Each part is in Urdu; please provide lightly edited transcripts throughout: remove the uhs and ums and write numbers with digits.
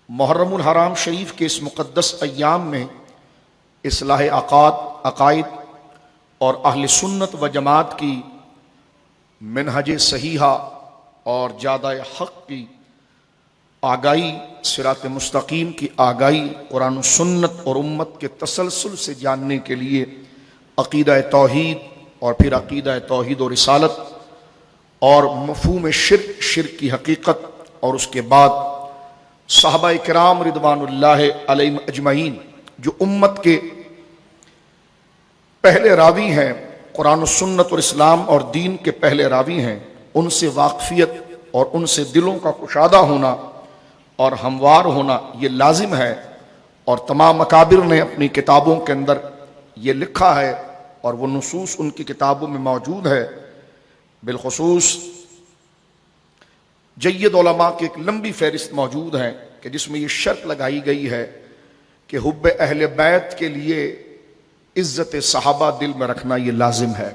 محرم الحرام شریف کے اس مقدس ایام میں اصلاح عقائد اور اہل سنت و جماعت کی منہج صحیحہ اور جادہ حق کی آگاہی، صراط مستقیم کی آگاہی قرآن و سنت اور امت کے تسلسل سے جاننے کے لیے عقیدہ توحید اور پھر عقیدہ توحید و رسالت اور مفہوم شرک کی حقیقت اور اس کے بعد صحابہ کرام رضوان اللہ علیہم اجمعین جو امت کے پہلے راوی ہیں، قرآن و سنت اور اسلام اور دین کے پہلے راوی ہیں، ان سے واقفیت اور ان سے دلوں کا کشادہ ہونا اور ہموار ہونا یہ لازم ہے، اور تمام اکابر نے اپنی کتابوں کے اندر یہ لکھا ہے اور وہ نصوص ان کی کتابوں میں موجود ہے۔ بالخصوص جید علماء کی ایک لمبی فہرست موجود ہے کہ جس میں یہ شرط لگائی گئی ہے کہ حب اہل بیت کے لیے عزت صحابہ دل میں رکھنا یہ لازم ہے۔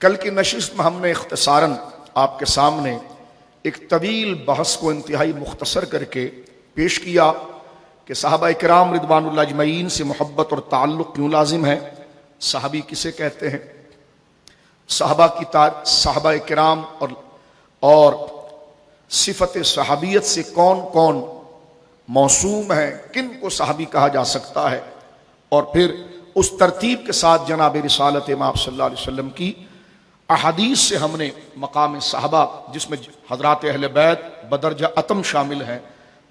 کل کی نشست میں ہم نے اختصاراً آپ کے سامنے ایک طویل بحث کو انتہائی مختصر کر کے پیش کیا کہ صحابہ کرام رضوان اللہ اجمعین سے محبت اور تعلق کیوں لازم ہے، صحابی کسے کہتے ہیں، صحابہ کرام اور صفت صحابیت سے کون کون موسوم ہیں، کن کو صحابی کہا جا سکتا ہے، اور پھر اس ترتیب کے ساتھ جناب رسالت امام صلی اللہ علیہ وسلم کی احادیث سے ہم نے مقام صحابہ، جس میں حضرات اہل بیت بدرجہ اتم شامل ہیں،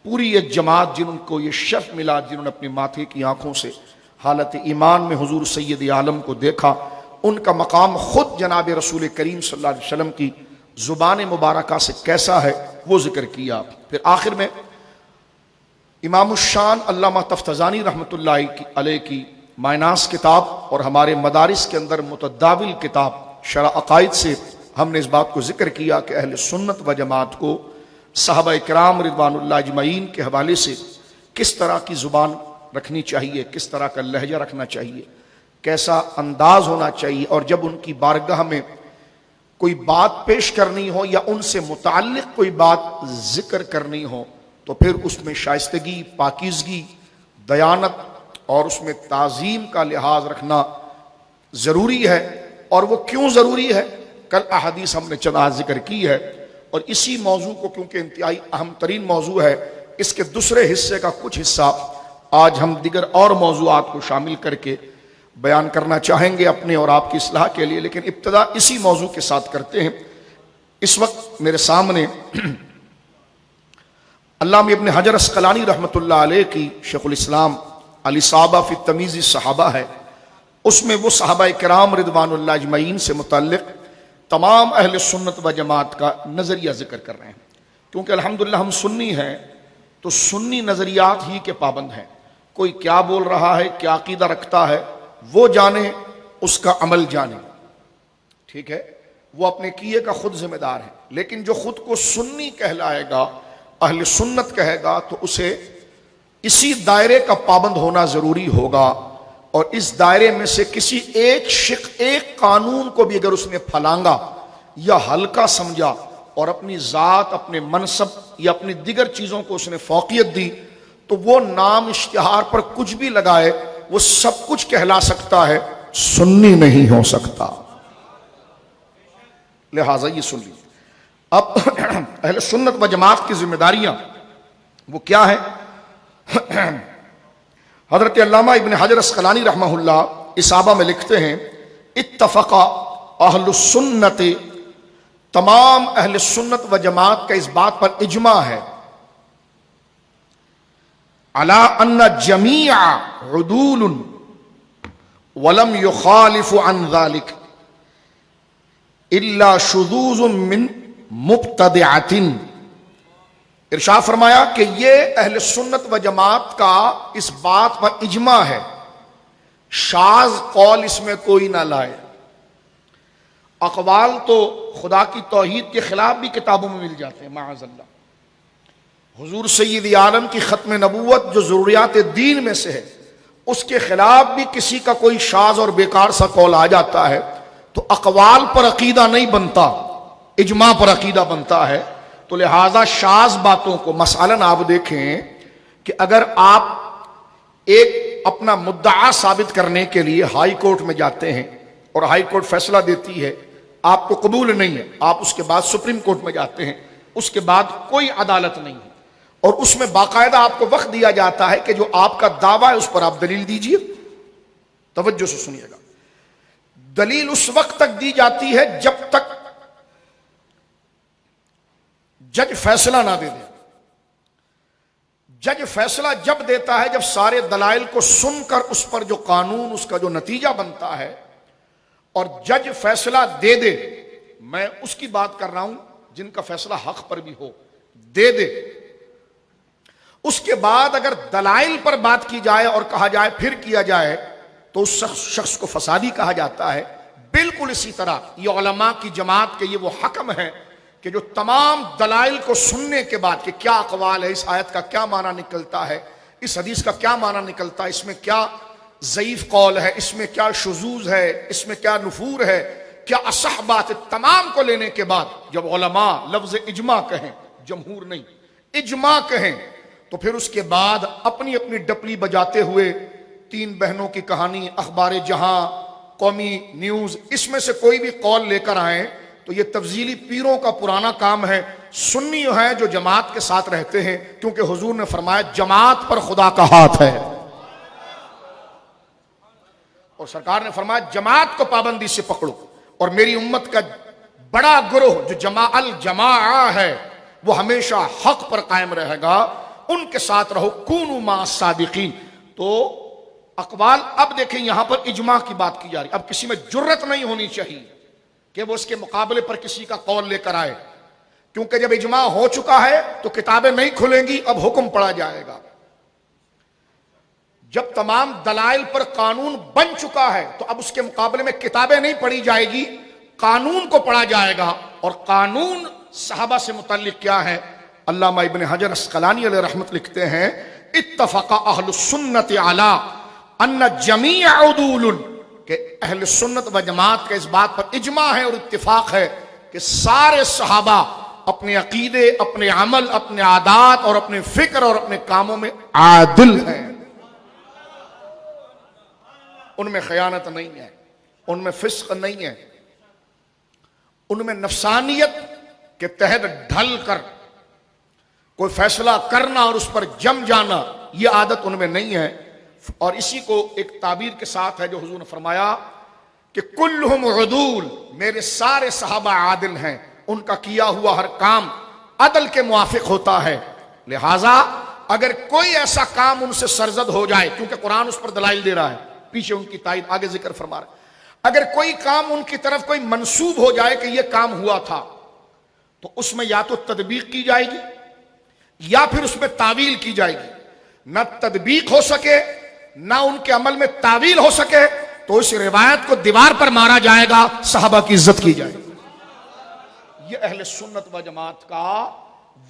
پوری ایک جماعت جن کو یہ شرف ملا، جنہوں نے اپنی ماتھے کی آنکھوں سے حالت ایمان میں حضور سید عالم کو دیکھا، ان کا مقام خود جناب رسول کریم صلی اللہ علیہ وسلم کی زبان مبارکہ سے کیسا ہے وہ ذکر کیا۔ پھر آخر میں امام الشان علامہ تفتزانی رحمۃ اللہ علیہ کی مائناس کتاب اور ہمارے مدارس کے اندر متداول کتاب شرح عقائد سے ہم نے اس بات کو ذکر کیا کہ اہل سنت و جماعت کو صحابہ کرام رضوان اللہ اجمعین کے حوالے سے کس طرح کی زبان رکھنی چاہیے، کس طرح کا لہجہ رکھنا چاہیے، کیسا انداز ہونا چاہیے، اور جب ان کی بارگاہ میں کوئی بات پیش کرنی ہو یا ان سے متعلق کوئی بات ذکر کرنی ہو تو پھر اس میں شائستگی، پاکیزگی، دیانت اور اس میں تعظیم کا لحاظ رکھنا ضروری ہے۔ اور وہ کیوں ضروری ہے، کل احادیث ہم نے چند ذکر کی ہے، اور اسی موضوع کو کیونکہ انتہائی اہم ترین موضوع ہے، اس کے دوسرے حصے کا کچھ حصہ آج ہم دیگر اور موضوعات کو شامل کر کے بیان کرنا چاہیں گے اپنے اور آپ کی اصلاح کے لیے، لیکن ابتدا اسی موضوع کے ساتھ کرتے ہیں۔ اس وقت میرے سامنے علامہ ابن حجر عسقلانی رحمۃ اللہ علیہ کی شیخ الاسلام الاصابہ فی تمییز الصحابہ ہے، اس میں وہ صحابہ کرام رضوان اللہ اجمعین سے متعلق تمام اہل سنت و جماعت کا نظریہ ذکر کر رہے ہیں، کیونکہ الحمدللہ ہم سنی ہیں تو سنی نظریات ہی کے پابند ہیں، کوئی کیا بول رہا ہے، کیا عقیدہ رکھتا ہے وہ جانے، اس کا عمل جانے، ٹھیک ہے، وہ اپنے کیے کا خود ذمہ دار ہے، لیکن جو خود کو سنی کہلائے گا، اہل سنت کہے گا، تو اسے اسی دائرے کا پابند ہونا ضروری ہوگا، اور اس دائرے میں سے کسی ایک قانون کو بھی اگر اس نے پھلانگا یا ہلکا سمجھا اور اپنی ذات، اپنے منصب یا اپنی دیگر چیزوں کو اس نے فوقیت دی، تو وہ نام اشتہار پر کچھ بھی لگائے وہ سب کچھ کہلا سکتا ہے، سنی نہیں ہو سکتا۔ لہٰذا یہ سن لیجیے۔ اب اہل سنت و جماعت کی ذمہ داریاں وہ کیا ہے؟ حضرت علامہ ابن حجر عسقلانی رحمہ اللہ اصابہ میں لکھتے ہیں، اتفق اہل السنت، تمام اہل سنت و جماعت کا اس بات پر اجماع ہے، علی ان جمیع عدول ولم یخالف عن ذلك الا شذوذ من مبتدعۃ۔ ارشاد فرمایا کہ یہ اہل سنت و جماعت کا اس بات پر اجماع ہے، شاذ قول اس میں کوئی نہ لائے۔ اقوال تو خدا کی توحید کے خلاف بھی کتابوں میں مل جاتے ہیں، معاذ اللہ۔ حضور سید عالم کی ختم نبوت جو ضروریات دین میں سے ہے، اس کے خلاف بھی کسی کا کوئی شاذ اور بیکار سا قول آ جاتا ہے، تو اقوال پر عقیدہ نہیں بنتا، اجماع پر عقیدہ بنتا ہے۔ تو لہذا شاذ باتوں کو مثلاً آپ دیکھیں کہ اگر آپ ایک اپنا مدعا ثابت کرنے کے لیے ہائی کورٹ میں جاتے ہیں اور ہائی کورٹ فیصلہ دیتی ہے، آپ کو قبول نہیں ہے، آپ اس کے بعد سپریم کورٹ میں جاتے ہیں، اس کے بعد کوئی عدالت نہیں ہے، اور اس میں باقاعدہ آپ کو وقت دیا جاتا ہے کہ جو آپ کا دعویٰ ہے اس پر آپ دلیل دیجیے۔ توجہ سے سنیے گا، دلیل اس وقت تک دی جاتی ہے جب تک جج فیصلہ نہ دے دے۔ جج فیصلہ جب دیتا ہے جب سارے دلائل کو سن کر اس پر جو قانون، اس کا جو نتیجہ بنتا ہے، اور جج فیصلہ دے دے، میں اس کی بات کر رہا ہوں جن کا فیصلہ حق پر بھی ہو، دے دے، اس کے بعد اگر دلائل پر بات کی جائے اور کہا جائے پھر کیا جائے تو اس شخص کو فسادی کہا جاتا ہے۔ بالکل اسی طرح یہ علماء کی جماعت کے یہ وہ حکم ہے کہ جو تمام دلائل کو سننے کے بعد کہ کیا اقوال ہے، اس آیت کا کیا معنی نکلتا ہے، اس حدیث کا کیا معنی نکلتا ہے، اس میں کیا ضعیف قول ہے، اس میں کیا شذوذ ہے، اس میں کیا نفور ہے، کیا اصح بات ہے، تمام کو لینے کے بعد جب علماء لفظ اجماع کہیں، جمہور نہیں، اجماع کہیں، تو پھر اس کے بعد اپنی اپنی ڈپلی بجاتے ہوئے تین بہنوں کی کہانی، اخبار جہاں، قومی نیوز، اس میں سے کوئی بھی قول لے کر آئیں تو یہ تفضیلی پیروں کا پرانا کام ہے۔ سنی ہیں جو جماعت کے ساتھ رہتے ہیں، کیونکہ حضور نے فرمایا جماعت پر خدا کا ہاتھ ہے، اور سرکار نے فرمایا جماعت کو پابندی سے پکڑو، اور میری امت کا بڑا گروہ جو الجماعہ ہے وہ ہمیشہ حق پر قائم رہے گا، ان کے ساتھ رہو، کونوا مع الصادقین۔ تو اقوال، اب دیکھیں یہاں پر اجماع کی بات کی جا رہی، اب کسی میں جرت نہیں ہونی چاہیے کہ وہ اس کے مقابلے پر کسی کا قول لے کر آئے، کیونکہ جب اجماع ہو چکا ہے تو کتابیں نہیں کھلیں گی، اب حکم پڑھا جائے گا۔ جب تمام دلائل پر قانون بن چکا ہے تو اب اس کے مقابلے میں کتابیں نہیں پڑھی جائے گی، قانون کو پڑھا جائے گا۔ اور قانون صحابہ سے متعلق کیا ہے؟ علامہ ابن حجر عسقلانی علیہ رحمت لکھتے ہیں، اتفق اہل السنت علی ان جمیع عدول، کہ اہل سنت و جماعت کے اس بات پر اجماع ہے اور اتفاق ہے کہ سارے صحابہ اپنے عقیدے، اپنے عمل، اپنے عادات اور اپنے فکر اور اپنے کاموں میں عادل ہیں، ان میں خیانت نہیں ہے، ان میں فسق نہیں ہے، ان میں نفسانیت کے تحت ڈھل کر کوئی فیصلہ کرنا اور اس پر جم جانا، یہ عادت ان میں نہیں ہے۔ اور اسی کو ایک تعبیر کے ساتھ ہے جو حضور نے فرمایا کہ کلہم عدول، میرے سارے صحابہ عادل ہیں، ان کا کیا ہوا ہر کام عدل کے موافق ہوتا ہے، لہٰذا اگر کوئی ایسا کام ان سے سرزد ہو جائے، کیونکہ قرآن اس پر دلائل دے رہا ہے، پیچھے ان کی تائید آگے ذکر فرما رہا ہے، اگر کوئی کام ان کی طرف کوئی منسوب ہو جائے کہ یہ کام ہوا تھا، تو اس میں یا تو تطبیق کی جائے گی یا پھر اس میں تعویل کی جائے گی۔ نہ تطبیق ہو سکے نہ ان کے عمل میں تعویل ہو سکے تو اس روایت کو دیوار پر مارا جائے گا، صحابہ کی عزت کی جائے گی۔ یہ اہل سنت و جماعت کا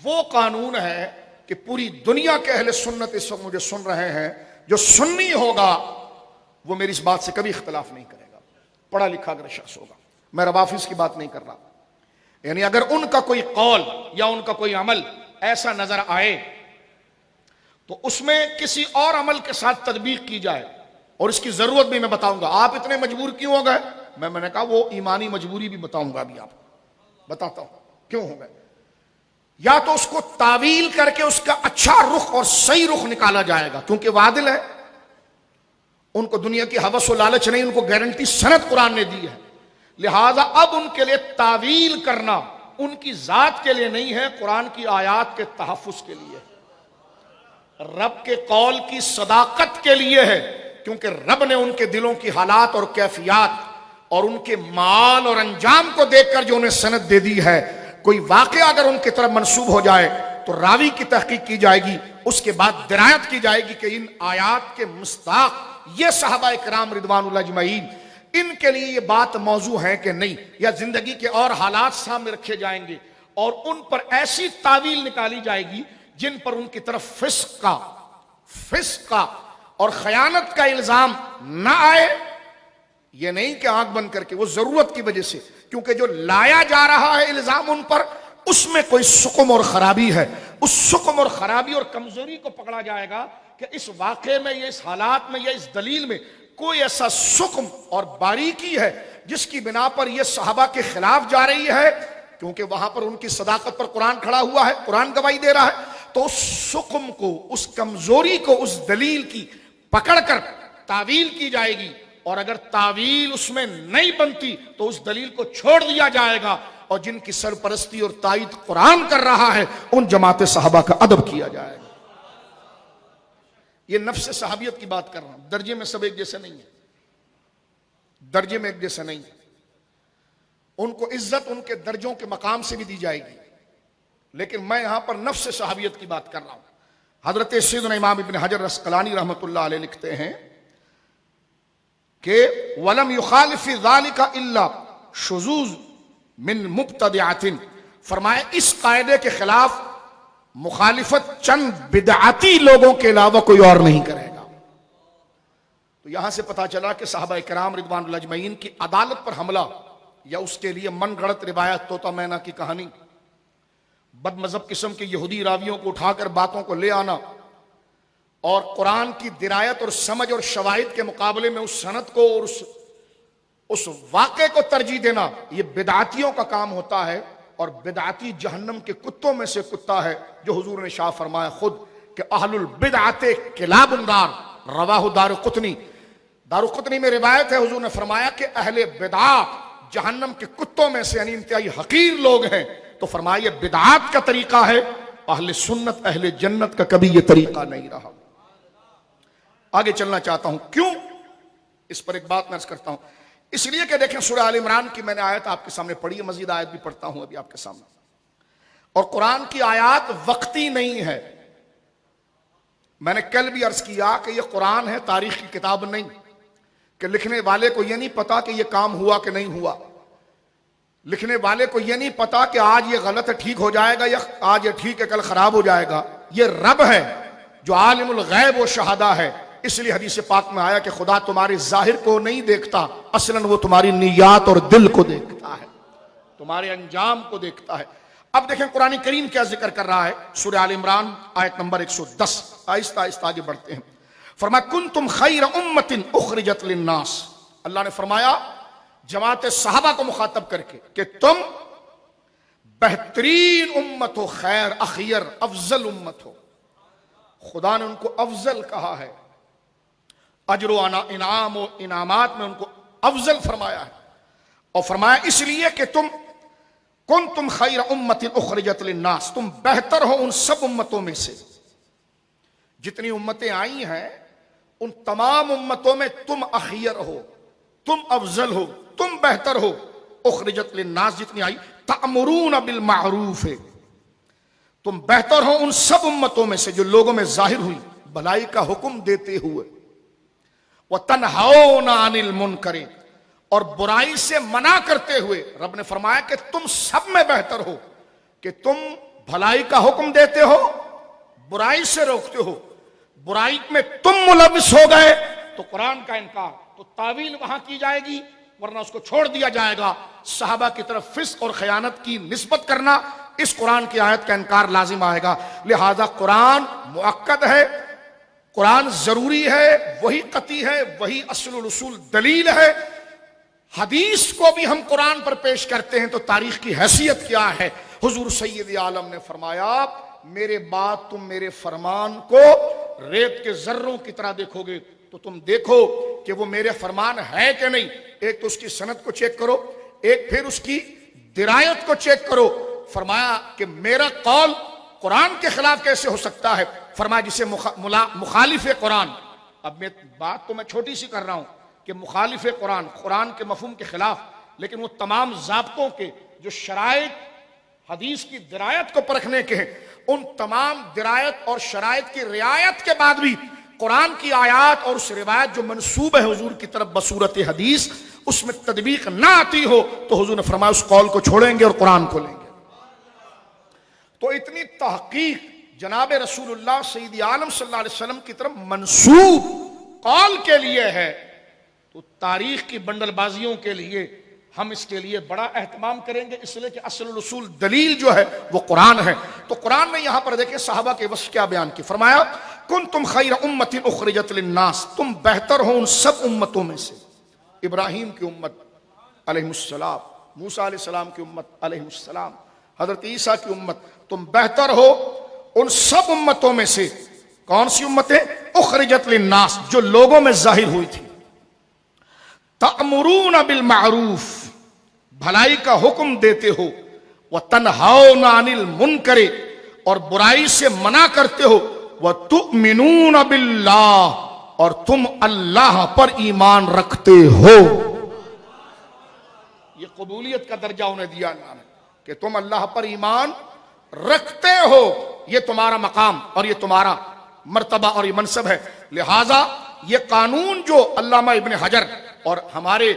وہ قانون ہے کہ پوری دنیا کے اہل سنت اس وقت مجھے سن رہے ہیں، جو سنی ہوگا وہ میری اس بات سے کبھی اختلاف نہیں کرے گا، پڑھا لکھا اگر شخص ہوگا۔ میں روافظ کی بات نہیں کر رہا، یعنی اگر ان کا کوئی قول یا ان کا کوئی عمل ایسا نظر آئے تو اس میں کسی اور عمل کے ساتھ تطبیق کی جائے، اور اس کی ضرورت بھی میں بتاؤں گا۔ آپ اتنے مجبور کیوں ہو گئے؟ میں نے کہا وہ ایمانی مجبوری بھی بتاؤں گا، ابھی آپ کو بتاتا ہوں کیوں ہو گئے۔ یا تو اس کو تعویل کر کے اس کا اچھا رخ اور صحیح رخ نکالا جائے گا، کیونکہ وہ عادل ہے، ان کو دنیا کی ہوس و لالچ نہیں، ان کو گارنٹی سند قرآن نے دی ہے، لہذا اب ان کے لیے تعویل کرنا ان کی ذات کے لیے نہیں ہے، قرآن کی آیات کے تحفظ کے لیے، رب کے قول کی صداقت کے لیے ہے، کیونکہ رب نے ان کے دلوں کی حالات اور کیفیات اور ان کے مال اور انجام کو دیکھ کر جو انہیں سند دے دی ہے۔ کوئی واقعہ اگر ان کی طرف منسوب ہو جائے تو راوی کی تحقیق کی جائے گی، اس کے بعد درایت کی جائے گی کہ ان آیات کے مصداق یہ صحابہ کرام رضوان اللہ اجمعین، ان کے لیے یہ بات موضوع ہے کہ نہیں، یا زندگی کے اور حالات سامنے رکھے جائیں گے اور ان پر ایسی تعویل نکالی جائے گی جن پر ان کی طرف فسق کا اور خیانت کا الزام نہ آئے۔ یہ نہیں کہ آنکھ بند کر کے، وہ ضرورت کی وجہ سے، کیونکہ جو لایا جا رہا ہے الزام ان پر، اس میں کوئی سقم اور خرابی ہے، اس سقم اور خرابی اور کمزوری کو پکڑا جائے گا کہ اس واقعے میں یا اس حالات میں یا اس دلیل میں کوئی ایسا سقم اور باریکی ہے جس کی بنا پر یہ صحابہ کے خلاف جا رہی ہے، کیونکہ وہاں پر ان کی صداقت پر قرآن کھڑا ہوا ہے، قرآن گواہی دے رہا ہے، تو اس سقم کو، اس کمزوری کو، اس دلیل کی پکڑ کر تعویل کی جائے گی، اور اگر تعویل اس میں نہیں بنتی تو اس دلیل کو چھوڑ دیا جائے گا، اور جن کی سرپرستی اور تائید قرآن کر رہا ہے ان جماعت صحابہ کا ادب کیا جائے گا۔ یہ نفس صحابیت کی بات کر رہا ہوں، درجے میں سب ایک جیسے نہیں ہیں، درجے میں ایک جیسے نہیں ہیں، ان کو عزت ان کے درجوں کے مقام سے بھی دی جائے گی، لیکن میں یہاں پر نفس صحابیت کی بات کر رہا ہوں۔ حضرت سیدنا امام ابن حجر عسقلانی رحمۃ اللہ علیہ لکھتے ہیں کہ وَلَمْ يُخَالِفِ ذَلِكَ إِلَّا شُذُوذ من مبتدعات، فرمایا اس قاعدے کے خلاف مخالفت چند بدعتی لوگوں کے علاوہ کوئی اور نہیں کرے گا۔ تو یہاں سے پتا چلا کہ صحابہ کرام رضوان اللہ اجمعین کی عدالت پر حملہ یا اس کے لیے من گھڑت روایت طوطا مینا کی کہانی، بد مذہب قسم کے یہودی راویوں کو اٹھا کر باتوں کو لے آنا، اور قرآن کی درایت اور سمجھ اور شواہد کے مقابلے میں اس سند کو اور اس واقعے کو ترجیح دینا، یہ بدعاتیوں کا کام ہوتا ہے، اور بدعاتی جہنم کے کتوں میں سے کتا ہے، جو حضور نے شاہ فرمایا خود کہ اہل البدعات کلاب النار، رواہ دارقطنی، دارقطنی میں روایت ہے، حضور نے فرمایا کہ اہل بدعات جہنم کے کتوں میں سے یعنی انتہائی حقیر لوگ ہیں، تو فرمایا یہ بدعات کا طریقہ ہے، اہل سنت اہل جنت کا کبھی یہ طریقہ نہیں رہا۔ آگے چلنا چاہتا ہوں، کیوں؟ اس پر ایک بات میں عرض کرتا ہوں، اس لیے کہ دیکھیں سورہ آل عمران کی میں نے آیت آپ کے سامنے پڑھی ہے، مزید آیت بھی پڑھتا ہوں ابھی آپ کے سامنے، اور قرآن کی آیات وقتی نہیں ہے۔ میں نے کل بھی عرض کیا کہ یہ قرآن ہے، تاریخ کی کتاب نہیں، کہ لکھنے والے کو یہ نہیں پتا کہ یہ کام ہوا کہ نہیں ہوا، لکھنے والے کو یہ نہیں پتا کہ آج یہ غلط ہے ٹھیک ہو جائے گا یا آج یہ ٹھیک ہے کل خراب ہو جائے گا، یہ رب ہے جو عالم الغیب و شہادہ ہے۔ اس لیے حدیث پاک میں آیا کہ خدا تمہارے ظاہر کو نہیں دیکھتا، اصلاً وہ تمہاری نیات اور دل کو دیکھتا ہے، تمہارے انجام کو دیکھتا ہے۔ اب دیکھیں قرآن کریم کیا ذکر کر رہا ہے، سورہ آل عمران آیت نمبر 110، آہستہ آہستہ آگے بڑھتے ہیں۔ فرمایا کنتم خیر امت اخرجت للناس، اللہ نے فرمایا جماعت صحابہ کو مخاطب کر کے کہ تم بہترین امت ہو، خیر، اخیر، افضل امت ہو۔ خدا نے ان کو افضل کہا ہے، اجر و انعام و انعامات میں ان کو افضل فرمایا ہے، اور فرمایا اس لیے کہ تم کنتم خیر امت اخرجت للناس، تم بہتر ہو ان سب امتوں میں سے، جتنی امتیں آئی ہیں ان تمام امتوں میں تم اخیر ہو، تم افضل ہو، تم بہتر ہو۔ اخرجت للناس جتنی آئی، تأمرون بالمعروف، تم بہتر ہو ان سب امتوں میں سے جو لوگوں میں ظاہر ہوئی بھلائی کا حکم دیتے ہوئے، وَتَنْهَوْنَ عَنِ الْمُنْكَرِ، اور برائی سے منع کرتے ہوئے۔ رب نے فرمایا کہ تم سب میں بہتر ہو کہ تم بھلائی کا حکم دیتے ہو، برائی سے روکتے ہو۔ برائی میں تم ملوث ہو گئے تو قرآن کا انکار، تو تعویل وہاں کی جائے گی، ورنہ اس کو چھوڑ دیا جائے گا۔ صحابہ کی طرف فسق اور خیانت کی نسبت کرنا، اس قرآن کی آیت کا انکار لازم آئے گا۔ لہذا قرآن مؤکد ہے، قرآن ضروری ہے، وہی قطعی ہے، وہی اصل الاصول دلیل ہے۔ حدیث کو بھی ہم قرآن پر پیش کرتے ہیں تو تاریخ کی حیثیت کیا ہے؟ حضور سید عالم نے فرمایا میرے بعد تم میرے فرمان کو ریت کے ذروں کی طرح دیکھو گے، تو تم دیکھو کہ وہ میرے فرمان ہے کہ نہیں۔ ایک تو اس کی سند کو چیک کرو، ایک پھر اس کی درایت کو چیک کرو۔ فرمایا کہ میرا قول قرآن کے خلاف کیسے ہو سکتا ہے؟ فرمایا جسے مخالف قرآن، اب میں بات تو میں چھوٹی سی کر رہا ہوں کہ مخالف قرآن، قرآن کے مفہوم کے خلاف، لیکن وہ تمام ضابطوں کے جو شرائط حدیث کی درایت کو پرکھنے کے ہیں، ان تمام درایت اور شرائط کی رعایت کے بعد بھی قرآن کی آیات اور اس روایت جو منسوب ہے حضور کی طرف بصورت حدیث، اس میں تطبیق نہ آتی ہو تو حضور نے فرمایا اس قول کو چھوڑیں گے اور قرآن کو لیں گے۔ تو اتنی تحقیق جناب رسول اللہ سید عالم صلی اللہ علیہ وسلم کی طرف منسوب قول کے لیے ہے، تو تاریخ کی بنڈل بازیوں کے لیے، ہم اس کے لیے بڑا اہتمام کریں گے، اس لیے کہ اصل الاصول دلیل جو ہے وہ قرآن ہے۔ تو قرآن میں یہاں پر دیکھیں صحابہ کے وصف کیا بیان کی، فرمایا کنتم خیر امت اخرجت للناس، تم بہتر ہو ان سب امتوں میں سے، ابراہیم کی امت علیہ السلام، موسیٰ علیہ السلام کی امت علیہ السلام، حضرت عیسیٰ کی امت، تم بہتر ہو ان سب امتوں میں سے۔ کون سی امتیں؟ اخرجت للناس، جو لوگوں میں ظاہر ہوئی تھی۔ تأمرون بالمعروف، بھلائی کا حکم دیتے ہو، وتنہون عن المنکر، اور برائی سے منع کرتے ہو، وتؤمنون باللہ، اور تم اللہ پر ایمان رکھتے ہو۔ یہ قبولیت کا درجہ انہیں دیا اللہ نے کہ تم اللہ پر ایمان رکھتے ہو، یہ تمہارا مقام اور یہ تمہارا مرتبہ اور یہ منصب ہے۔ لہٰذا یہ قانون جو علامہ ابن حجر اور ہمارے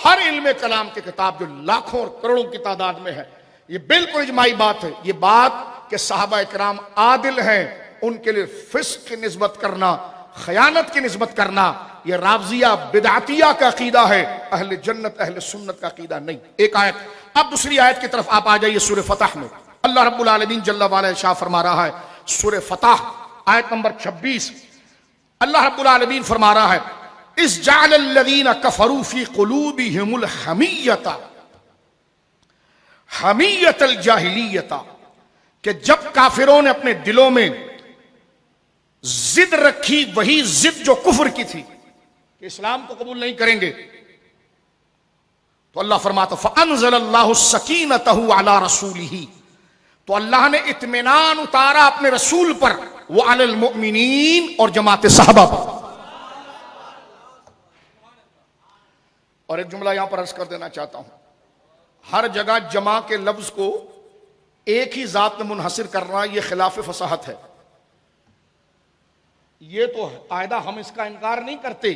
ہر علم کلام کے کتاب جو لاکھوں اور کروڑوں کی تعداد میں ہے، یہ بالکل اجماعی بات ہے۔ یہ بات کہ صحابہ اکرام عادل ہیں، ان کے لیے فسق کی نسبت کرنا، خیانت کی نسبت کرنا، یہ رافضیہ بدعتیہ کا عقیدہ ہے، اہل جنت اہل سنت کا عقیدہ نہیں۔ ایک آیت، اب دوسری آیت کی طرف آپ آ جائیے سورہ فتح میں۔ اللہ رب العالمین جل وعلا ارشاد فرما رہا ہے سورہ فتح آیت نمبر 26، اللہ رب العالمین فرما رہا ہے اذ جعل الذین کفروا فی قلوبہم الحمیۃ حمیۃ الجاہلیۃ، کہ جب کافروں نے اپنے دلوں میں ضد رکھی، وہی ضد جو کفر کی تھی کہ اسلام کو قبول نہیں کریں گے، تو اللہ فرماتا فانزل اللہ سکینتہ علی رسولہ، تو اللہ نے اطمینان اتارا اپنے رسول پر، وعلی المؤمنین، اور جماعت صحابہ پر۔ اور ایک جملہ یہاں پر عرض کر دینا چاہتا ہوں، ہر جگہ جماع کے لفظ کو ایک ہی ذات میں منحصر کرنا یہ خلاف فصاحت ہے۔ یہ تو قاعدہ، ہم اس کا انکار نہیں کرتے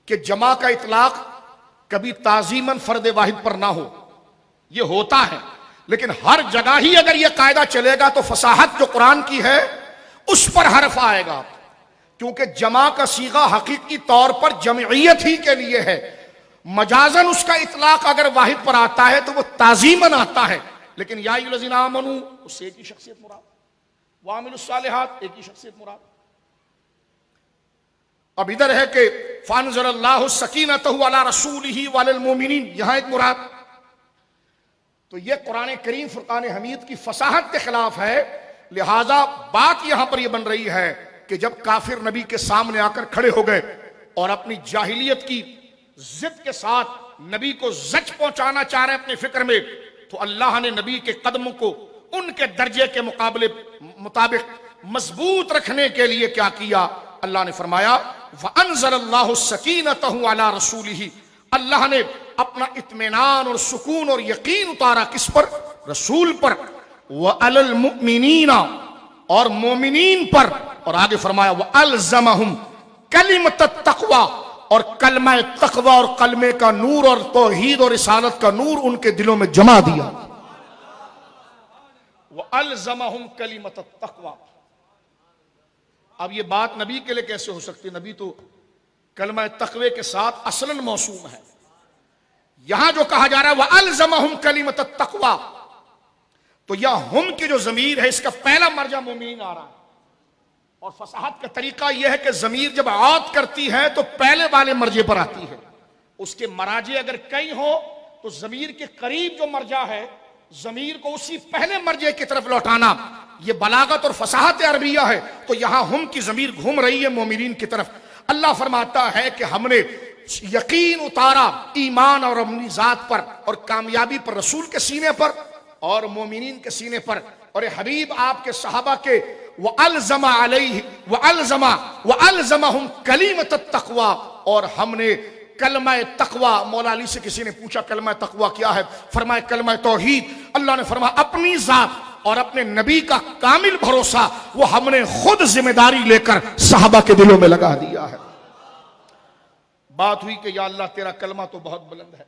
کہ جماع کا اطلاق کبھی تعظیماً فرد واحد پر نہ ہو، یہ ہوتا ہے، لیکن ہر جگہ ہی اگر یہ قاعدہ چلے گا تو فصاحت جو قرآن کی ہے اس پر حرف آئے گا، کیونکہ جماع کا صیغہ حقیقی طور پر جمعیت ہی کے لیے ہے۔ مجازن اس کا اطلاق اگر واحد پر آتا ہے تو وہ تعظیماً آتا ہے، لیکن یا ایھا الذین آمنوا اس سے ایک ہی شخصیت مراد، وعملوا الصالحات ایک ہی شخصیت مراد۔ اب ادھر ہے کہ فانزل اللہ سکینتہ علی رسولہ وعلی المؤمنین، یہاں ایک مراد، تو یہ قرآن کریم فرقان حمید کی فصاحت کے خلاف ہے۔ لہٰذا بات یہاں پر یہ بن رہی ہے کہ جب کافر نبی کے سامنے آ کر کھڑے ہو گئے اور اپنی جاہلیت کی ضد کے ساتھ نبی کو زج پہنچانا چاہ رہے ہیں اپنے فکر میں، تو اللہ نے نبی کے قدموں کو ان کے درجے کے مطابق مضبوط رکھنے کے لیے کیا کیا؟ اللہ نے فرمایا وَأَنزَلَ اللَّهُ السَّكِينَتَهُ عَلَى رَسُولِهِ، اللہ نے اپنا اطمینان اور سکون اور یقین اتارا کس پر؟ رسول پر، وَعَلَى الْمُؤْمِنِينَ، اور مومنین پر، اور آگے فرمایا وَأَلْزَمَهُمْ كَلِمَةَ التَّقْوَى، اور کلمہ تقوی اور کلمے کا نور اور توحید اور رسالت کا نور ان کے دلوں میں جما دیا۔ وَأَلْزَمَهُمْ كَلِمَةَ التَّقْوَى، اب یہ بات نبی کے لیے کیسے ہو سکتی؟ نبی تو کلمہ تقوی کے ساتھ اصلاً موسوم ہے۔ یہاں جو کہا جا رہا ہے وَأَلْزَمَهُمْ كَلِمَةَ التَّقْوَى، تو یہ ہم کی جو ضمیر ہے اس کا پہلا مرجع مومنین آ رہا ہے، اور فصاحت کا طریقہ یہ ہے کہ ضمیر جب عاد کرتی ہے تو پہلے والے مرجع پر آتی ہے۔ اس کے مراجع اگر کئی ہو تو ضمیر کے قریب جو مرجع ہے ضمیر کو اسی پہلے مرجع کی طرف لوٹانا، یہ بلاغت اور فصاحت عربیہ ہے۔ تو یہاں ہم کی ضمیر گھوم رہی ہے مومنین کی طرف۔ اللہ فرماتا ہے کہ ہم نے یقین اتارا ایمان اور اپنی ذات پر اور کامیابی پر رسول کے سینے پر اور مومنین کے سینے پر، اور حبیب آپ کے صحابہ کے وَأَلْزَمَ عَلَيْهِ وَأَلْزَمَهُمْ كَلِمَةَ التَّقْوَى، اور ہم نے کلمہ تقوی، مولا علی سے کسی نے پوچھا کلمہ تقوی کیا ہے، فرمایا کلمہ توحید۔ اللہ نے فرمایا اپنی ذات اور اپنے نبی کا کامل بھروسہ وہ ہم نے خود ذمہ داری لے کر صحابہ کے دلوں میں لگا دیا ہے۔ بات ہوئی کہ یا اللہ تیرا کلمہ تو بہت بلند ہے،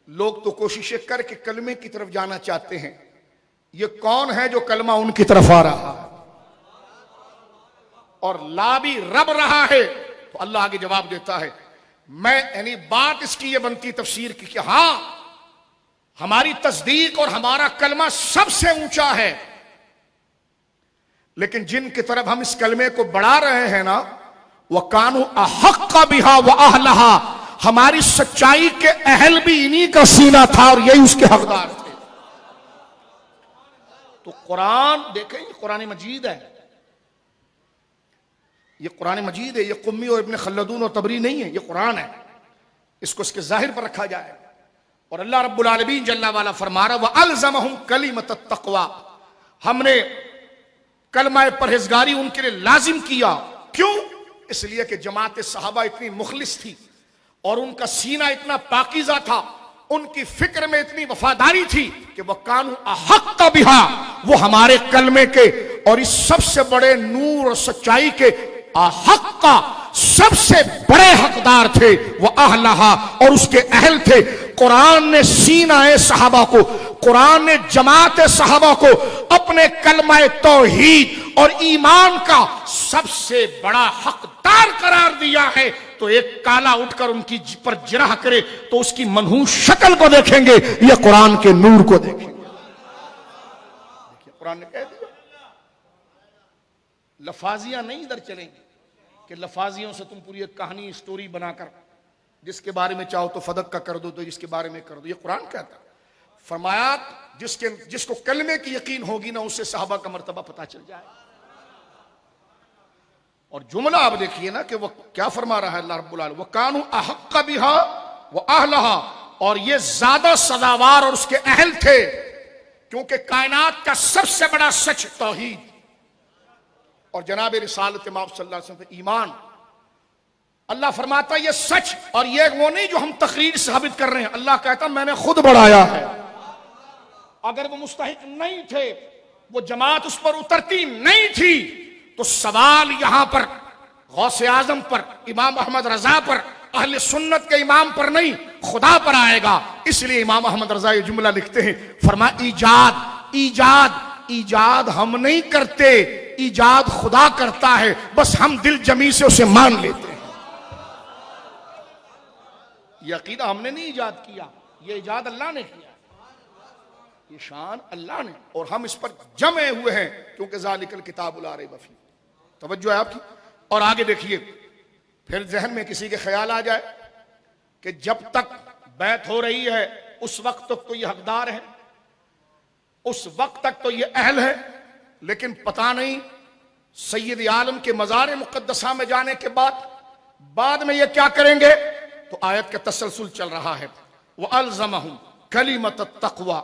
لوگ تو کوششیں کر کے کلمے کی طرف جانا چاہتے ہیں، یہ کون ہے جو کلمہ ان کی طرف آ رہا ہے اور لا بھی رب رہا ہے؟ تو اللہ آگے جواب دیتا ہے میں یعنی بات اس کی یہ بنتی تفسیر کی کہ ہاں ہماری تصدیق اور ہمارا کلمہ سب سے اونچا ہے، لیکن جن کی طرف ہم اس کلمے کو بڑھا رہے ہیں نا، وَكَانُوا أَحَقَّ بِهَا وَأَهْلَهَا، ہماری سچائی کے اہل بھی انہی کا سینہ تھا اور یہی اس کے حقدار تھے۔ تو قرآن دیکھیں، یہ قرآن مجید ہے، یہ قرآن مجید ہے، یہ قمی اور ابن خلدون اور طبری نہیں ہے، یہ قرآن ہے، اس کو اس کے ظاہر پر رکھا جائے۔ اور اللہ رب العالمین جل وعلا فرما رہا وَأَلْزَمَهُمْ كَلِمَةَ التَّقْوَى، ہم نے کلمہ پرہیزگاری ان کے لیے لازم کیا۔ کیوں؟ اس لیے کہ جماعت صحابہ اتنی مخلص تھی اور ان کا سینہ اتنا پاکیزہ تھا، ان کی فکر میں اتنی وفاداری تھی کہ وَكَانُوا أَحَقَّ بِهَا، وہ ہمارے کلمے کے اور اس سب سے بڑے نور اور سچائی کے احق کا سب سے بڑے حقدار تھے، وَأَهْلَهَا، اور اس کے اہل تھے۔ قرآن نے سینہ صحابہ کو، قرآن نے جماعت صحابہ کو اپنے کلمہ توحید اور ایمان کا سب سے بڑا حقدار قرار دیا ہے۔ تو ایک کالا اٹھ کر ان کی پر جرح کرے تو اس کی منحوس شکل کو دیکھیں گے یا قرآن کے نور کو دیکھیں گے۔ دیکھیے قرآن نے کہہ دیا، لفاظیاں نہیں ادھر چلیں گی کہ لفاظیوں سے تم پوری ایک کہانی سٹوری بنا کر جس کے بارے میں چاہو تو فدق کا کر دو، تو جس کے بارے میں کر دو۔ یہ قرآن کہتا ہے، فرمایا جس کو کلمے کی یقین ہوگی نا، اسے صحابہ کا مرتبہ پتہ چل جائے۔ اور جملہ آپ دیکھیے نا کہ وہ کیا فرما رہا ہے اللہ رب العالمین، وَكَانُوا أَحَقَّ بِهَا وَأَهْلَهَا، اور یہ زیادہ سزاوار اور اس کے اہل تھے، کیونکہ کائنات کا سب سے بڑا سچ توحید اور جناب رسالت مآب صلی اللہ علیہ وسلم ایمان۔ اللہ فرماتا ہے یہ سچ، اور یہ وہ نہیں جو ہم تقریر ثابت کر رہے ہیں، اللہ کہتا میں نے خود بڑھایا ہے۔ اگر وہ مستحق نہیں تھے، وہ جماعت اس پر اترتی نہیں تھی، تو سوال یہاں پر غوث اعظم پر، امام احمد رضا پر، اہل سنت کے امام پر نہیں، خدا پر آئے گا۔ اس لیے امام احمد رضا یہ جملہ لکھتے ہیں، فرما ایجاد ہم نہیں کرتے، ایجاد خدا کرتا ہے، بس ہم دل جمی سے اسے مان لیتے ہیں۔ یہ عقیدہ ہم نے نہیں ایجاد کیا، یہ ایجاد اللہ نے کیا، یہ شان اللہ نے، اور ہم اس پر جمے ہوئے ہیں، کیونکہ ذالک الکتاب لا ریب فیہ۔ توجہ ہے آپ کی؟ اور آگے دیکھیے، پھر ذہن میں کسی کے خیال آ جائے کہ جب تک بیعت ہو رہی ہے اس وقت تک تو یہ حقدار ہے، اس وقت تک تو یہ اہل ہے، لیکن پتہ نہیں سید عالم کے مزار مقدسہ میں جانے کے بعد میں یہ کیا کریں گے۔ تو آیت کا تسلسل چل رہا ہے، وَأَلْزَمَهُمْ كَلِمَةَ التَّقْوَى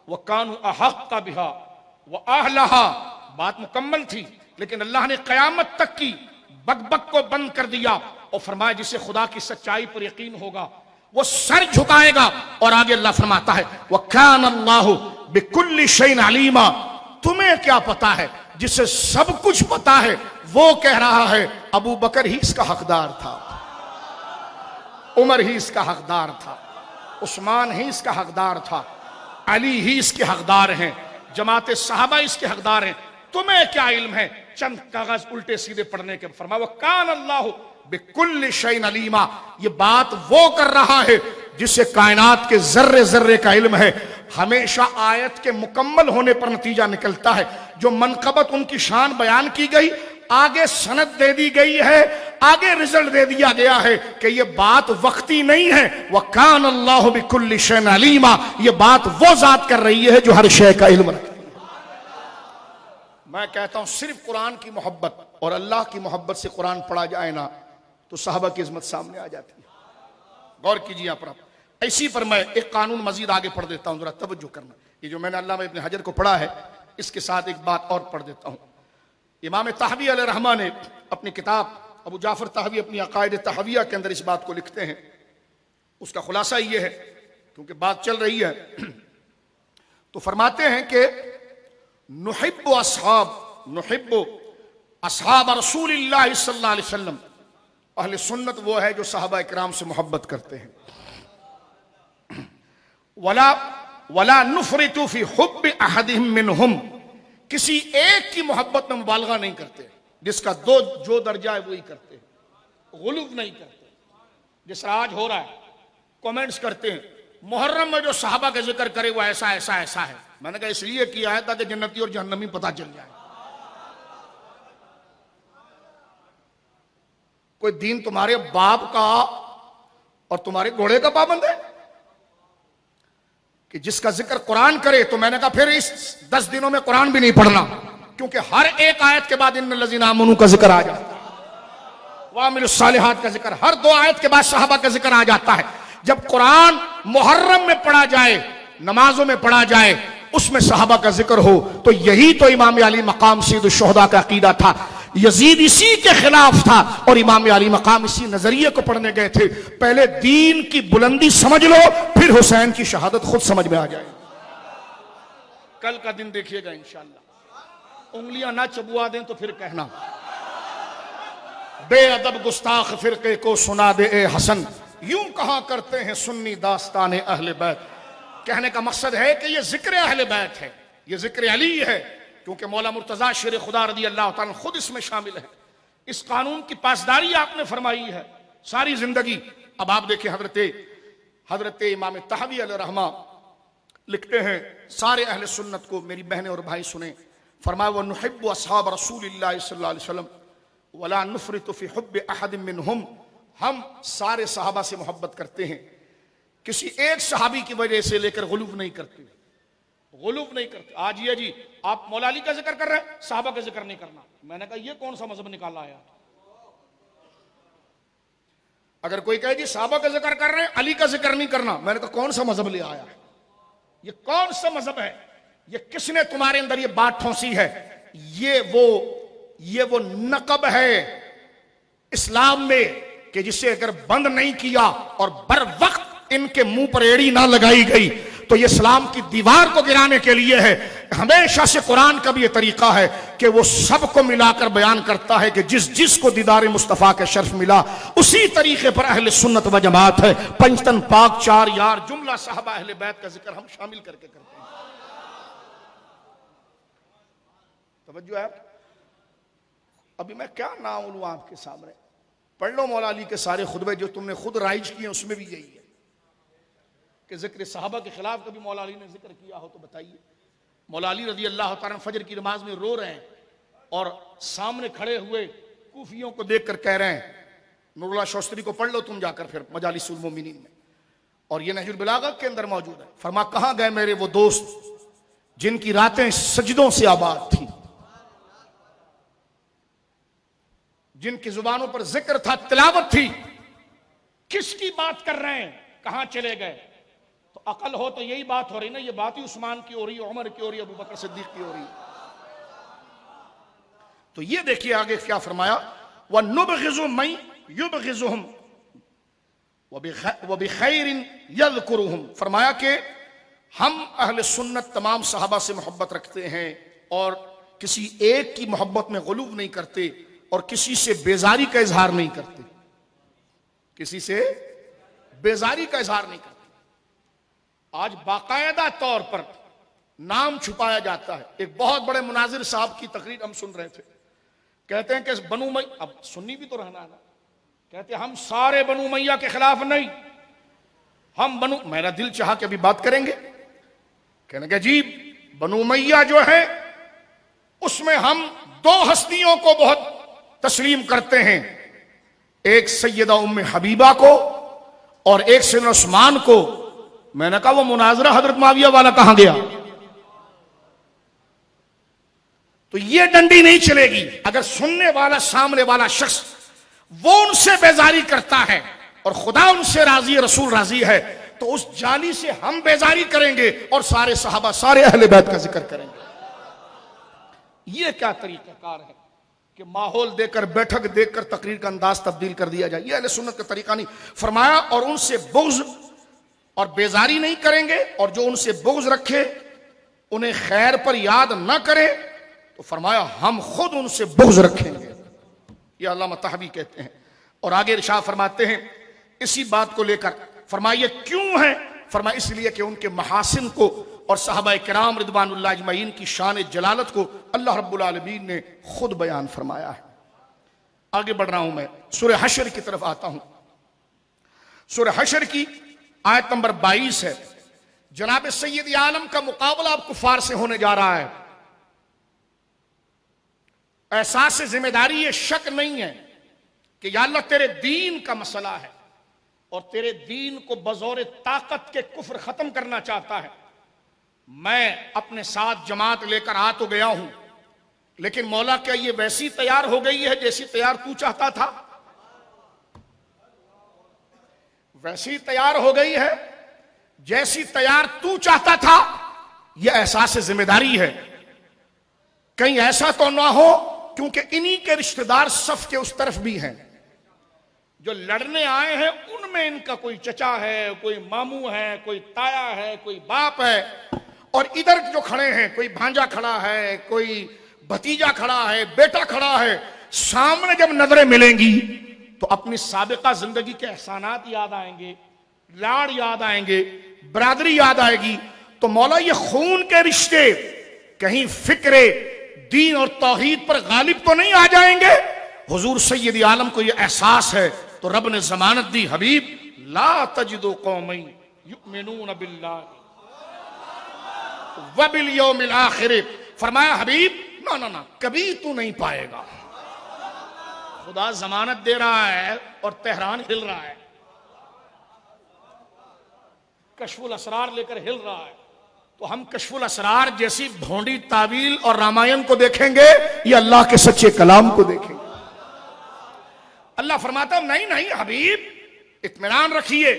وَكَانُوا أَحَقَّ بِهَا وَأَهْلَهَا، بات مکمل تھی، لیکن اللہ نے قیامت تک کی بک کو بند کر دیا اور فرمایا جسے خدا کی سچائی پر یقین ہوگا وہ سر جھکائے گا۔ اور آگے اللہ فرماتا ہے وَكَانَ اللَّهُ بِكُلِّ شَيْءٍ عَلِيمًا، تمہیں کیا پتا ہے، جسے سب کچھ پتا ہے وہ کہہ رہا ہے ابو بکر ہی اس کا حقدار تھا، عمر ہی اس کا حقدار تھا، عثمان ہی اس کا حقدار تھا، علی ہی اس کے حقدار ہیں، جماعت صحابہ اس کے حقدار ہیں، تمہیں کیا علم ہے چند کاغذ الٹے سیدھے پڑھنے کے۔ فرمایا وَكَانَ اللَّهُ بِكُلِّ شَيْءٍ عَلِيمًا، یہ بات وہ کر رہا ہے جسے کائنات کے ذرے ذرے کا علم ہے۔ ہمیشہ آیت کے مکمل ہونے پر نتیجہ نکلتا ہے، جو منقبت ان کی شان بیان کی گئی، آگے سند دے دی گئی ہے، آگے رزلٹ دے دیا گیا ہے کہ یہ بات وقتی نہیں ہے۔ وَكَانَ اللَّهُ بِكُلِّ شَيْءٍ عَلِيمًا، یہ بات وہ ذات کر رہی ہے جو ہر شے کا علم رکھتی ہے۔ میں کہتا ہوں صرف قرآن کی محبت اور اللہ کی محبت سے قرآن پڑھا جائے نا تو صحابہ کی عظمت سامنے آ جاتی ہے۔ غور کیجیے آپ، ایسی پر میں ایک قانون مزید آگے پڑھ دیتا ہوں، ذرا توجہ کرنا۔ یہ جو میں نے علامہ ابن حجر کو پڑھا ہے، اس کے ساتھ ایک بات اور پڑھ دیتا ہوں۔ امام طحاوی علیہ رحمہ نے اپنی کتاب ابو جعفر طحاوی اپنی عقائد طحاویہ کے اندر اس بات کو لکھتے ہیں۔ اس کا خلاصہ یہ ہے، کیونکہ بات چل رہی ہے، تو فرماتے ہیں کہ نحب اصحاب رسول اللہ صلی اللہ علیہ وسلم، اہل سنت وہ ہے جو صحابہ اکرام سے محبت کرتے ہیں۔ ولا نفرط فی حب احدہم منہم، کسی ایک کی محبت میں مبالغہ نہیں کرتے، جس کا جو درجہ ہے وہی کرتے ہیں، غلو نہیں کرتے۔ جس طرح آج ہو رہا ہے، کومنٹس کرتے ہیں محرم میں جو صحابہ کا ذکر کرے وہ ایسا ایسا ایسا ہے. میں نے کہا اس لیے کیا ہے تاکہ جنتی اور جہنمی پتہ چل جائے. کوئی دین تمہارے باپ کا اور تمہارے گھوڑے کا پابند ہے کہ جس کا ذکر قرآن کرے؟ تو میں نے کہا پھر اس 10 دنوں میں قرآن بھی نہیں پڑھنا، کیونکہ ہر ایک آیت کے بعد ان الذین آمنوا کا ذکر آ جاتا ہے، وعملوا الصالحات کا ذکر، ہر 2 آیت کے بعد صحابہ کا ذکر آ جاتا ہے. جب قرآن محرم میں پڑھا جائے، نمازوں میں پڑھا جائے، اس میں صحابہ کا ذکر ہو، تو یہی تو امام علی مقام سید الشہداء کا عقیدہ تھا. یزید اسی کے خلاف تھا اور امام علی مقام اسی نظریے کو پڑھنے گئے تھے. پہلے دین کی بلندی سمجھ لو، پھر حسین کی شہادت خود سمجھ میں آ جائے. کل کا دن دیکھیے گا انشاءاللہ. انگلیاں نہ چبوا دیں تو پھر کہنا بے ادب گستاخ فرقے کو سنا دے اے حسن، یوں کہاں کرتے ہیں سنی داستان اہل بیت. کہنے کا مقصد ہے کہ یہ ذکر اہل بیت ہے، یہ ذکر علی ہے، کیونکہ مولا مرتضیٰ شیر خدا رضی اللہ تعالیٰ خود اس میں شامل ہے. اس قانون کی پاسداری آپ نے فرمائی ہے ساری زندگی. اب آپ دیکھیں حضرت امام طحاوی علیہ رحمہ لکھتے ہیں سارے اہل سنت کو میری بہنیں اور بھائی سنیں. فرمایا وَنُحِبُّ أَصْحَابَ رَسُولِ اللَّهِ صلی اللہ علیہ وسلم وَلَا نُفْرِطُ فِي حُبِّ أَحَدٍ مِّنْهُمْ. ہم سارے صحابہ سے محبت کرتے ہیں، کسی ایک صحابی کی وجہ سے لے کر غلو نہیں کرتے، غلو نہیں کرتے. آج یہ جی آپ مولا علی کا ذکر کر رہے ہیں، صحابہ کا ذکر نہیں کرنا. میں نے کہا یہ کون سا مذہب نکالا ہے؟ اگر کوئی کہے جی صحابہ کا ذکر کر رہے ہیں علی کا ذکر نہیں کرنا، میں نے کہا کون سا مذہب لے آیا ہے؟ یہ کون سا مذہب ہے؟ یہ کس نے تمہارے اندر یہ بات ٹھونسی ہے؟ یہ وہ نقب ہے اسلام میں کہ جسے اگر بند نہیں کیا اور بر وقت ان کے منہ پر ایڑی نہ لگائی گئی تو یہ اسلام کی دیوار کو گرانے کے لیے ہے. ہمیشہ سے قرآن کا بھی یہ طریقہ ہے کہ وہ سب کو ملا کر بیان کرتا ہے کہ جس کو دیدار مصطفیٰ کے شرف ملا. اسی طریقے پر اہل سنت و جماعت ہے. پنجتن پاک 4 یار جملہ صحابہ اہل بیت کا ذکر ہم شامل کر کے کرتے ہیں. توجہ ہے. ابھی میں کیا نام لوں آپ کے سامنے؟ پڑھ لو مولا علی کے سارے خطبے جو تم نے خود رائج کیے، اس میں بھی یہی ہے کہ ذکر صحابہ کے خلاف کبھی مولا علی نے ذکر کیا ہو تو بتائیے. مولا علی رضی اللہ تعالیٰ فجر کی نماز میں رو رہے ہیں اور سامنے کھڑے ہوئے کوفیوں کو دیکھ کر کہہ رہے ہیں، نور اللہ شوستری کو پڑھ لو تم جا کر پھر مجالس المومنین میں، اور یہ نہج البلاغہ کے اندر موجود ہے. فرما کہاں گئے میرے وہ دوست جن کی راتیں سجدوں سے آباد تھیں، جن کی زبانوں پر ذکر تھا، تلاوت تھی. کس کی بات کر رہے ہیں؟ کہاں چلے گئے؟ تو عقل ہو تو یہی بات ہو رہی نا. یہ بات ہی عثمان کی ہو رہی ہے، عمر کی ہو رہی ہے، ابو بکر صدیق کی ہو رہی ہے. تو یہ دیکھیے آگے کیا فرمایا، وَنُبْغِضُ مَن يُبْغِضُهُمْ وَبِخَيْرٍ يَذْكُرُهُمْ. فرمایا کہ ہم اہل سنت تمام صحابہ سے محبت رکھتے ہیں اور کسی ایک کی محبت میں غلو نہیں کرتے اور کسی سے بیزاری کا اظہار نہیں کرتے، کسی سے بیزاری کا اظہار نہیں کرتے. آج باقاعدہ طور پر نام چھپایا جاتا ہے. ایک بہت بڑے مناظر صاحب کی تقریر ہم سن رہے تھے، کہتے ہیں کہ بنو امیہ، اب سنی بھی تو رہنا ہے نا، کہتے ہیں ہم سارے بنو امیہ کے خلاف نہیں، ہم میرا دل چاہا کہ ابھی بات کریں گے. کہنے کہ جی بنو امیہ جو ہے اس میں ہم 2 ہستیوں کو بہت تسلیم کرتے ہیں، ایک سیدہ ام حبیبہ کو اور ایک سیدنا عثمان کو. میں نے کہا وہ مناظرہ حضرت معاویہ والا کہاں گیا؟ تو یہ ڈنڈی نہیں چلے گی. اگر سننے والا سامنے والا شخص وہ ان سے بیزاری کرتا ہے اور خدا ان سے راضی ہے، رسول راضی ہے، تو اس جالی سے ہم بیزاری کریں گے اور سارے صحابہ سارے اہل بیت کا ذکر کریں گے. یہ کیا طریقہ کار ہے کہ ماحول دے کر بیٹھک دیکھ کر تقریر کا انداز تبدیل کر دیا جائے؟ یہ اہل سنت کا طریقہ نہیں. فرمایا اور ان سے بغض اور بیزاری نہیں کریں گے، اور جو ان سے بغض رکھے انہیں خیر پر یاد نہ کرے تو فرمایا ہم خود ان سے بغض رکھیں گے. یہ علامہ طحاوی کہتے ہیں. اور آگے ارشاد فرماتے ہیں اسی بات کو لے کر، فرمایا کیوں ہے؟ فرمایا اس لیے کہ ان کے محاسن کو اور صحابہ کرام رضوان اللہ اجمعین کی شان جلالت کو اللہ رب العالمین نے خود بیان فرمایا ہے. آگے بڑھ رہا ہوں میں، سورہ حشر کی طرف آتا ہوں. سورہ حشر کی آیت نمبر 22 ہے. جناب سید عالم کا مقابلہ اب کفار سے ہونے جا رہا ہے. احساس ذمہ داری یہ شک نہیں ہے کہ یا اللہ تیرے دین کا مسئلہ ہے اور تیرے دین کو بزور طاقت کے کفر ختم کرنا چاہتا ہے. میں اپنے ساتھ جماعت لے کر آ تو گیا ہوں، لیکن مولا کیا یہ ویسی تیار ہو گئی ہے جیسی تیار تو چاہتا تھا؟ ویسی تیار ہو گئی ہے جیسی تیار تو چاہتا تھا؟ یہ احساس ذمہ داری ہے. کہیں ایسا تو نہ ہو، کیونکہ انہی کے رشتہ دار صف کے اس طرف بھی ہیں، جو لڑنے آئے ہیں ان میں ان کا کوئی چچا ہے، کوئی ماموں ہے، کوئی تایا ہے، کوئی باپ ہے، اور ادھر جو کھڑے ہیں کوئی بھانجا کھڑا ہے، کوئی بھتیجا کھڑا ہے، بیٹا کھڑا ہے. سامنے جب نظریں ملیں گی تو اپنی سابقہ زندگی کے احسانات یاد آئیں گے، لاڑ یاد آئیں گے، برادری یاد آئے گی. تو مولا یہ خون کے رشتے کہیں فکر دین اور توحید پر غالب تو نہیں آ جائیں گے؟ حضور سید عالم کو یہ احساس ہے تو رب نے ضمانت دی، حبیب لا تجد قوما یؤمنون باللہ وبالیوم الآخر. فرمایا حبیب نہ کبھی تو نہیں پائے گا. خدا ضمانت دے رہا ہے اور تہران ہل رہا ہے، کشف الاسرار لے کر ہل رہا ہے. تو ہم کشف الاسرار جیسی بھونڈی تعویل اور رامائن کو دیکھیں گے یا اللہ کے سچے کلام کو دیکھیں گے؟ اللہ فرماتا نہیں حبیب اطمینان رکھیے،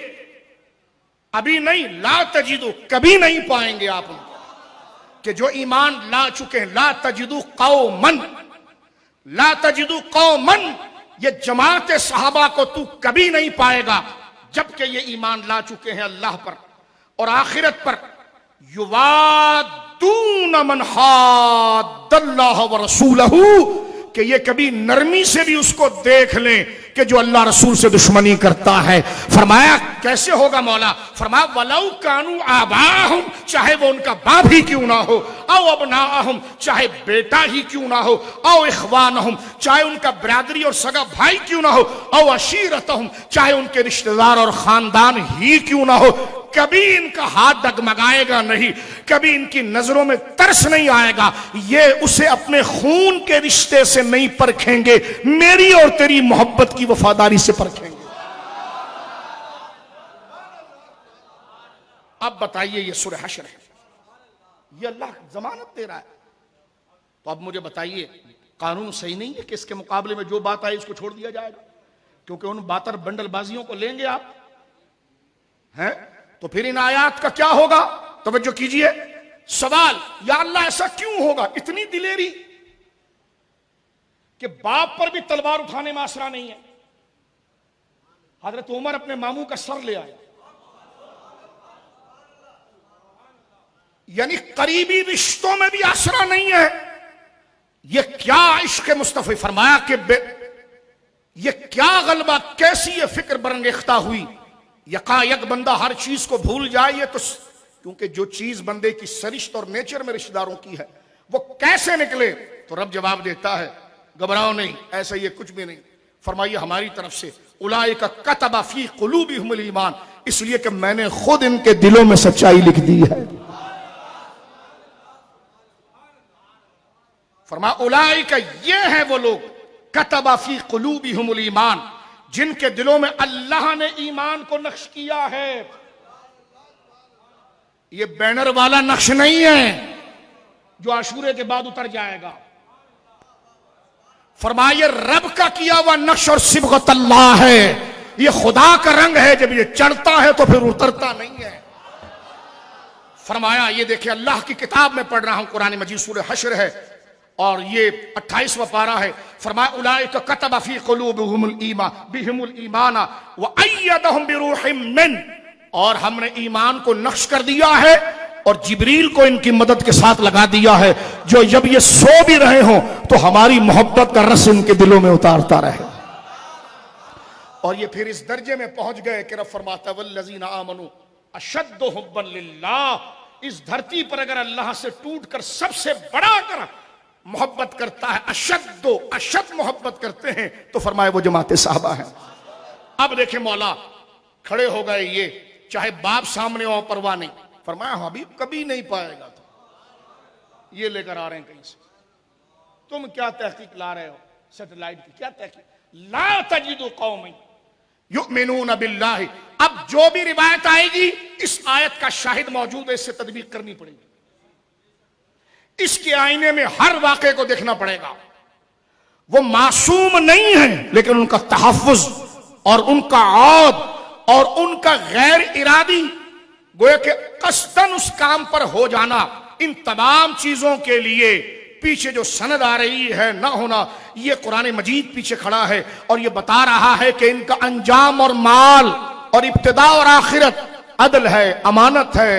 ابھی نہیں، لا تجدو کبھی نہیں پائیں گے آپ ان کو کہ جو ایمان لا چکے ہیں. لا تجدو قومن، لا تجدو قومن، یہ جماعت صحابہ کو تو کبھی نہیں پائے گا جبکہ یہ ایمان لا چکے ہیں اللہ پر اور آخرت پر. یوادون من حاد اللہ ورسولہ، کہ یہ کبھی نرمی سے بھی اس کو دیکھ لیں کہ جو اللہ رسول سے دشمنی کرتا ہے. فرمایا کیسے ہوگا مولا؟ فرمایا وَلَوْ كَانُوا آبَاءَهُمْ، چاہے وہ ان کا باپ ہی کیوں نہ ہو، او ابناءہم، چاہے بیٹا ہی کیوں نہ ہو، او اخوانہم، چاہے ان کا برادری اور سگا بھائی کیوں نہ ہو، او عشیرتہم، چاہے ان کے رشتہ دار اور خاندان ہی کیوں نہ ہو. کبھی ان کا ہاتھ ڈگمگائے گا نہیں، کبھی ان کی نظروں میں ترس نہیں آئے گا. یہ اسے اپنے خون کے رشتے سے نہیں پرکھیں گے، میری اور تیری محبت کی وفاداری سے پرکھیں گے. اب بتائیے یہ سورہ حشر ہے، یہ اللہ ضمانت دے رہا ہے. تو اب مجھے بتائیے قانون صحیح نہیں ہے کہ اس کے مقابلے میں جو بات آئی اس کو چھوڑ دیا جائے گا؟ کیونکہ ان باتر بنڈل بازیوں کو لیں گے آپ ہیں تو پھر ان آیات کا کیا ہوگا؟ توجہ کیجئے. سوال، یا اللہ ایسا کیوں ہوگا؟ اتنی دلیری کہ باپ پر بھی تلوار اٹھانے میں آسرا نہیں ہے. حضرت عمر اپنے ماموں کا سر لے آئے، یعنی قریبی رشتوں میں بھی آسرا نہیں ہے. یہ کیا عشق مصطفی؟ فرمایا کہ یہ کیا غلبہ، کیسی یہ فکر برانگیختہ ہوئی. یکا یک بندہ ہر چیز کو بھول جائے. یہ تو کیونکہ جو چیز بندے کی سرشت اور نیچر میں رشتہ داروں کی ہے وہ کیسے نکلے؟ تو رب جواب دیتا ہے گھبراؤ نہیں، ایسا یہ کچھ بھی نہیں. فرمائیے ہماری طرف سے اولئک کتب فی قلوبہم الایمان، اس لیے کہ میں نے خود ان کے دلوں میں سچائی لکھ دی ہے. فرمایا اولئک، یہ ہیں وہ لوگ، کتب فی قلوبہم الایمان، جن کے دلوں میں اللہ نے ایمان کو نقش کیا ہے. یہ بینر والا نقش نہیں ہے جو عاشورے کے بعد اتر جائے گا. فرمایا رب کا کیا ہوا نقش اور صبغت اللہ ہے، یہ خدا کا رنگ ہے، جب یہ چڑھتا ہے تو پھر اترتا نہیں ہے. فرمایا یہ دیکھیں اللہ کی کتاب میں پڑھ رہا ہوں، قرآن مجید سورہ حشر ہے اور یہ 28واں پارہ ہے. فرمایا اولئک کتب فی قلوبہم الایمان وایدہم بروح من، اور ہم نے ایمان کو نقش کر دیا ہے اور جبریل کو ان کی مدد کے ساتھ لگا دیا ہے، جو جب یہ سو بھی رہے ہوں تو ہماری محبت کا رس ان کے دلوں میں اتارتا رہے. اور یہ پھر اس درجے میں پہنچ گئے کہ رب فرماتا والذین آمنوا اشد حبا للہ. اس دھرتی پر اگر اللہ سے ٹوٹ کر سب سے بڑا کر محبت کرتا ہے، اشد محبت کرتے ہیں، تو فرمائے وہ جماعت صحابہ ہیں. اب دیکھیں مولا کھڑے ہو گئے یہ، چاہے باپ سامنے ہو پرواہ نہیں. فرمایا حبیب کبھی نہیں پائے گا. یہ لے کر آ رہے ہیں کہیں سے. تم کیا تحقیق لا رہے ہو سیٹلائٹ کی؟ کیا تحقیق؟ لا تجد قوم یؤمنون باللہ. اب جو بھی روایت آئے گی اس آیت کا شاہد موجود ہے، اس سے تطبیق کرنی پڑے گی. اس کے آئینے میں ہر واقعے کو دیکھنا پڑے گا. وہ معصوم نہیں ہیں لیکن ان کا تحفظ اور ان کا عود اور ان کا غیر ارادی گویا کہ قصداً اس کام پر ہو جانا، ان تمام چیزوں کے لیے پیچھے جو سند آ رہی ہے نہ ہونا، یہ قرآن مجید پیچھے کھڑا ہے اور یہ بتا رہا ہے کہ ان کا انجام اور مال اور ابتدا اور آخرت عدل ہے، امانت ہے،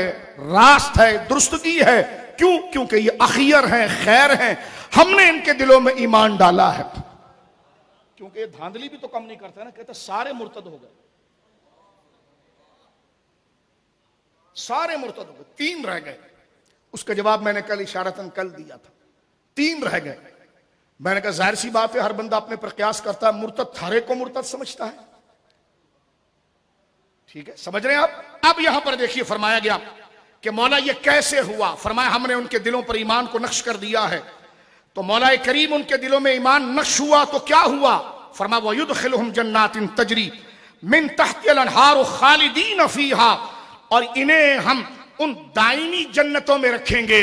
راست ہے، درستگی ہے. کیوں؟ کیونکہ یہ اخیر ہیں، خیر ہیں. ہم نے ان کے دلوں میں ایمان ڈالا ہے. کیونکہ یہ دھاندلی بھی تو کم نہیں کرتا ہے نا. کہتے سارے مرتد ہو گئے، سارے مرتد ہو گئے، 3 رہ گئے. اس کا جواب میں نے کل اشارتاً کل دیا تھا. 3 رہ گئے. میں نے کہا ظاہر سی بات ہے، ہر بندہ اپنے پر قیاس کرتا ہے. مرتد ہر ایک کو مرتد سمجھتا ہے. ٹھیک ہے، سمجھ رہے ہیں آپ؟ اب یہاں پر دیکھیے فرمایا گیا کہ مولا یہ کیسے ہوا. فرمایا ہم نے ان کے دلوں پر ایمان کو نقش کر دیا ہے. تو مولا کریم ان کے دلوں میں ایمان نقش ہوا تو کیا ہوا؟ فرمایا وَيُدْخِلُهُمْ جَنَّاتٍ تَجْرِي مِن تَحْتِهَا الْأَنْهَارُ خَالِدِينَ فِيهَا. اور انہیں ہم ان دائمی جنتوں میں رکھیں گے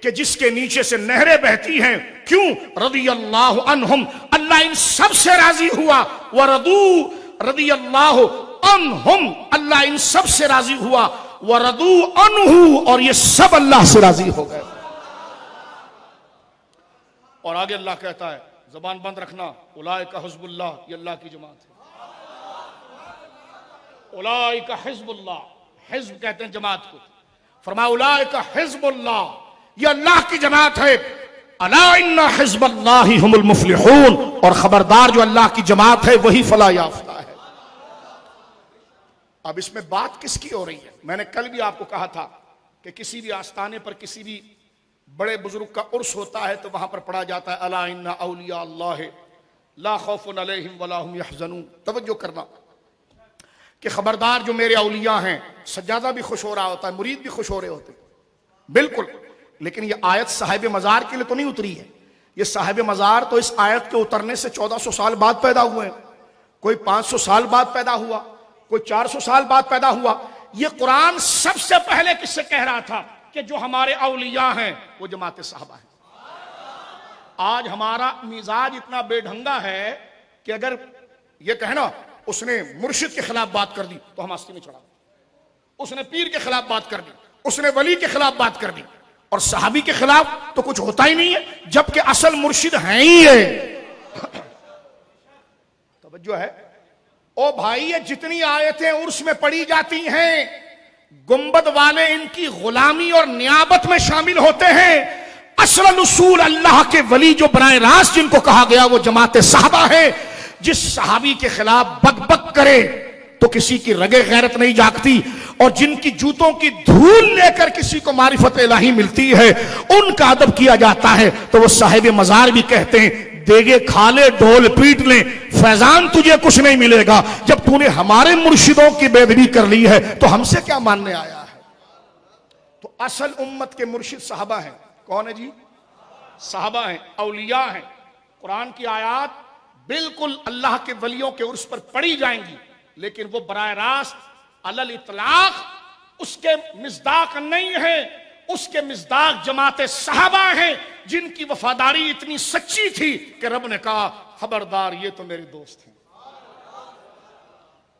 کہ جس کے نیچے سے نہریں بہتی ہیں. کیوں؟ رضی اللہ عنہم، اللہ ان سب سے راضی ہوا. وَرَضُوا رضی اللہ عنہم، اللہ ان سب سے راضی ہوا. وَرَضُوا عَنْهُ، اور یہ سب اللہ سے راضی ہو گئے. اور آگے اللہ کہتا ہے، زبان بند رکھنا، اولئک حزب اللہ، یہ اللہ کی جماعت ہے. اولئک حزب اللہ، حزب کہتے ہیں جماعت کو. فرمایا اولئک حزب اللہ، یہ اللہ کی جماعت ہے. الا ان حزب اللہ هم المفلحون، اور خبردار جو اللہ کی جماعت ہے وہی فلاح یافتہ ہے. اب اس میں بات کس کی ہو رہی ہے؟ میں نے کل بھی آپ کو کہا تھا کہ کسی بھی آستانے پر کسی بھی بڑے بزرگ کا عرس ہوتا ہے تو وہاں پر پڑھا جاتا ہے الا ان اولیاء اللہ لا خوف علیہم ولا هم یحزنون. توجہ کرنا کہ خبردار جو میرے اولیاء ہیں. سجادہ بھی خوش ہو رہا ہوتا ہے، مرید بھی خوش ہو رہے ہوتے بالکل. لیکن یہ آیت صاحب مزار کے لیے تو نہیں اتری ہے. یہ صاحب مزار تو اس آیت کے اترنے سے 1400 سال بعد پیدا ہوئے ہیں. کوئی 500 سال بعد پیدا ہوا، کوئی 400 سال بعد پیدا ہوا. یہ قرآن سب سے پہلے کس سے کہہ رہا تھا کہ جو ہمارے اولیاء ہیں وہ جماعت صحابہ ہیں. آج ہمارا مزاج اتنا بے ڈھنگا ہے کہ اگر یہ کہنا اس نے مرشد کے خلاف بات کر دی تو ہم آستی میں چڑھا، اس نے پیر کے خلاف بات کر دی، اس نے ولی کے خلاف بات کر دی، اور صحابی کے خلاف تو کچھ ہوتا ہی نہیں ہے جبکہ اصل مرشد ہیں ہی ہے. توجہ ہے؟ او بھائی، یہ جتنی آیتیں عرس میں پڑھی جاتی ہیں گنبد والے ان کی غلامی اور نیابت میں شامل ہوتے ہیں. اصل اصول اللہ کے ولی جو براہ راست جن کو کہا گیا وہ جماعت صحابہ ہے. جس صحابی کے خلاف بک بک کرے تو کسی کی رگے غیرت نہیں جاگتی، اور جن کی جوتوں کی دھول لے کر کسی کو معرفت الہی ملتی ہے ان کا ادب کیا جاتا ہے. تو وہ صاحب مزار بھی کہتے ہیں دیگے کھا لے ڈھول پیٹ لیں، فیضان تجھے کچھ نہیں ملے گا. جب تو نے ہمارے مرشدوں کی بے ادبی کر لی ہے تو ہم سے کیا ماننے آیا ہے؟ تو اصل امت کے مرشد صحابہ ہیں. کون ہے جی؟ صحابہ ہیں، اولیاء ہیں. قرآن کی آیات بالکل اللہ کے ولیوں کے عرس پر پڑھی جائیں گی لیکن وہ براہ راست علی الاطلاق اس کے مصداق نہیں ہے. اس کے مصداق جماعت صحابہ ہیں جن کی وفاداری اتنی سچی تھی کہ رب نے کہا خبردار یہ تو میرے دوست ہیں،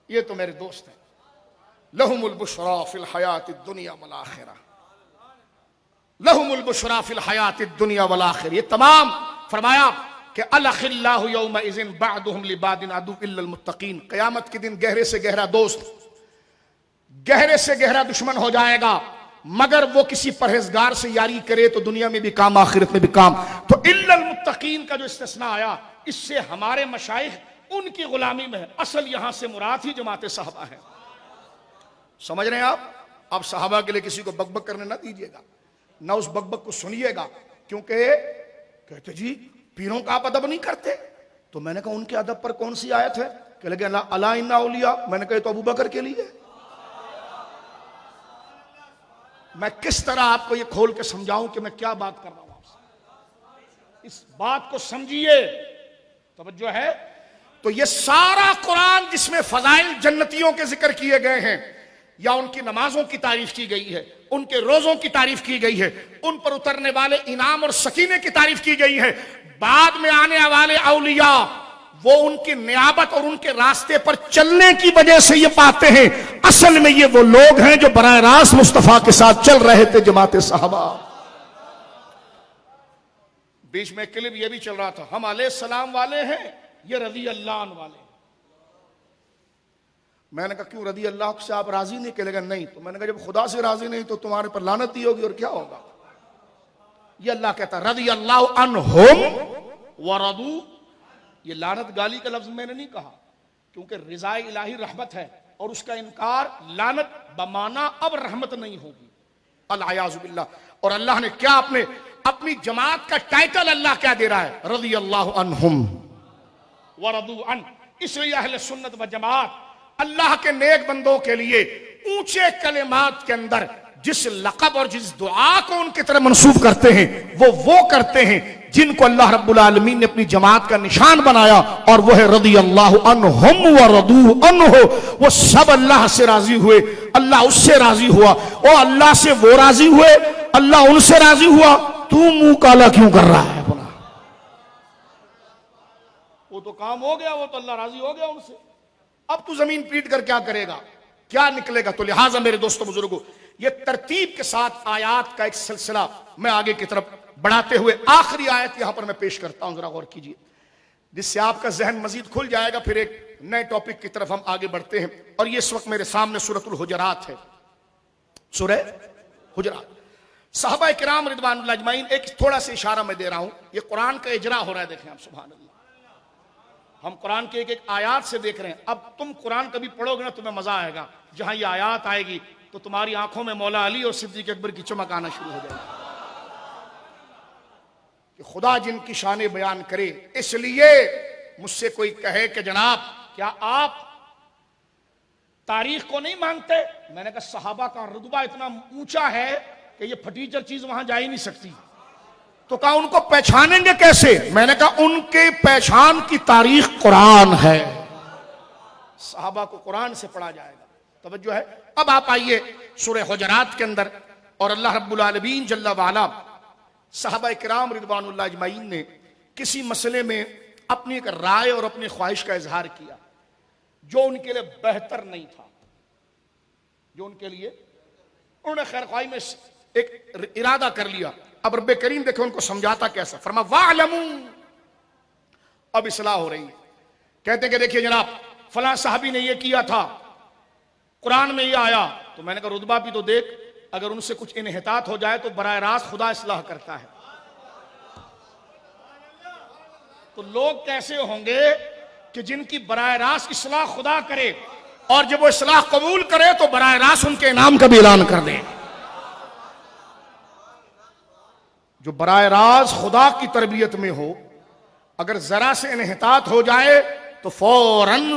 یہ تو میرے دوست ہیں. لہم البشریٰ فی الحیات الدنیا والآخرہ، لہم البشریٰ فی الحیات الدنیا والآخرہ. یہ تمام فرمایا کہ الاخلاء یومئذ بعضهم لبعض عدو الا المتقین. قیامت کے دن گہرے سے گہرا دوست گہرے سے گہرا دشمن ہو جائے گا مگر وہ کسی پرہیزگار سے یاری کرے تو دنیا میں بھی کام آخرت میں بھی کام. تو الا المتقین کا جو استثناء آیا اس سے ہمارے مشائخ ان کی غلامی میں ہے. اصل یہاں سے مراد ہی جماعت صحابہ ہے. سمجھ رہے ہیں آپ؟ اب صحابہ کے لیے کسی کو بک بک کرنے نہ دیجیے گا، نہ اس بک بک کو سنیے گا، کیونکہ کہتے جی پیروں کا آپ ادب نہیں کرتے تو میں نے کہا ان کے ادب پر کون سی آیت ہے؟ کہ لگے الا ان اولیاء، میں نے کہا یہ تو ابو بکر کے لیے۔ میں کس طرح آپ کو یہ کھول کے سمجھاؤں کہ میں کیا بات کر رہا ہوں آپ سے، اس بات کو سمجھیے، توجہ ہے۔ تو یہ سارا قرآن جس میں فضائل جنتیوں کے ذکر کیے گئے ہیں، یا ان کی نمازوں کی تعریف کی گئی ہے، ان کے روزوں کی تعریف کی گئی ہے، ان پر اترنے والے انعام اور سکینے کی تعریف کی گئی ہے، بعد میں آنے والے اولیاء وہ ان کی نیابت اور ان کے راستے پر چلنے کی وجہ سے یہ پاتے ہیں، اصل میں یہ وہ لوگ ہیں جو براہ راست مصطفیٰ کے ساتھ چل رہے تھے، جماعت صحابہ۔ بیچ میں کلپ یہ بھی چل رہا تھا، ہم علیہ السلام والے ہیں، یہ رضی اللہ عنہ والے ہیں۔ میں نے کہا کیوں رضی اللہ سے آپ راضی نہیں؟ کہے گا نہیں۔ تو میں نے کہا جب خدا سے راضی نہیں تو تمہارے پر لعنت ہی ہوگی، اور کیا ہوگا؟ یہ اللہ کہتا رضی اللہ عنہم ورضوا۔ یہ لعنت گالی کا لفظ میں نے نہیں کہا، کیونکہ رضا الہی رحمت ہے، اور اس کا انکار لعنت بمانا اب رحمت نہیں ہوگی، العیاذ باللہ۔ اور اللہ نے کیا اپنی جماعت کا ٹائٹل اللہ کیا دے رہا ہے؟ رضی اللہ عنہم ورضوا عنہ۔ اس لیے اہل سنت و جماعت اللہ کے نیک بندوں کے لیے اونچے کلمات کے اندر جس لقب اور جس دعا کو ان کی طرف منسوب کرتے ہیں وہ کرتے ہیں جن کو اللہ رب العالمین نے اپنی جماعت کا نشان بنایا، اور وہ ہے رضی اللہ عنہم ورضوا عنہ۔ وہ سب اللہ سے راضی ہوئے، اللہ اس سے راضی ہوا، اور اللہ سے وہ راضی ہوئے، اللہ ان سے راضی ہوا۔ تو منہ کالا کیوں کر رہا ہے اپنا؟ وہ تو کام ہو گیا، وہ تو اللہ راضی ہو گیا ان سے، اب تو زمین پیٹ کر کیا کرے گا، کیا نکلے گا؟ تو لہٰذا میرے دوستوں بزرگوں، یہ ترتیب کے ساتھ آیات کا ایک سلسلہ میں آگے کی طرف بڑھاتے ہوئے آخری آیت یہاں پر میں پیش کرتا ہوں، ذرا غور کیجئے، جس سے آپ کا ذہن مزید کھل جائے گا، پھر ایک نئے ٹاپک کی طرف ہم آگے بڑھتے ہیں۔ اور یہ اس وقت میرے سامنے سورۃ الحجرات ہے، سورہ حجرات۔ صحابہ کرام رضوان اللہ اجمعین، ایک تھوڑا سا اشارہ میں دے رہا ہوں، یہ قرآن کا اجرا ہو رہا ہے، دیکھیں آپ، سبحان اللہ۔ ہم قرآن کے ایک ایک آیات سے دیکھ رہے ہیں۔ اب تم قرآن کبھی پڑھو گے نا تمہیں مزہ آئے گا، جہاں یہ آیات آئے گی تو تمہاری آنکھوں میں مولا علی اور صدیق اکبر کی چمک آنا شروع ہو جائے گی، کہ خدا جن کی شان بیان کرے۔ اس لیے مجھ سے کوئی کہے کہ جناب کیا آپ تاریخ کو نہیں مانتے؟ میں نے کہا صحابہ کا رتبہ اتنا اونچا ہے کہ یہ پھٹیچر چیز وہاں جا ہی نہیں سکتی۔ تو کہا ان کو پہچانیں گے کیسے؟ میں نے کہا ان کے پہچان کی تاریخ قرآن ہے، صحابہ کو قرآن سے پڑھا جائے گا، توجہ ہے۔ اب آپ آئیے سورہ حجرات کے اندر، اور اللہ رب العالمین جل وعلا صحابہ کرام رضوان اللہ اجمعین نے کسی مسئلے میں اپنی ایک رائے اور اپنی خواہش کا اظہار کیا جو ان کے لیے بہتر نہیں تھا، جو ان کے لیے انہوں نے خیر خواہی میں ایک ارادہ کر لیا۔ اب رب کریم دیکھو ان کو سمجھاتا کیسا، فرما وَاعْلَمُوا، اب اصلاح ہو رہی ہے۔ کہتے ہیں کہ دیکھیے جناب فلاں صحابی نے یہ کیا تھا، قرآن میں یہ آیا، تو میں نے کہا رتبہ بھی تو دیکھ، اگر ان سے کچھ انحطاط ہو جائے تو براہ راست خدا اصلاح کرتا ہے۔ تو لوگ کیسے ہوں گے کہ جن کی براہ راست اصلاح خدا کرے، اور جب وہ اصلاح قبول کرے تو براہ راست ان کے انعام کا بھی اعلان کر دے۔ جو براہ راست خدا کی تربیت میں ہو، اگر ذرا سے انحطاط ہو جائے تو فوراً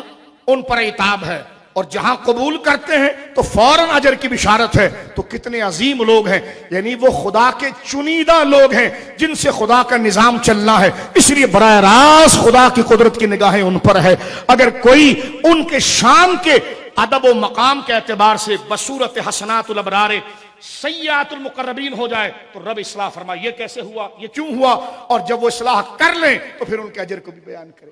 ان پر عتاب ہے، اور جہاں قبول کرتے ہیں تو فوراً اجر کی بشارت ہے۔ تو کتنے عظیم لوگ ہیں، یعنی وہ خدا کے چنیدہ لوگ ہیں جن سے خدا کا نظام چلنا ہے، اس لیے براہ راست خدا کی قدرت کی نگاہیں ان پر ہے۔ اگر کوئی ان کے شان کے ادب و مقام کے اعتبار سے بصورت حسنات الابرار سیئات المقربین ہو جائے تو رب اصلاح فرمائے یہ کیسے ہوا، یہ کیوں ہوا، اور جب وہ اصلاح کر لیں تو پھر ان کے اجر کو بھی بیان کرے۔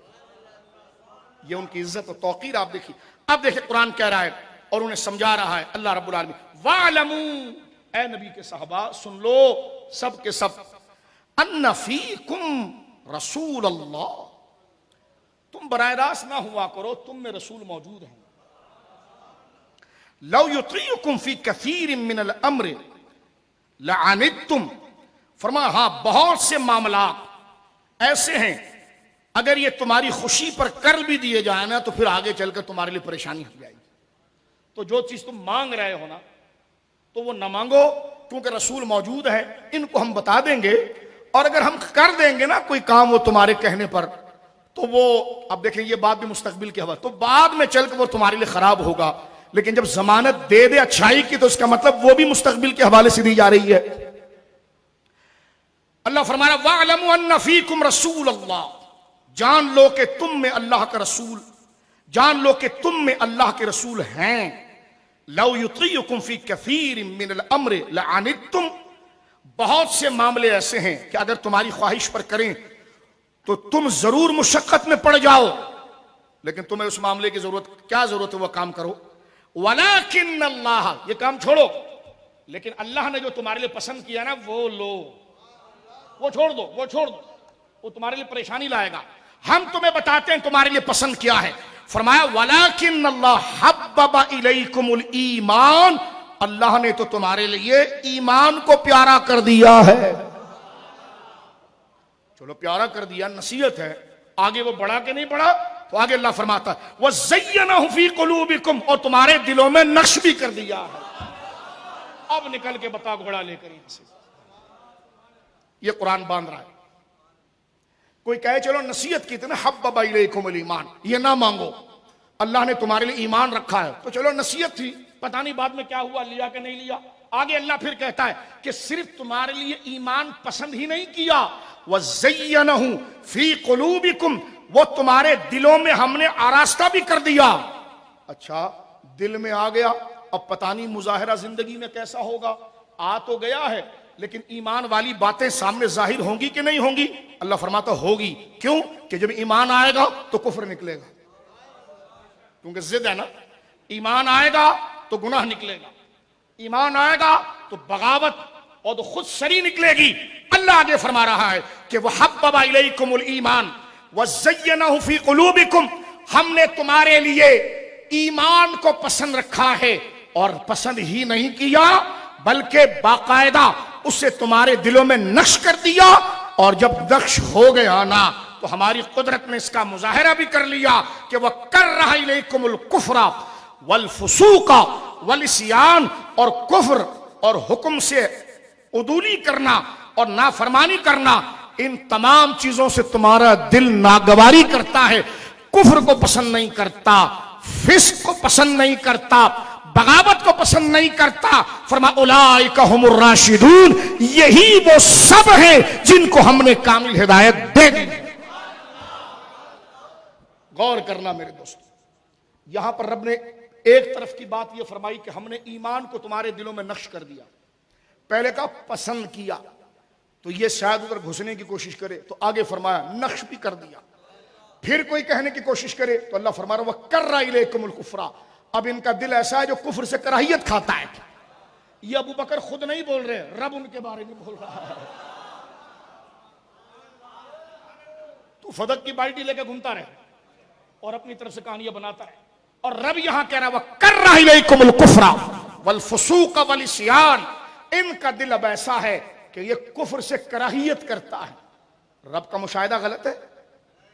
یہ ان کی عزت و توقیر آپ دیکھیے۔ اب دیکھیں قرآن کہہ رہا ہے اور انہیں سمجھا رہا ہے اللہ رب العالمین، وَاعْلَمُوا، اے نبی کے صحابہ سن لو سب کے سب، اَنَّ فِيكُمْ رسول اللہ، تم براہ راست نہ ہوا کرو، تم میں رسول موجود ہیں۔ لَوْ يُطِيعُكُمْ فِي كَثِيرٍ مِّنَ الْأَمْرِ لَعَنِتُّمْ، فرمایا ہاں بہت سے معاملات ایسے ہیں اگر یہ تمہاری خوشی پر کر بھی دیے جائیں نا تو پھر آگے چل کر تمہارے لیے پریشانی ہو جائے گی۔ تو جو چیز تم مانگ رہے ہو نا تو وہ نہ مانگو، کیونکہ رسول موجود ہے، ان کو ہم بتا دیں گے، اور اگر ہم کر دیں گے نا کوئی کام وہ تمہارے کہنے پر تو وہ اب دیکھیں یہ بات بھی مستقبل کے حوالے، تو بعد میں چل کے وہ تمہارے لیے خراب ہوگا، لیکن جب ضمانت دے دے اچھائی کی تو اس کا مطلب وہ بھی مستقبل کے حوالے سے دی جا رہی ہے۔ اللہ فرمایا وَاعْلَمُوا أَنَّ فِيكُمْ رَسُولَ اللَّهِ، جان لو کہ تم میں اللہ کا رسول، جان لو کہ تم میں اللہ کے رسول ہیں۔ لَوْ يُطِيعُكُمْ فِي كَثِيرٍ مِّنَ الْأَمْرِ لَعَنِتُّمْ، بہت سے معاملے ایسے ہیں کہ اگر تمہاری خواہش پر کریں تو تم ضرور مشقت میں پڑ جاؤ، لیکن تمہیں اس معاملے کی کیا ضرورت ہے وہ کام کرو۔ وَلَكِنَّ اللَّهَ، یہ کام چھوڑو، لیکن اللہ نے جو تمہارے لیے پسند کیا نا وہ لو، وہ چھوڑ دو، وہ چھوڑ دو، وہ تمہارے لیے پریشانی لائے گا۔ ہم تمہیں بتاتے ہیں تمہارے لیے پسند کیا ہے۔ فرمایا وَلَكِنَّ اللَّهَ حَبَّبَ إِلَيْكُمُ الْإِيمَانَ، اللہ نے تو تمہارے لیے ایمان کو پیارا کر دیا ہے۔ چلو پیارا کر دیا، نصیحت ہے، آگے وہ بڑھا کہ نہیں بڑھا؟ تو آگے اللہ فرماتا ہے وَزَيَّنَهُ فِي قُلُوبِكُمْ، اور تمہارے دلوں میں نقش بھی کر دیا ہے۔ اب نکل کے بتا گھوڑا لے کر یہاں سے، یہ قرآن باندھ رہا ہے۔ کوئی کہے چلو نصیحت کی تھی نا حبب الیکم الایمان، یہ نہ مانگو، اللہ نے تمہارے لیے ایمان رکھا ہے، تو چلو نصیحت تھی، پتہ نہیں بعد میں کیا ہوا، لیا کہ نہیں لیا۔ آگے اللہ پھر کہتا ہے کہ صرف تمہارے لیے ایمان پسند ہی نہیں کیا، وَزَيَّنَهُ فِي قُلُوبِكُمْ، وہ تمہارے دلوں میں ہم نے آراستہ بھی کر دیا۔ اچھا دل میں آ گیا، اب پتہ نہیں مظاہرہ زندگی میں کیسا ہوگا، آ تو گیا ہے، لیکن ایمان والی باتیں سامنے ظاہر ہوں گی کہ نہیں ہوں گی؟ اللہ فرماتا ہوگی، کیوں کہ جب ایمان آئے گا تو کفر نکلے گا، کیونکہ ضد ہے نا، ایمان آئے گا تو گناہ نکلے گا، ایمان آئے گا تو بغاوت اور تو خود سری نکلے گی۔ اللہ آگے فرما رہا ہے کہ وَحَبَّبَ إِلَيْكُمُ الْإِيمَانَ وَزَيَّنَهُ فِي قُلُوبِكُمْ، ہم نے تمہارے لیے ایمان کو پسند رکھا ہے، اور پسند ہی نہیں کیا بلکہ باقاعدہ اسے تمہارے دلوں میں نقش کر دیا، اور جب نقش ہو گیا نا تو ہماری قدرت نے اس کا مظاہرہ بھی کر لیا کہ وَكَرَّهَ إِلَيْكُمُ الْكُفْرَ وَالْفُسُوقَ وَالْعِصْيَانَ، اور کفر اور حکم سے عدولی کرنا اور نافرمانی کرنا، ان تمام چیزوں سے تمہارا دل ناگواری کرتا ہے، کفر کو پسند نہیں کرتا، فسق کو پسند نہیں کرتا، بغاوت کو پسند نہیں کرتا۔ فرما اولئک ھم الراشدون، یہی وہ سب ہیں جن کو ہم نے کامل ہدایت دے دی۔ غور کرنا میرے دوست، یہاں پر رب نے ایک طرف کی بات یہ فرمائی کہ ہم نے ایمان کو تمہارے دلوں میں نقش کر دیا، پہلے کا پسند کیا، تو یہ شاید ادھر گھسنے کی کوشش کرے، تو آگے فرمایا نقش بھی کر دیا۔ پھر کوئی کہنے کی کوشش کرے تو اللہ فرما رہا ہے وَكَرَّ إِلَيْكُمُ الْكُفْرَ، اب ان کا دل ایسا ہے جو کفر سے کراہیت کھاتا ہے۔ یہ ابو بکر خود نہیں بول رہے، رب ان کے بارے میں بول رہا ہے۔ تو فدق کی بالٹی لے کے گھومتا رہے اور اپنی طرف سے کہانیاں بناتا رہے، اور رب یہاں کہہ رہا ہے وَكَرَّ إِلَيْكُمُ الْكُفْرَ وَالْفُسُوقَ وَالْعِصْيَانَ، ان کا دل اب ایسا ہے کہ یہ کفر سے کراہیت کرتا ہے۔ رب کا مشاہدہ غلط ہے،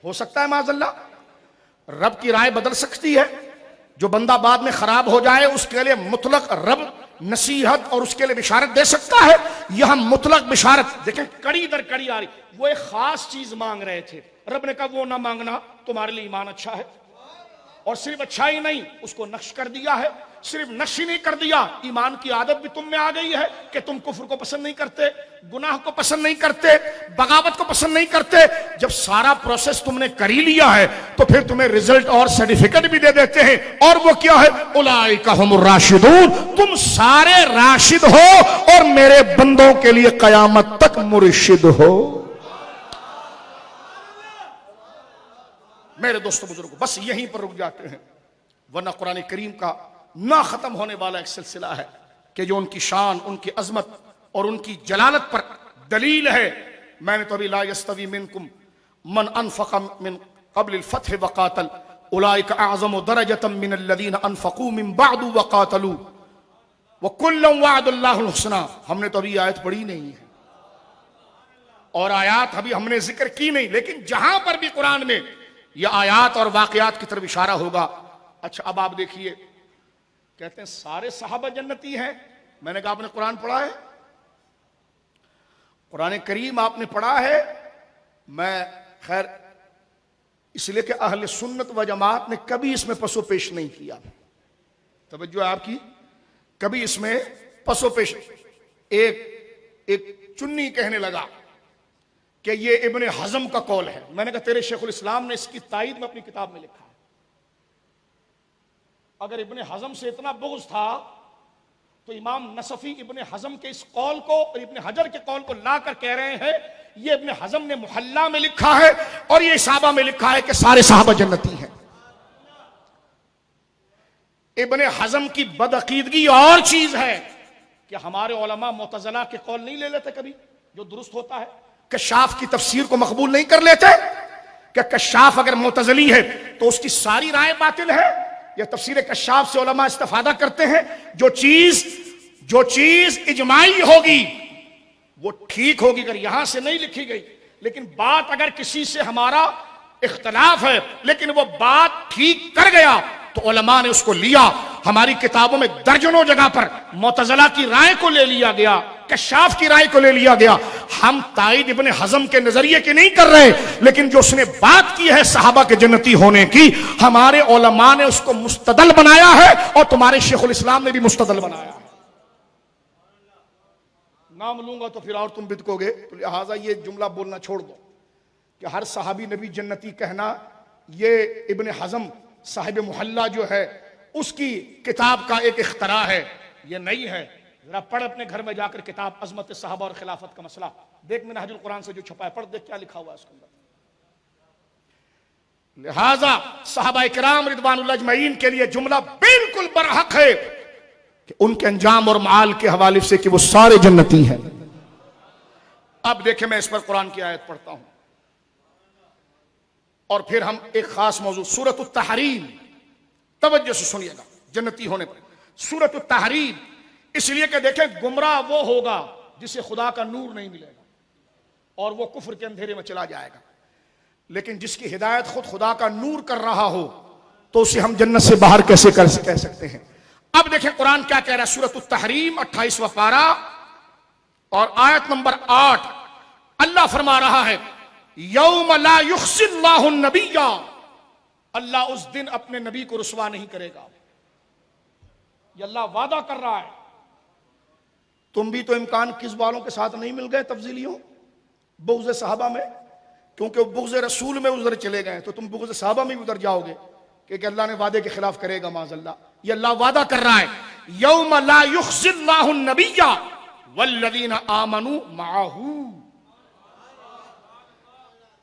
ہو سکتا ہے معاذ اللہ، رب کی رائے بدل سکتی ہے، جو بندہ بعد میں خراب ہو جائے اس کے لیے مطلق رب نصیحت اور اس کے لیے بشارت دے سکتا ہے۔ یہاں مطلق بشارت دیکھیں، کڑی در کڑی آ رہی، وہ ایک خاص چیز مانگ رہے تھے، رب نے کہا وہ نہ مانگنا، تمہارے لیے ایمان اچھا ہے، اور صرف اچھا ہی نہیں اس کو نقش کر دیا ہے، صرف نقش ہی نہیں کر دیا، ایمان کی عادت بھی تم میں آ گئی ہے کہ تم کفر کو پسند نہیں کرتے، گناہ کو پسند نہیں کرتے، بغاوت کو پسند نہیں کرتے۔ جب سارا پروسیس تم نے کر ہی لیا ہے تو پھر تمہیں رزلٹ اور سرٹیفکیٹ بھی دے دیتے ہیں، اور وہ کیا ہے اولئک ھم الراشدون، تم سارے راشد ہو اور میرے بندوں کے لیے قیامت تک مرشد ہو۔ میرے دوستو بزرگوں، بس یہیں پر رک جاتے ہیں، ورنہ قرآن کریم کا نہ ختم ہونے والا ایک سلسلہ ہے کہ جو ان کی شان، ان کی عظمت اور ان کی جلالت پر دلیل ہے۔ میں نے تو ابھی لا یستوی منکم من انفق من قبل الفتح وقاتل اولئک اعظم درجۃ من الذین انفقوا من بعد وقاتلوا وکلا وعد اللہ الحسنى، ہم نے تو ابھی آیت پڑھی نہیں ہے اور آیات ابھی ہم نے ذکر کی نہیں، لیکن جہاں پر بھی قرآن میں یہ آیات اور واقعات کی طرف اشارہ ہوگا۔ اچھا اب آپ دیکھیے، کہتے ہیں سارے صحابہ جنتی ہیں، میں نے کہا آپ نے قرآن پڑھا ہے؟ قرآن کریم آپ نے پڑھا ہے؟ میں خیر اس لیے کہ اہل سنت و جماعت نے کبھی اس میں پسو پیش نہیں کیا. توجہ ہے آپ کی, کبھی اس میں پسو پیش. ایک چنی کہنے لگا کہ یہ ابن حزم کا قول ہے. میں نے کہا تیرے شیخ الاسلام نے اس کی تائید میں اپنی کتاب میں لکھا ہے. اگر ابن حزم سے اتنا بغض تھا تو امام نصفی ابن حزم کے اس قول کو اور ابن حجر کے قول کو لا کر کہہ رہے ہیں یہ ابن حزم نے محلہ میں لکھا ہے اور یہ صحابہ میں لکھا ہے کہ سارے صحابہ جنتی ہیں. ابن حزم کی بدعقیدگی اور چیز ہے کہ ہمارے علماء معتزلہ کے قول نہیں لے لیتے کبھی جو درست ہوتا ہے. کشاف کی تفسیر کو مقبول نہیں کر لیتے کہ کشاف اگر معتزلی ہے تو اس کی ساری رائے باطل ہے. یا تفسیر کشاف سے علماء استفادہ کرتے ہیں جو چیز اجماعی ہوگی وہ ٹھیک ہوگی اگر یہاں سے نہیں لکھی گئی. لیکن بات اگر کسی سے ہمارا اختلاف ہے لیکن وہ بات ٹھیک کر گیا تو علماء نے اس کو لیا. ہماری کتابوں میں درجنوں جگہ پر معتزلہ کی رائے کو لے لیا گیا, کشاف کی رائے کو لے لیا گیا. ہم تائید ابن حزم کے نظریے کی نہیں کر رہے لیکن جو اس نے بات کی ہے صحابہ کے جنتی ہونے کی ہمارے علماء نے اس کو مستدل بنایا ہے اور تمہارے شیخ الاسلام نے بھی مستدل بنایا ہے. نام لوں گا تو پھر اور تم بدکو گے, تو لہٰذا یہ جملہ بولنا چھوڑ دو کہ ہر صحابی نبی جنتی کہنا یہ ابن حزم صاحب محلہ جو ہے اس کی کتاب کا ایک اختراع ہے, یہ نہیں ہے. ذرا پڑھ اپنے گھر میں جا کر کتاب عظمت صحابہ اور خلافت کا مسئلہ دیکھ, منہاج القرآن سے جو چھپا ہے پڑھ دیکھ کیا لکھا ہوا ہے اس کے اندر. لہذا صحابہ کرام رضوان اللہ اجمعین کے لیے جملہ بالکل برحق ہے کہ ان کے انجام اور معال کے حوالے سے کہ وہ سارے جنتی ہیں. اب دیکھیں میں اس پر قرآن کی آیت پڑھتا ہوں اور پھر ہم ایک خاص موضوع سورۃ التحریم, توجہ سے سنیے گا جنتی ہونے پر. سورۃ التحریم اس لیے کہ دیکھیں گمراہ وہ ہوگا جسے خدا کا نور نہیں ملے گا اور وہ کفر کے اندھیرے میں چلا جائے گا, لیکن جس کی ہدایت خود خدا کا نور کر رہا ہو تو اسے ہم جنت سے باہر کیسے کہہ سکتے ہیں. اب دیکھیں قرآن کیا کہہ رہا ہے. سورۃ التحریم 28واں پارہ اور آیت نمبر 8 اللہ فرما رہا ہے یوم لا یخزی اللہ النبی, اللہ اس دن اپنے نبی کو رسوا نہیں کرے گا. یہ اللہ وعدہ کر رہا ہے. تم بھی تو امکان کس والوں کے ساتھ نہیں مل گئے تفضیلیوں بغض صحابہ میں, کیونکہ بغض رسول میں ادھر چلے گئے تو تم بغض صحابہ میں ادھر جاؤ گے کہ اللہ نے وعدے کے خلاف کرے گا معاذ اللہ. یہ اللہ وعدہ کر رہا ہے یوم لا یخزی اللہ النبی والذین آمنوا معہ.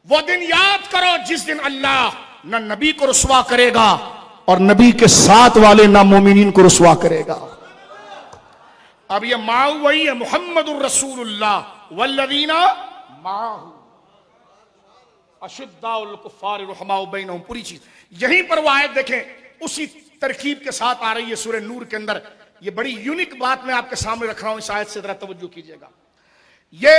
وہ دن یاد کرو جس دن اللہ نہ نبی کو رسوا کرے گا اور نبی کے ساتھ والے نہ مومنین کو رسوا کرے گا. اب یہ معہ وہی ہے محمد الرسول اللہ والذین معہ اشداء الکفار رحماء بینہم, پوری چیز یہیں پر وہ آیت دیکھیں اسی ترکیب کے ساتھ آ رہی ہے سورہ نور کے اندر. یہ بڑی یونیک بات میں آپ کے سامنے رکھ رہا ہوں, اس آیت سے ذرا توجہ کیجئے گا. یہ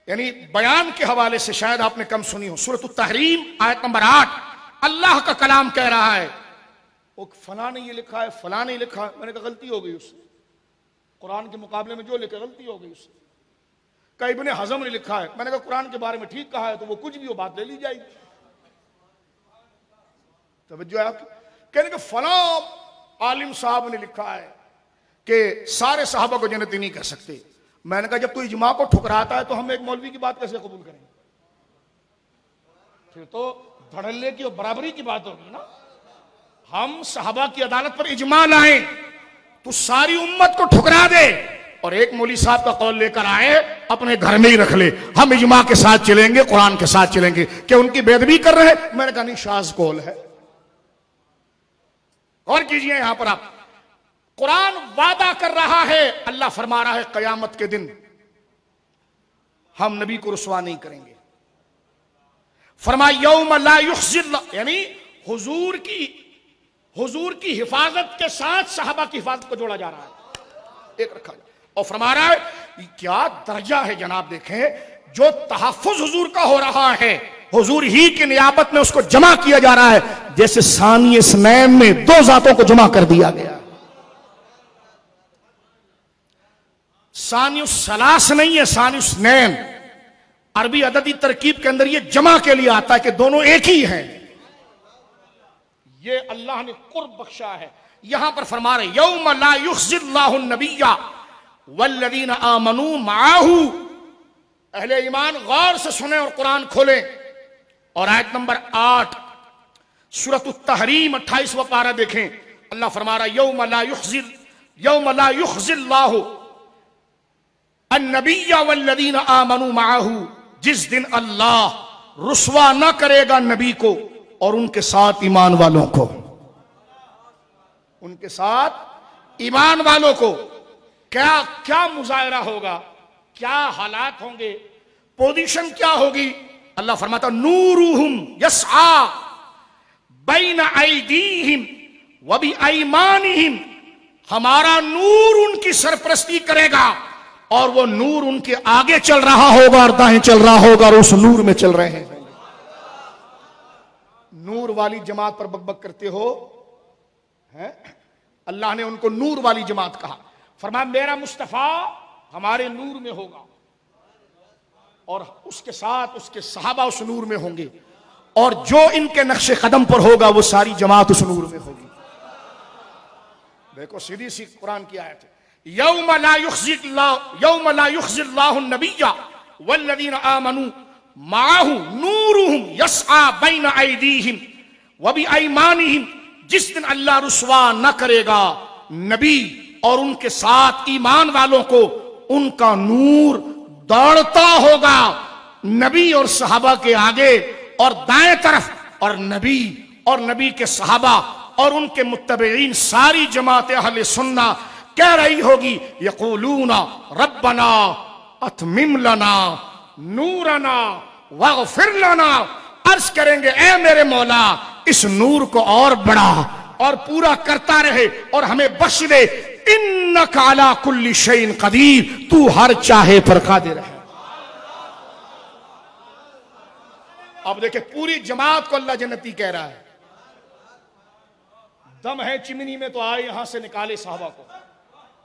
یعنی بیان کے حوالے سے شاید آپ نے کم سنی ہو. سورۃ التحریم آیت نمبر 8 اللہ کا کلام کہہ رہا ہے وہ فلاں نے یہ لکھا ہے فلاں نے لکھا ہے. میں نے کہا غلطی ہو گئی اس سے, قرآن کے مقابلے میں جو لکھا غلطی ہو گئی اس سے. کہ ابن حزم نے لکھا ہے, میں نے کہا قرآن کے بارے میں ٹھیک کہا ہے تو وہ کچھ بھی وہ بات لے لی جائے گی. توجہ ہے آپ کی. کہنے کہ فلاں عالم صاحب نے لکھا ہے کہ سارے صحابہ کو جنتی نہیں کہہ سکتے. میں نے کہا جب تو اجماع کو ٹھکراتا ہے تو ہم ایک مولوی کی بات کیسے قبول کریں گے؟ پھر تو دھڑلے کی اور برابری کی بات ہوگی نا. ہم صحابہ کی عدالت پر اجماع لائیں تو ساری امت کو ٹھکرا دے اور ایک مولوی صاحب کا قول لے کر آئے اپنے گھر میں ہی رکھ لے, ہم اجماع کے ساتھ چلیں گے قرآن کے ساتھ چلیں گے. کہ ان کی بے ادبی کر رہے ہیں؟ میں نے کہا نہیں, شاذ قول ہے. اور کیجئے یہاں پر آپ, قرآن وعدہ کر رہا ہے, اللہ فرما رہا ہے قیامت کے دن ہم نبی کو رسوا نہیں کریں گے. فرمایا یوم لا یخزی اللہ, یعنی حضور کی حفاظت کے ساتھ صحابہ کی حفاظت کو جوڑا جا رہا ہے, ایک رکھا جائے. اور فرما رہا ہے کیا درجہ ہے جناب, دیکھیں جو تحفظ حضور کا ہو رہا ہے حضور ہی کی نیابت میں اس کو جمع کیا جا رہا ہے جیسے ثانی اثنین میں دو ذاتوں کو جمع کر دیا گیا. ثانی الثلاث نہیں ہے, ثانی اثنین. عربی عددی ترکیب کے اندر یہ جمع کے لیے آتا ہے کہ دونوں ایک ہی ہیں. یہ اللہ نے قرب بخشا ہے. یہاں پر فرما رہے یوم لا یخزی اللہ النبی والذین آمنوا معاہ. اہل ایمان غور سے سنیں اور قرآن کھولیں اور آیت نمبر 8 سورۃ التحریم 28واں پارہ دیکھیں. اللہ فرما رہا یوم لا یخزی اللہ النبی والذین آمنوا معاہ. جس دن اللہ رسوا نہ کرے گا نبی کو اور ان کے ساتھ ایمان والوں کو. ان کے ساتھ ایمان والوں کو کیا مظاہرہ ہوگا, کیا حالات ہوں گے, پوزیشن کیا ہوگی. اللہ فرماتا نورہم یسعی بین ایدیہم وبایمانہم. ہمارا نور ان کی سرپرستی کرے گا اور وہ نور ان کے آگے چل رہا ہوگا اور دائیں چل رہا ہوگا اور اس نور میں چل رہے ہیں. نور والی جماعت پر بک بک کرتے ہو, اللہ نے ان کو نور والی جماعت کہا. فرمایا میرا مصطفیٰ ہمارے نور میں ہوگا اور اس کے ساتھ اس کے صحابہ اس نور میں ہوں گے اور جو ان کے نقش قدم پر ہوگا وہ ساری جماعت اس نور میں ہوگی. دیکھو سیدھی سی قرآن کی آیت ہے. یوم لا یخزی اللہ النبی والذین آمنوا معاہ نورہم یسعی بین ایدیہم وبایمانہم. جس دن اللہ رسوا نہ کرے گا نبی اور ان کے ساتھ ایمان والوں کو, ان کا نور دوڑتا ہوگا نبی اور صحابہ کے آگے اور دائیں طرف, اور نبی کے صحابہ اور ان کے متبعین ساری جماعت اہل سنہ کہہ رہی ہوگی یقولون ربنا اتمم لنا نورنا واغفر لنا. عرض کریں گے اے میرے مولا اس نور کو اور بڑھا اور پورا کرتا رہے اور ہمیں بخش دے. انک علی کل شیء قدیر, تو ہر چاہے پر قادر ہے. اب دیکھیں پوری جماعت کو اللہ جنتی کہہ رہا ہے. دم ہے چمنی میں تو آئے یہاں سے نکالے صحابہ کو.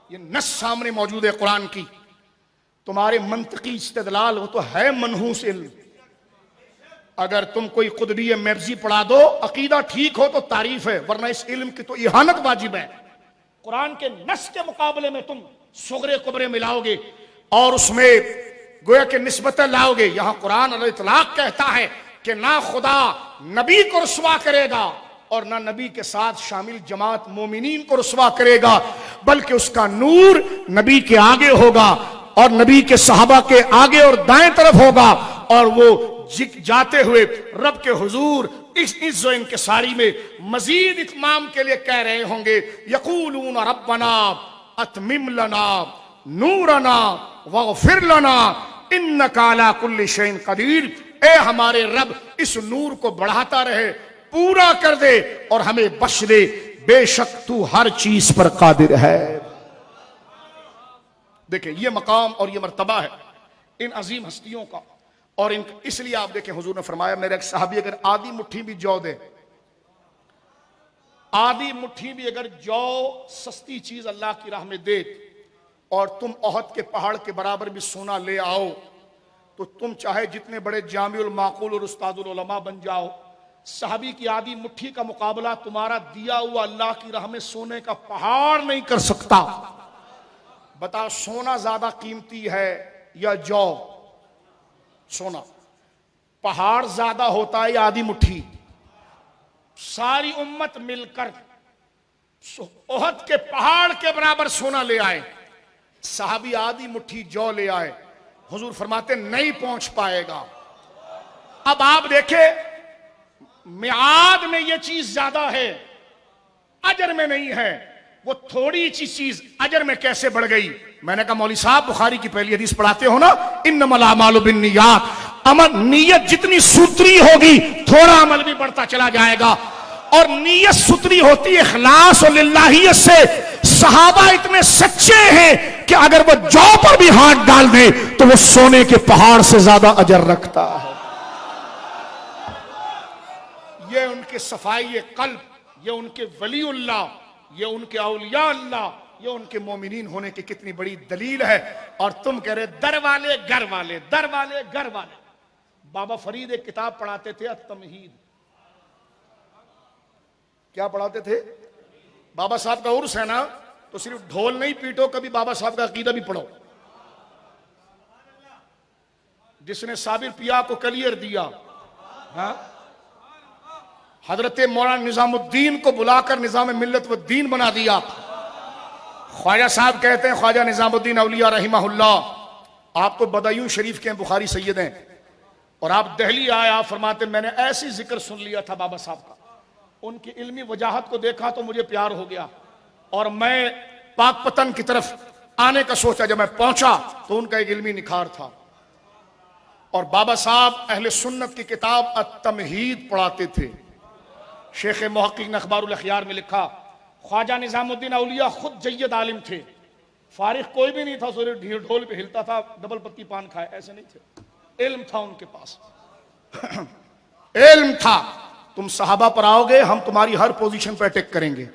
یہ نص سامنے موجود ہے قرآن کی. تمہارے منطقی استدلال ہو تو ہے منحوس علم. اگر تم کوئی قطبی مرضی پڑھا دو عقیدہ ٹھیک ہو تو تعریف ہے, ورنہ اس علم کی تو اہانت واجب ہے. قرآن کے نص کے مقابلے میں تم صغرے کبرے ملاؤ گے اور اس میں گویا کہ نسبتیں لاؤ گے. یہاں قرآن علی اطلاق کہتا ہے کہ نہ خدا نبی کو رسوا کرے گا اور نہ نبی کے ساتھ شامل جماعت مومنین کو رسوا کرے گا, بلکہ اس کا نور نبی کے آگے ہوگا اور نبی کے صحابہ کے آگے اور دائیں طرف ہوگا, اور وہ جاتے ہوئے رب کے حضور اس عز و انکساری میں مزید اتمام کے لیے کہہ رہے ہوں گے یقولون ربنا اتمم لنا نورنا واغفر لنا انک علی کل شیء قدیر. اے ہمارے رب اس نور کو بڑھاتا رہے, پورا کر دے اور ہمیں بخش دے, بے شک تو ہر چیز پر قادر ہے. دیکھیں یہ مقام اور یہ مرتبہ ہے ان عظیم ہستیوں کا. اور اس لیے آپ دیکھیں حضور نے فرمایا میرے ایک صحابی اگر آدھی مٹھی بھی جو دے, آدھی مٹھی بھی اگر جو سستی چیز اللہ کی راہ میں دے اور تم احد کے پہاڑ کے برابر بھی سونا لے آؤ تو تم چاہے جتنے بڑے جامع المعقول اور استاد العلماء بن جاؤ, صحابی کی آدھی مٹھی کا مقابلہ تمہارا دیا ہوا اللہ کی راہ میں سونے کا پہاڑ نہیں کر سکتا. بتا سونا زیادہ قیمتی ہے یا جو؟ سونا. پہاڑ زیادہ ہوتا ہے یا آدھی مٹھی؟ ساری امت مل کر احد کے پہاڑ کے برابر سونا لے آئے, صحابی آدھی مٹھی جو لے آئے, حضور فرماتے نہیں پہنچ پائے گا. اب آپ دیکھیں میعاد میں یہ چیز زیادہ ہے, اجر میں نہیں ہے. وہ تھوڑی سی چیز اجر میں کیسے بڑھ گئی؟ میں نے کہا مولوی صاحب بخاری کی پہلی حدیث پڑھاتے ہو نا, انما الاعمال بالنیات. عمل نیت جتنی ستری ہوگی تھوڑا عمل بھی بڑھتا چلا جائے گا, اور نیت ستری ہوتی ہے اخلاص اور للہیت سے. صحابہ اتنے سچے ہیں کہ اگر وہ جو پر بھی ہاتھ ڈال دے تو وہ سونے کے پہاڑ سے زیادہ اجر رکھتا ہے. یہ ان کے صفائی قلب, یہ ان کے ولی اللہ, یہ ان کے اولیاء اللہ, یہ ان کے مومنین ہونے کی کتنی بڑی دلیل ہے. اور تم کہہ رہے در والے گھر والے, در والے گھر والے. بابا فرید ایک کتاب پڑھاتے تھے التمہید. کیا پڑھاتے تھے؟ بابا صاحب کا عرس ہے نا تو صرف ڈھول نہیں پیٹو، کبھی بابا صاحب کا عقیدہ بھی پڑھو. جس نے صابر پیا کو کلیئر دیا، ہاں، حضرت مولانا نظام الدین کو بلا کر نظام ملت و دین بنا دیا. خواجہ صاحب کہتے ہیں، خواجہ نظام الدین اولیاء رحمہ اللہ، آپ تو بدایوں شریف کے ہیں، بخاری سید ہیں، اور آپ دہلی آئے، آپ فرماتے میں نے ایسی ذکر سن لیا تھا بابا صاحب کا، ان کی علمی وجاہت کو دیکھا تو مجھے پیار ہو گیا، اور میں پاک پتن کی طرف آنے کا سوچا. جب میں پہنچا تو ان کا ایک علمی نکھار تھا، اور بابا صاحب اہل سنت کی کتاب التمہید پڑھاتے تھے. شیخ محقق نے اخبار الاخیار میں لکھا، خواجہ نظام الدین اولیاء خود جید عالم تھے، فارغ کوئی بھی نہیں تھا، ڈھول پہ ہلتا تھا، ڈبل پتی پان کھائے، ایسے نہیں تھے، علم تھا ان کے پاس. علم تھا. تم صحابہ پر آؤ گے، ہم تمہاری ہر پوزیشن پہ اٹیک کریں گے،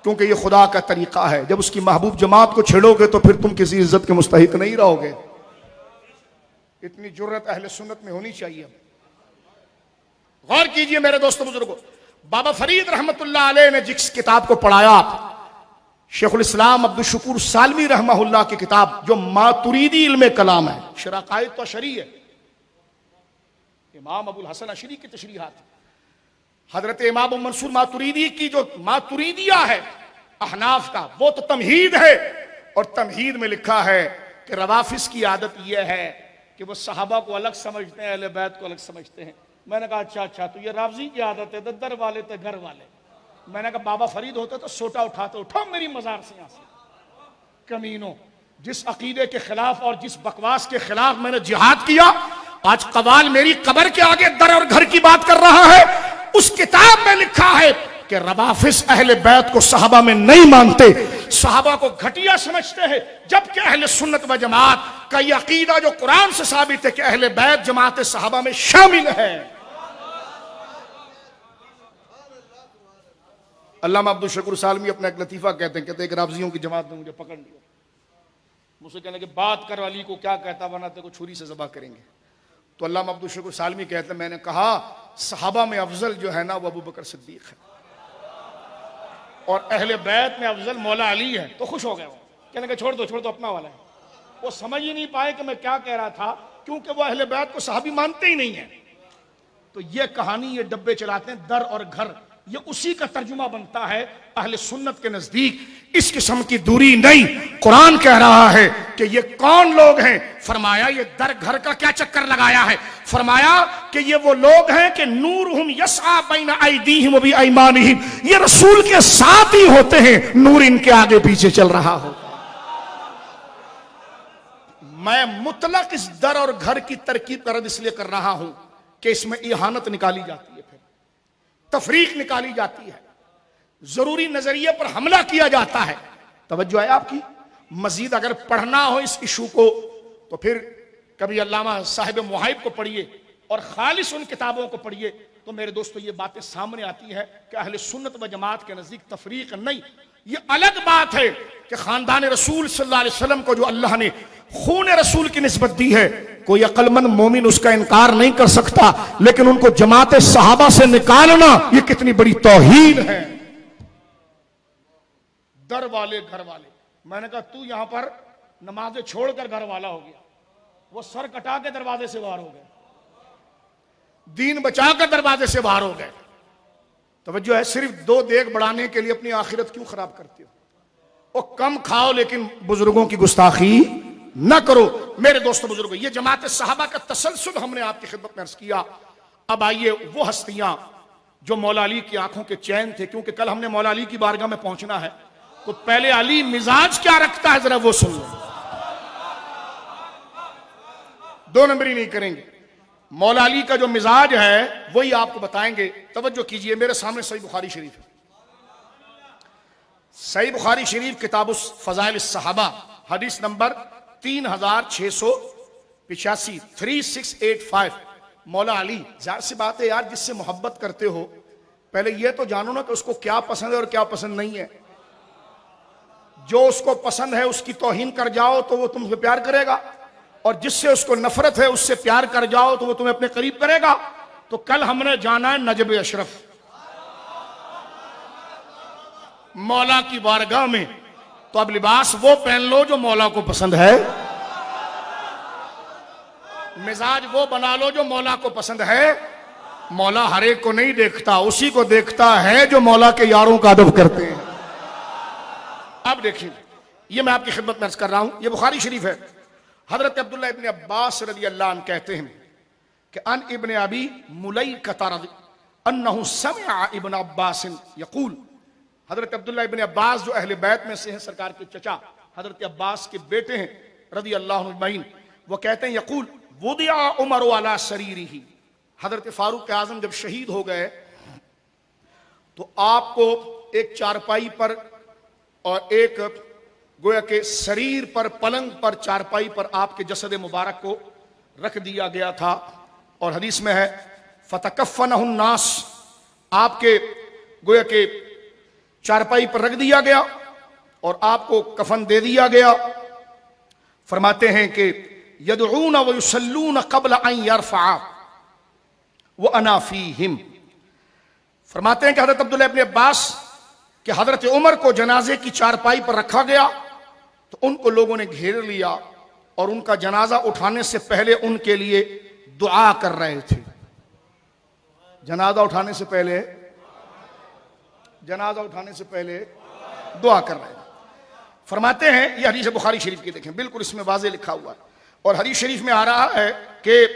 کیونکہ یہ خدا کا طریقہ ہے. جب اس کی محبوب جماعت کو چھیڑو گے تو پھر تم کسی عزت کے مستحق نہیں رہو گے. اتنی جرت اہل سنت میں ہونی چاہیے. غور کیجئے میرے دوستو بزرگوں، بابا فرید رحمت اللہ علیہ نے جس کتاب کو پڑھایا، شیخ الاسلام عبد الشکور سالمی رحمہ اللہ کی کتاب جو ماتریدی علم کلام ہے، شرائع تو اشری ہے، امام ابو الحسن اشری کی تشریحات، حضرت امام ابو منصور ماتریدی کی جو ماتریدیہ ہے احناف کا، وہ تو تمہید ہے. اور تمہید میں لکھا ہے کہ روافظ کی عادت یہ ہے کہ وہ صحابہ کو الگ سمجھتے ہیں، اہل بیت کو الگ سمجھتے ہیں. میں نے کہا اچھا تو یہ رافضی کی عادت ہے، در والے تے گھر والے. میں نے کہا بابا فرید ہوتے تو سوٹا اٹھاتے، اٹھاؤ میری مزار سے یہاں سے. کمینوں، جس عقیدے کے خلاف اور جس بکواس کے خلاف میں نے جہاد کیا، آج قوال میری قبر کے آگے در اور گھر کی بات کر رہا ہے. اس کتاب میں لکھا ہے کہ روافظ اہل بیت کو صحابہ میں نہیں مانتے، صحابہ کو گھٹیا سمجھتے ہیں، جبکہ اہل سنت و جماعت کا یہ عقیدہ جو قرآن سے ثابت ہے کہ اہل بیت جماعت صحابہ میں شامل ہے. علامہ عبد الشکور سالمی اپنا ایک لطیفہ کہتے ہیں، ایک رافضیوں کی جماعت نے مجھے پکڑ لیا، مجھ سے کہنے کہ بات کر علی کو کیا کہتا، ورنہ تیرے کو چھری سے ذبح کریں گے. تو علامہ عبد الشکور سالمی کہتے ہیں میں نے کہا صحابہ میں افضل جو ہے نا وہ ابو بکر صدیق ہے، اور اہل بیت میں افضل مولا علی ہے. تو خوش ہو گئے، وہ کہنے کہ چھوڑ دو اپنا والا ہے. وہ سمجھ ہی نہیں پائے کہ میں کیا کہہ رہا تھا، کیونکہ وہ اہل بیت کو صحابی مانتے ہی نہیں ہیں. تو یہ کہانی، یہ ڈبے چلاتے ہیں در اور گھر، یہ اسی کا ترجمہ بنتا ہے اہل سنت کے نزدیک. اس قسم کی دوری نہیں. قرآن کہہ رہا ہے کہ یہ کون لوگ ہیں، فرمایا یہ در گھر کا کیا چکر لگایا ہے، فرمایا کہ یہ وہ لوگ ہیں کہ نورہم یسعی بین ایدیہم و بایمانہم، یہ رسول کے ساتھ ہی ہوتے ہیں، نور ان کے آگے پیچھے چل رہا ہو. میں مطلق اس در اور گھر کی ترکیب کا رد اس لیے کر رہا ہوں کہ اس میں اہانت نکالی جاتی ہے، پھر تفریق نکالی جاتی ہے، ضروری نظریے پر حملہ کیا جاتا ہے. توجہ ہے آپ کی. مزید اگر پڑھنا ہو اس ایشو کو تو پھر کبھی علامہ صاحب محائب کو پڑھیے اور خالص ان کتابوں کو پڑھیے، تو میرے دوستو یہ باتیں سامنے آتی ہے کہ اہل سنت و جماعت کے نزدیک تفریق نہیں. یہ الگ بات ہے کہ خاندان رسول صلی اللہ علیہ وسلم کو جو اللہ نے خون رسول کی نسبت دی ہے، کوئی عقل مند مومن اس کا انکار نہیں کر سکتا، لیکن ان کو جماعت صحابہ سے نکالنا یہ کتنی بڑی توہین ہے. در والے گھر والے، میں نے کہا تو یہاں پر نمازیں چھوڑ کر گھر والا ہو گیا، وہ سر کٹا کے دروازے سے باہر ہو گئے، دین بچا کر دروازے سے باہر ہو گئے. توجہ ہے. صرف دو دیگ بڑھانے کے لیے اپنی آخرت کیوں خراب کرتے ہو؟ وہ کم کھاؤ لیکن بزرگوں کی گستاخی نہ کرو. میرے دوستو بزرگوں، یہ جماعت صحابہ کا تسلسل ہم نے آپ کی خدمت میں عرض کیا. اب آئیے وہ ہستیاں جو مولا علی کی آنکھوں کے چین تھے، کیونکہ کل ہم نے مولا علی کی بارگاہ میں پہنچنا ہے، تو پہلے علی مزاج کیا رکھتا ہے ذرا وہ سن لو. دو نمبری نہیں کریں گے. مولا علی کا جو مزاج ہے وہی آپ کو بتائیں گے. توجہ کیجئے، میرے سامنے صحیح بخاری شریف ہے. صحیح بخاری شریف کتاب فضائل الصحابہ، حدیث نمبر 3685، 3685. مولا علی، ظاہر سی بات ہے یار، جس سے محبت کرتے ہو پہلے یہ تو جانو نا کہ اس کو کیا پسند ہے اور کیا پسند نہیں ہے. جو اس کو پسند ہے اس کی توہین کر جاؤ تو وہ تم سے پیار کرے گا، اور جس سے اس کو نفرت ہے اس سے پیار کر جاؤ تو وہ تمہیں اپنے قریب کرے گا. تو کل ہم نے جانا ہے نجب اشرف مولا کی بارگاہ میں. تو اب لباس وہ پہن لو جو مولا کو پسند ہے, مزاج وہ بنا لو جو مولا کو پسند ہے. مولا ہر ایک کو نہیں دیکھتا, اسی کو دیکھتا ہے جو مولا کے یاروں کا ادب کرتے ہیں. اب دیکھیں, یہ میں آپ کی خدمت میں عرض کر رہا ہوں, یہ بخاری شریف ہے. حضرت عبداللہ ابن عباس رضی اللہ عنہ کہتے ہیں کہ ان ابن ابی ملیکہ رضی انہ سمع ابن عباس یقول, حضرت عبداللہ ابن عباس جو اہل بیت میں سے ہیں, سرکار کے چچا حضرت عباس کے بیٹے ہیں رضی اللہ عنہ اجمعین, وہ کہتے ہیں یقول وضع عمر علی سریرہ, حضرت فاروق اعظم جب شہید ہو گئے تو آپ کو ایک چارپائی پر اور ایک گویا کہ سریر پر, پلنگ پر, چارپائی پر آپ کے جسد مبارک کو رکھ دیا گیا تھا. اور حدیث میں ہے فتکفنہ الناس, آپ کے گویا کہ چارپائی پر رکھ دیا گیا اور آپ کو کفن دے دیا گیا. فرماتے ہیں کہ یدعون ویصلون قبل ان یرفع وانا فیہم, فرماتے ہیں کہ حضرت عبداللہ ابن عباس کہ حضرت عمر کو جنازے کی چارپائی پر رکھا گیا تو ان کو لوگوں نے گھیر لیا اور ان کا جنازہ اٹھانے سے پہلے ان کے لیے دعا کر رہے تھے. جنازہ اٹھانے سے پہلے دعا کر رہے ہیں. فرماتے ہیں, یہ حدیث بخاری شریف کی دیکھیں, بالکل اس میں واضح لکھا ہوا ہے. اور حدیث شریف میں آ رہا ہے کہ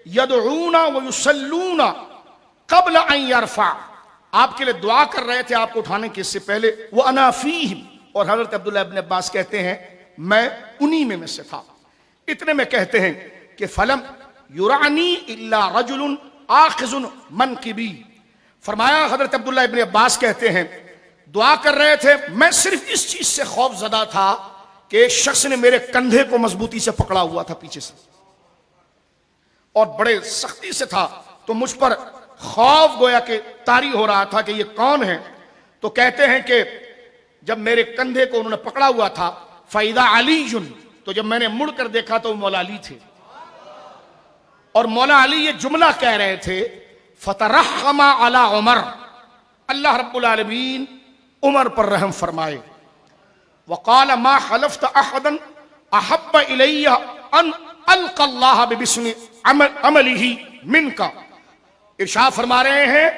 یدعون ویصلون قبل ان یرفع, آپ کے لیے دعا کر رہے تھے آپ کو اٹھانے کے سے پہلے. وانا فیہم, اور حضرت عبداللہ ابن عباس کہتے ہیں میں انہی میں سے تھا. اتنے میں کہتے ہیں کہ فلم یرانی الا رجل آخذ منکبی, فرمایا حضرت عبداللہ ابن عباس کہتے ہیں دعا کر رہے تھے, میں صرف اس چیز سے خوف زدہ تھا کہ ایک شخص نے میرے کندھے کو مضبوطی سے پکڑا ہوا تھا پیچھے سے اور بڑے سختی سے تھا, تو مجھ پر خوف گویا کہ طاری ہو رہا تھا کہ یہ کون ہے. تو کہتے ہیں کہ جب میرے کندھے کو انہوں نے پکڑا ہوا تھا فَإِذَا عَلِيٌّ, تو جب میں نے مڑ کر دیکھا تو وہ مولا علی تھے, اور مولا علی یہ جملہ کہہ رہے تھے فَتَرَحَّمَ عَلَى عُمَرَ, اللہ رب العالمین عمر پر رحم فرمائے. وَقَالَ مَا حَلَفْتَ أَحَدًا أَحَبَّ إِلَيَّ أَنْ أَلْقَ اللَّهَ بِبِسْمِ عَمَلِهِ مِنْكَ. ارشاد فرما رہے ہیں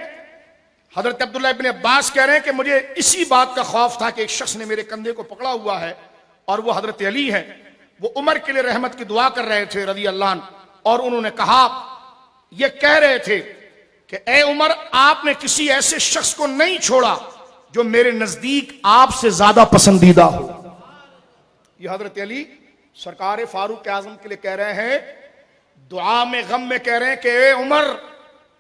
حضرت عبداللہ ابن عباس کہہ رہے ہیں کہ مجھے اسی بات کا خوف تھا کہ ایک شخص نے میرے کندھے کو پکڑا ہوا ہے اور وہ حضرت علی ہے. وہ عمر کے لیے رحمت کی دعا کر رہے تھے رضی اللہ عنہ, اور انہوں نے کہا, یہ کہہ رہے تھے کہ اے عمر آپ نے کسی ایسے شخص کو نہیں چھوڑا جو میرے نزدیک آپ سے زیادہ پسندیدہ ہو. یہ حضرت علی سرکار فاروق اعظم کے لیے کہہ رہے ہیں, دعا میں غم میں کہہ رہے ہیں کہ اے عمر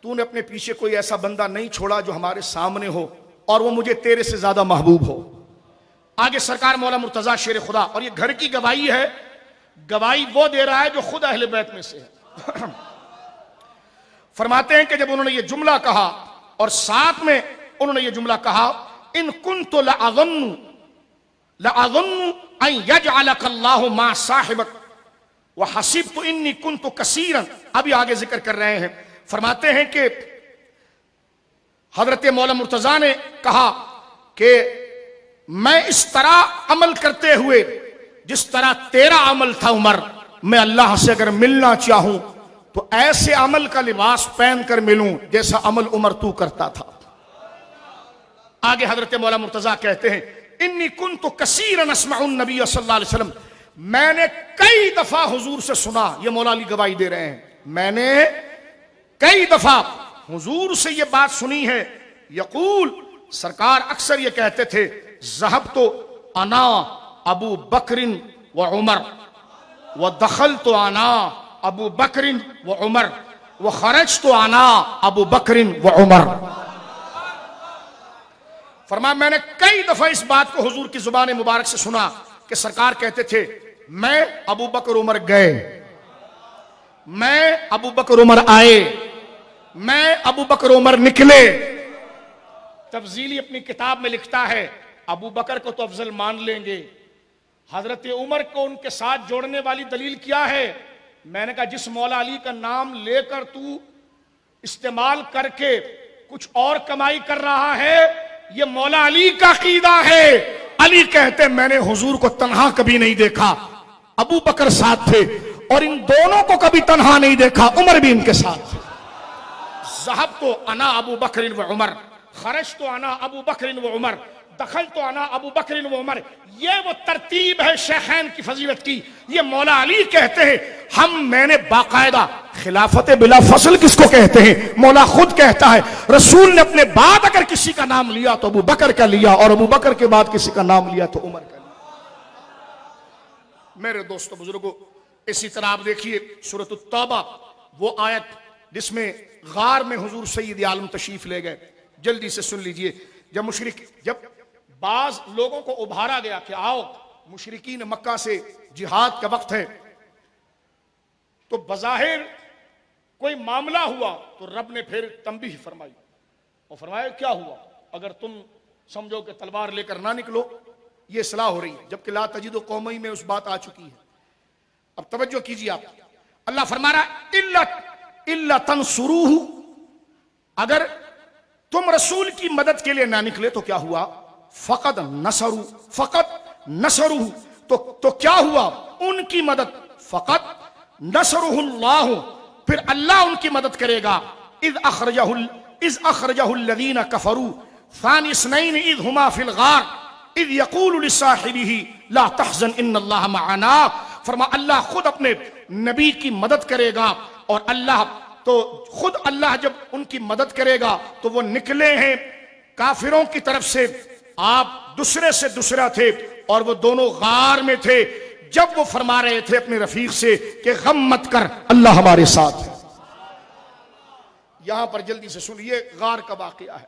تو نے اپنے پیچھے کوئی ایسا بندہ نہیں چھوڑا جو ہمارے سامنے ہو اور وہ مجھے تیرے سے زیادہ محبوب ہو. آگے سرکار مولا مرتضیٰ شیر خدا, اور یہ گھر کی گواہی ہے, گواہی وہ دے رہا ہے جو خود اہل بیت میں سے ہے. فرماتے ہیں کہ جب انہوں نے یہ جملہ کہا اور ساتھ میں انہوں نے یہ جملہ کہا ان کنت لأظن ان یجعلک اللہ ما صاحبک وحسبت انی کنت کثیرا, ابھی آگے ذکر کر رہے ہیں. فرماتے ہیں کہ حضرت مولا مرتضیٰ نے کہا کہ میں اس طرح عمل کرتے ہوئے جس طرح تیرا عمل تھا عمر, میں اللہ سے اگر ملنا چاہوں تو ایسے عمل کا لباس پہن کر ملوں جیسا عمل عمر تو کرتا تھا. آگے حضرت مولا مرتضیٰ کہتے ہیں انی کنت کثیرا اسمع النبی صلی اللہ علیہ وسلم, میں نے کئی دفعہ حضور سے سنا. یہ مولا علی گواہی دے رہے ہیں, میں نے کئی دفعہ حضور سے یہ بات سنی ہے. یقول, سرکار اکثر یہ کہتے تھے ذهبت انا ابو بکر و عمر ودخلت انا ابو بکر و عمر وخرجت انا ابو بکر و عمر. فرمایا میں نے کئی دفعہ اس بات کو حضور کی زبان مبارک سے سنا کہ سرکار کہتے تھے میں ابو بکر عمر گئے, میں ابو بکر عمر آئے, میں ابو بکر عمر نکلے. تفضیلی اپنی کتاب میں لکھتا ہے ابو بکر کو تو افضل مان لیں گے, حضرت عمر کو ان کے ساتھ جوڑنے والی دلیل کیا ہے میں نے کہا جس مولا علی کا نام لے کر تو استعمال کر کے کچھ اور کمائی کر رہا ہے، یہ مولا علی کا عقیدہ ہے۔ علی کہتے میں نے حضور کو تنہا کبھی نہیں دیکھا، ابو بکر ساتھ تھے، اور ان دونوں کو کبھی تنہا نہیں دیکھا، عمر بھی ان کے ساتھ تھے۔ ذهبت انا ابو بکر و عمر، خرجت انا ابو بکر و عمر، دخلت انا ابو بکر و عمر۔ یہ وہ ترتیب ہے شیخین کی فضیلت کی۔ یہ مولا علی کہتے ہیں میں نے باقاعدہ خلافت بلا فصل کس کو کہتے ہیں؟ مولا خود کہتا ہے رسول نے اپنے بعد اگر کسی کا نام لیا تو ابو بکر کا لیا، اور ابو بکر کے بعد کسی کا نام لیا تو عمر کا لیا۔ میرے دوستو بزرگوں، اسی طرح آپ دیکھیے سورۃ التوبہ، وہ آیت جس میں غار میں حضور سید عالم تشریف لے گئے، جلدی سے سن لیجئے۔ جب بعض لوگوں کو ابھارا گیا کہ آؤ مشرکین مکہ سے جہاد کا وقت ہے، تو بظاہر کوئی معاملہ ہوا تو رب نے پھر تنبیہ فرمائی اور فرمایا کیا ہوا؟ اگر تم سمجھو کہ تلوار لے کر نہ نکلو یہ اصلاح ہو رہی ہے، جبکہ لا تجد قومی میں اس بات آ چکی ہے۔ اب توجہ کیجیے آپ، اللہ فرما رہا الا تنصروہ، اگر تم رسول کی مدد کے لیے نہ نکلے تو کیا ہوا؟ فقط نصروا، تو کیا ہوا؟ ان کی مدد، فقط نصرہ اللہ، پھر اللہ ان کی مدد کرے گا۔ اذ اخرجہ الذین کفروا ثانی اثنین اذ ہما فی الغار اذ یقول لصاحبہ لا تحزن ان اللہ معنا۔ فرما اللہ خود اپنے نبی کی مدد کرے گا، اور اللہ جب ان کی مدد کرے گا تو وہ نکلے ہیں کافروں کی طرف سے، آپ دوسرے سے دوسرا تھے اور وہ دونوں غار میں تھے، جب وہ فرما رہے تھے اپنے رفیق سے کہ غم مت کر اللہ ہمارے ساتھ ہے۔ یہاں پر جلدی سے سنیے، غار کا واقعہ ہے،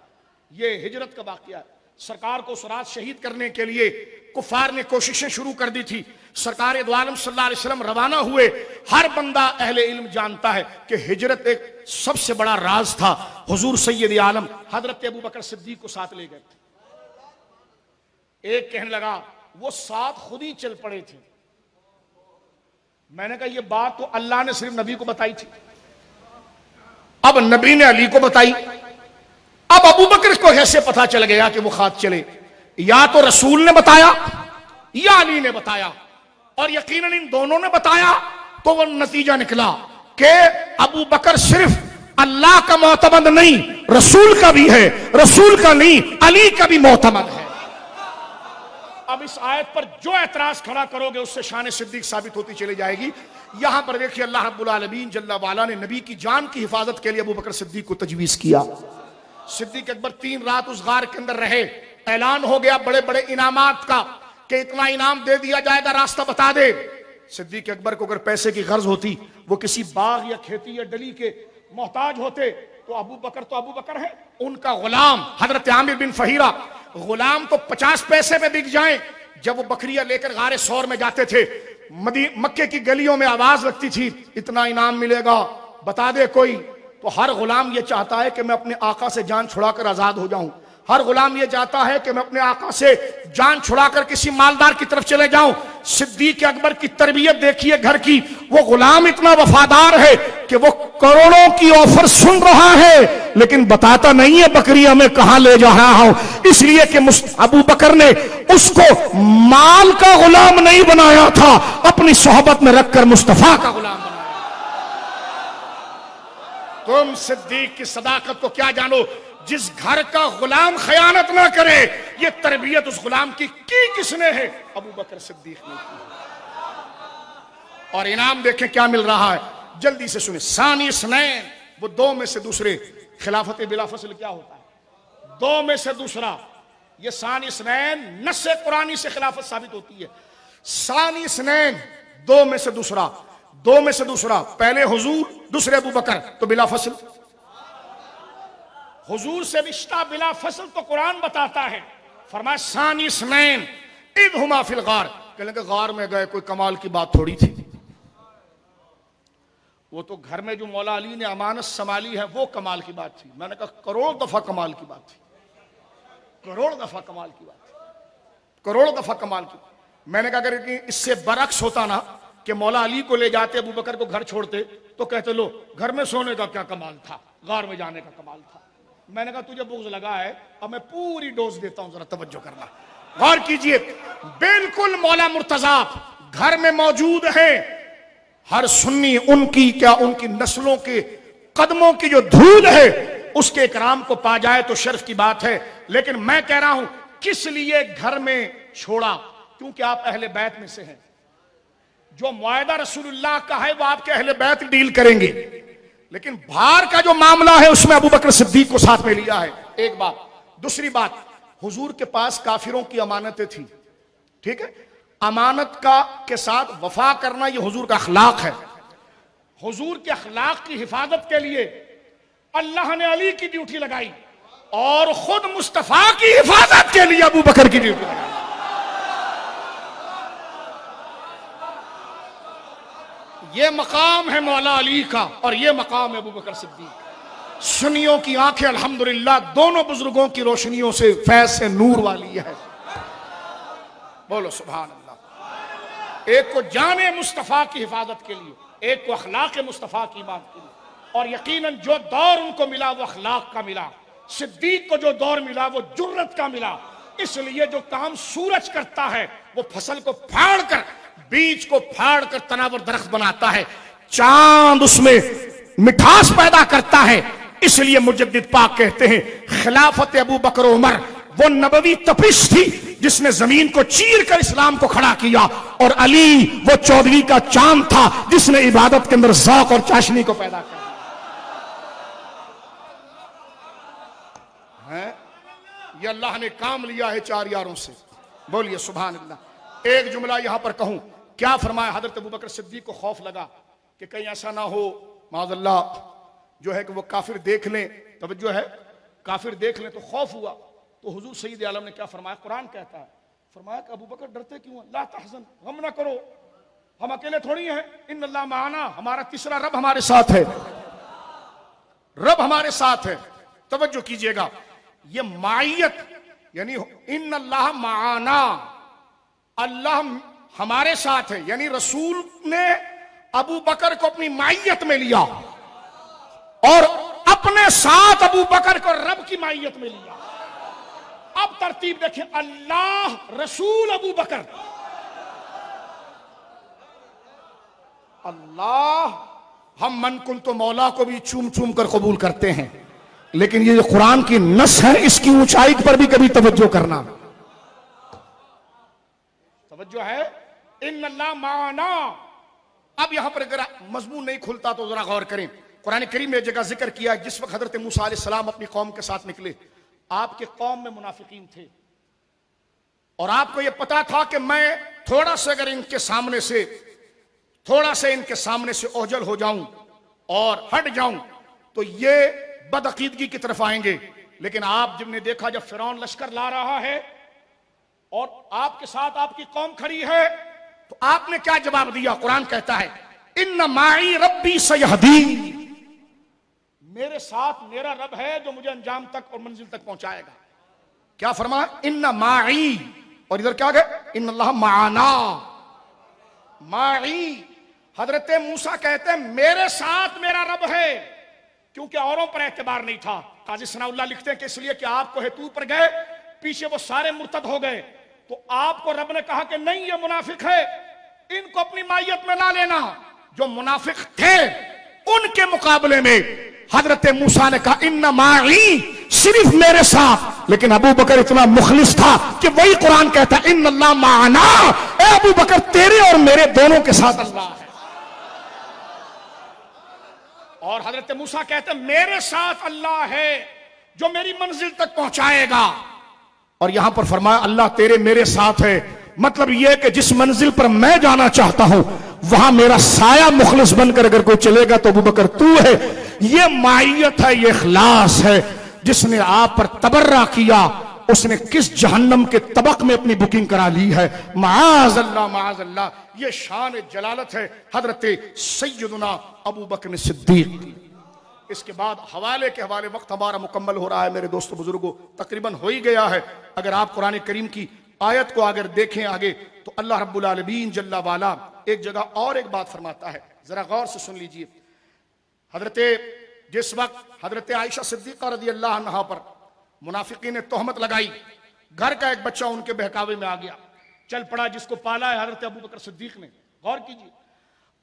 یہ ہجرت کا واقعہ ہے۔ سرکار کو اس رات شہید کرنے کے لیے کفار نے کوششیں شروع کر دی تھی۔ سرکار دو عالم صلی اللہ علیہ وسلم روانہ ہوئے۔ ہر بندہ اہل علم جانتا ہے کہ ہجرت ایک سب سے بڑا راز تھا۔ حضور سید عالم حضرت ابو بکر صدیق کو ساتھ لے گئے تھے۔ ایک کہنے لگا وہ ساتھ خود ہی چل پڑے تھے۔ میں نے کہا یہ بات تو اللہ نے صرف نبی کو بتائی تھی، اب نبی نے علی کو بتائی، اب ابو بکر کو کیسے پتا چل گیا کہ وہ خاتھ چلے؟ یا تو رسول نے بتایا یا علی نے بتایا، اور یقیناً ان دونوں نے بتایا، تو وہ نتیجہ نکلا کہ ابو بکر صرف اللہ کا معتمد نہیں، رسول کا بھی ہے، رسول کا نہیں علی کا بھی معتمد ہے۔ اب اس آیت پر جو اعتراض کھڑا کرو گے اس سے شان صدیق ثابت ہوتی چلی جائے گی۔ یہاں پر دیکھیے اللہ رب العالمین جل وعلا نے نبی کی جان کی حفاظت کے لیے ابو بکر صدیق کو تجویز کیا۔ صدیق اکبر 3 رات اس غار کے اندر رہے۔ اعلان ہو گیا بڑے بڑے انعامات کا کہ اتنا انعام دے دیا جائے گا، راستہ بتا دے۔ صدیق اکبر کو اگر پیسے کی غرض ہوتی، وہ کسی باغ یا کھیتی یا ڈلی کے محتاج ہوتے، تو ابو بکر ہے، ان کا غلام حضرت عامر بن فہیرہ، غلام تو 50 پیسے میں بک جائیں۔ جب وہ بکریاں لے کر غار سور میں جاتے تھے، مکے کی گلیوں میں آواز لگتی تھی اتنا انعام ملے گا، بتا دے کوئی۔ تو ہر غلام یہ چاہتا ہے کہ میں اپنے آقا سے جان چھڑا کر آزاد ہو جاؤں، ہر غلام یہ چاہتا ہے کہ میں اپنے آقا سے جان چھڑا کر کسی مالدار کی طرف چلے جاؤں۔ صدیق اکبر کی تربیت دیکھیے گھر کی، وہ غلام اتنا وفادار ہے کہ وہ کروڑوں کی آفر سن رہا ہے لیکن بتاتا نہیں ہے بکریاں میں کہاں لے جا رہا ہوں، اس لیے کہ ابو بکر نے اس کو مال کا غلام نہیں بنایا تھا، اپنی صحبت میں رکھ کر مصطفیٰ کا غلام بنایا۔ تم صدیق کی صداقت کو کیا جانو؟ جس گھر کا غلام خیانت نہ کرے، یہ تربیت اس غلام کی کس نے ہے؟ ابو بکر صدیق نے کی۔ اور انعام دیکھیں کیا مل رہا ہے، جلدی سے سنیں۔ ثانی اثنین، وہ دو میں سے دوسرے۔ خلافت بلا فصل کیا ہوتا ہے؟ دو میں سے دوسرا۔ یہ ثانی اثنین نص قرآنی سے خلافت ثابت ہوتی ہے۔ ثانی اثنین، دو میں سے دوسرا، دو میں سے دوسرا، پہلے حضور دوسرے ابو بکر، تو بلا فصل۔ حضور سے رشتہ بلا فصل تو قرآن بتاتا ہے، فرمایا ثانی اثنین اذ ہما فی الغار، کہنے کہ غار میں گئے کوئی کمال کی بات تھوڑی تھی، وہ تو گھر میں جو مولا علی نے امانت سنبھالی ہے وہ کمال کی بات تھی۔ میں نے کہا کروڑ دفعہ کمال کی بات تھی، کروڑ دفعہ کمال کی بات تھی، کروڑ دفعہ کمال کی۔ میں نے کہا اگر اس سے برعکس ہوتا نا کہ مولا علی کو لے جاتے ابو بکر کو گھر چھوڑتے تو کہتے لو گھر میں سونے کا کیا کمال تھا، غار میں جانے کا کمال تھا۔ میں نے کہا تجھے بغض لگا ہے، اب میں پوری ڈوز دیتا ہوں، ذرا توجہ کرنا، غور کیجئے۔ بالکل مولا مرتضیٰ گھر میں موجود ہیں، ہر سنی ان کی نسلوں کے قدموں کی جو دھول ہے اس کے اکرام کو پا جائے تو شرف کی بات ہے، لیکن میں کہہ رہا ہوں کس لیے گھر میں چھوڑا؟ کیونکہ آپ اہل بیت میں سے ہیں، جو معاہدہ رسول اللہ کا ہے وہ آپ کے اہل بیت ڈیل کریں گے، لیکن باہر کا جو معاملہ ہے اس میں ابو بکر صدیق کو ساتھ میں لیا ہے، ایک بات۔ دوسری بات، حضور کے پاس کافروں کی امانتیں تھیں، ٹھیک ہے، امانت کے ساتھ وفا کرنا یہ حضور کا اخلاق ہے۔ حضور کے اخلاق کی حفاظت کے لیے اللہ نے علی کی ڈیوٹی لگائی اور خود مصطفیٰ کی حفاظت کے لیے ابو بکر کی ڈیوٹی لگائی۔ یہ مقام ہے مولا علی کا اور یہ مقام ہے ابو بکر صدیق۔ سنیوں کی آنکھیں الحمدللہ دونوں بزرگوں کی روشنیوں سے فیض سے نور والی ہے، بولو سبحان اللہ۔ ایک کو جان مصطفیٰ کی حفاظت کے لیے، ایک کو اخلاق مصطفیٰ کی بات کے لیے، اور یقیناً جو دور ان کو ملا وہ اخلاق کا ملا، صدیق کو جو دور ملا وہ جرت کا ملا۔ اس لیے جو کام سورج کرتا ہے وہ فصل کو پھاڑ کر، بیج کو پھاڑ کر تناور درخت بناتا ہے، چاند اس میں مٹھاس پیدا کرتا ہے۔ اس لیے مجدد پاک کہتے ہیں خلافت ابو بکر عمر وہ نبوی تپش تھی جس نے زمین کو چیر کر اسلام کو کھڑا کیا، اور علی وہ چودھری کا چاند تھا جس نے عبادت کے اندر ذوق اور چاشنی کو پیدا کیا۔ یہ اللہ نے کام لیا ہے چار یاروں سے، بولیے سبحان اللہ۔ ایک جملہ یہاں پر کہوں، کیا فرمایا حضرت ابوبکر صدیق کو خوف لگا کہ کہیں ایسا نہ ہو معاذ اللہ جو ہے کہ وہ کافر دیکھ لیں، توجہ ہے، کافر دیکھ لیں، تو خوف ہوا۔ تو حضور سید عالم نے کیا فرمایا؟ قرآن کہتا ہے، فرمایا کہ ابو بکر ڈرتے کیوں ہیں؟ لا تحزن، غم نہ کرو، ہم اکیلے تھوڑی ہیں، ان اللہ معنا، ہمارا تیسرا رب ہمارے ساتھ ہے، رب ہمارے ساتھ ہے۔ توجہ کیجئے گا، یہ معیت یعنی ان اللہ معنا، اللہ ہمارے ساتھ ہے، یعنی رسول نے ابو بکر کو اپنی معیت میں لیا اور اپنے ساتھ ابو بکر کو رب کی معیت میں لیا۔ اب ترتیب دیکھیں، اللہ، رسول، ابو بکر۔ اللہ، ہم من کن تو مولا کو بھی چوم چوم کر قبول کرتے ہیں، لیکن یہ قرآن کی نص ہے، اس کی اونچائی پر بھی کبھی توجہ کرنا، توجہ ہے، ان اللہ معنا۔ اب یہاں پر اگر مضمون نہیں کھلتا تو ذرا غور کریں، قرآن کریم میں ایک جگہ ذکر کیا ہے جس وقت حضرت موسیٰ علیہ السلام اپنی قوم کے ساتھ نکلے، آپ کے قوم میں منافقین تھے، اور آپ کو یہ پتا تھا کہ میں تھوڑا سا اگر ان کے سامنے سے اوجل ہو جاؤں اور ہٹ جاؤں تو یہ بدعقیدگی کی طرف آئیں گے۔ لیکن آپ جب نے دیکھا جب فرعون لشکر لا رہا ہے اور آپ کے ساتھ آپ کی قوم کھڑی ہے تو آپ نے کیا جواب دیا؟ قرآن کہتا ہے ان معی ربی سیہدین، میرے ساتھ میرا رب ہے جو مجھے انجام تک اور منزل تک پہنچائے گا۔ کیا فرمایا؟ ان معی، اور ادھر کیا گئے؟ ان اللہ معنا، معی۔ حضرت موسیٰ کہتے ہیں میرے ساتھ میرا رب ہے، کیونکہ اوروں پر اعتبار نہیں تھا۔ قاضی ثناء اللہ لکھتے ہیں کہ اس لیے کہ آپ کو ہیتو پر گئے، پیچھے وہ سارے مرتد ہو گئے، تو آپ کو رب نے کہا کہ نہیں، یہ منافق ہے، ان کو اپنی مائیت میں نہ لینا۔ جو منافق تھے ان کے مقابلے میں حضرت موسیٰ نے کہا ان معی، صرف میرے ساتھ۔ لیکن ابو بکر اتنا مخلص تھا کہ وہی قرآن کہتا ہے ان اللہ معنا، اے ابو بکر تیرے اور میرے دونوں کے ساتھ اللہ ہے۔ اور حضرت موسیٰ کہتے ہیں میرے ساتھ اللہ ہے جو میری منزل تک پہنچائے گا، اور یہاں پر فرمایا اللہ تیرے میرے ساتھ ہے، مطلب یہ کہ جس منزل پر میں جانا چاہتا ہوں وہاں میرا سایہ مخلص بن کر اگر کوئی چلے گا تو ابو بکر تو ہے۔ یہ معیت ہے، یہ اخلاص ہے۔ جس نے آپ پر تبرہ کیا اس نے کس جہنم کے طبق میں اپنی بکنگ کرا لی ہے، معاذ اللہ معاذ اللہ۔ یہ شان جلالت ہے حضرت سیدنا ابو بکر صدیق۔ اس کے بعد حوالے کے حوالے وقت ہمارا مکمل ہو رہا ہے میرے دوستو بزرگوں، تقریباً ہو ہی گیا ہے۔ اگر آپ قرآن کریم کی آیت کو اگر دیکھیں آگے تو اللہ رب العالمین جل والا ایک جگہ اور ایک بات فرماتا ہے، ذرا غور سے سن لیجئے۔ جس وقت حضرت عائشہ صدیقہ رضی اللہ عنہا پر منافقین نے تہمت لگائی، گھر کا ایک بچہ ان کے بہکاوے میں آ گیا، چل پڑا، جس کو پالا ہے حضرت ابو بکر صدیق نے۔ غور کیجئے،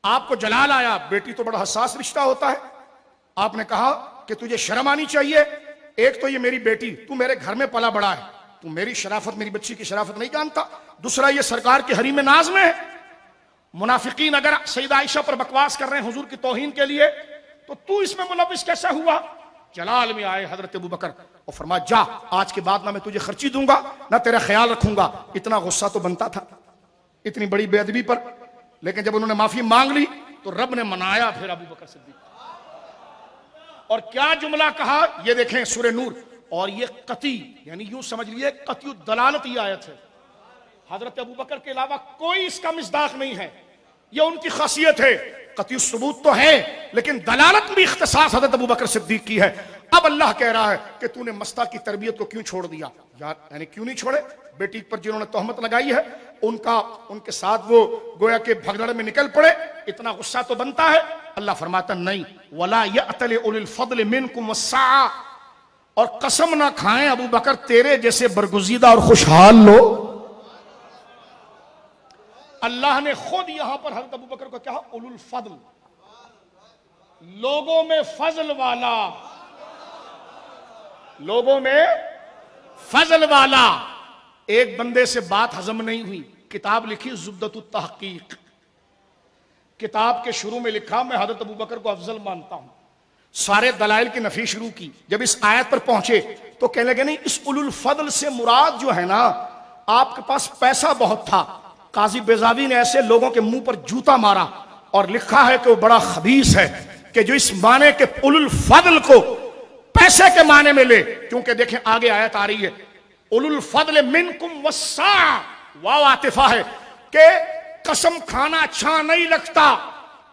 آپ کو جلال آیا، بیٹی تو بڑا حساس رشتہ ہوتا ہے، آپ نے کہا کہ تجھے شرم آنی چاہیے، ایک تو یہ میری بیٹی، تو میرے گھر میں پلا بڑا ہے، تو میری شرافت، میری بچی کی شرافت نہیں جانتا، دوسرا یہ سرکار کے حریم ناز میں ہے۔ منافقین اگر سیدہ عائشہ پر بکواس کر رہے ہیں حضور کی توہین کے لیے، تو اس میں ملوث کیسا ہوا؟ جلال میں آئے حضرت ابو بکر اور فرمایا جا، آج کے بعد نہ میں تجھے خرچی دوں گا نہ تیرا خیال رکھوں گا۔ اتنا غصہ تو بنتا تھا اتنی بڑی بے ادبی پر، لیکن جب انہوں نے معافی مانگ لی تو رب نے منایا پھر ابو بکر صدیق۔ اور کیا جملہ کہا یہ دیکھیں سورہ نور، اور یہ قطعی، یعنی یوں سمجھ لیے قطعی الدلالت یہ آیت ہے، حضرت ابو بکر کے علاوہ کوئی اس کا مصداق نہیں ہے، یہ ان کی خاصیت ہے۔ قطعی ثبوت تو ہے لیکن دلالت بھی اختصاص حضرت ابو بکر صدیق کی ہے۔ اب اللہ کہہ رہا ہے کہ تو نے مستہ کی تربیت کو کیوں چھوڑ دیا؟ یار یعنی کیوں نہیں چھوڑے؟ بیٹی پر جنہوں نے تہمت لگائی ہے ان کے ساتھ وہ گویا کہ بھگدڑ میں نکل پڑے، اتنا غصہ تو بنتا ہے۔ اللہ فرماتا نہیں، وَلَا يَأْتَلِ أُولِي الْفَضْلِ مِنْكُمْ وَالسَّعَةِ، اور قسم نہ کھائیں ابو بکر تیرے جیسے برگزیدہ اور خوشحال لوگ۔ اللہ نے خود یہاں پر حضرت ابو بکر کو کہا اولو الفضل، لوگوں میں فضل والا، لوگوں میں فضل والا۔ ایک بندے سے بات ہضم نہیں ہوئی، کتاب لکھی زبدۃ التحقیق، کتاب کے شروع میں لکھا میں حضرت ابو بکر کو افضل مانتا ہوں، سارے دلائل کی نفی شروع کی، جب اس آیت پر پہنچے تو کہنے لگے نہیں، اس اولو الفضل سے مراد جو ہے نا، آپ کے پاس پیسہ بہت تھا۔ قاضی بیضاوی نے ایسے لوگوں کے منہ پر جوتا مارا اور لکھا ہے کہ وہ بڑا خبیث ہے کہ جو اس معنی کے اولو الفضل کو پیسے کے معنی میں لے، کیونکہ دیکھیں آگے آیت آ رہی ہے اولو الفضل منکم والسعہ، واو عاطفہ ہے کہ قسم کھانا اچھا نہیں لگتا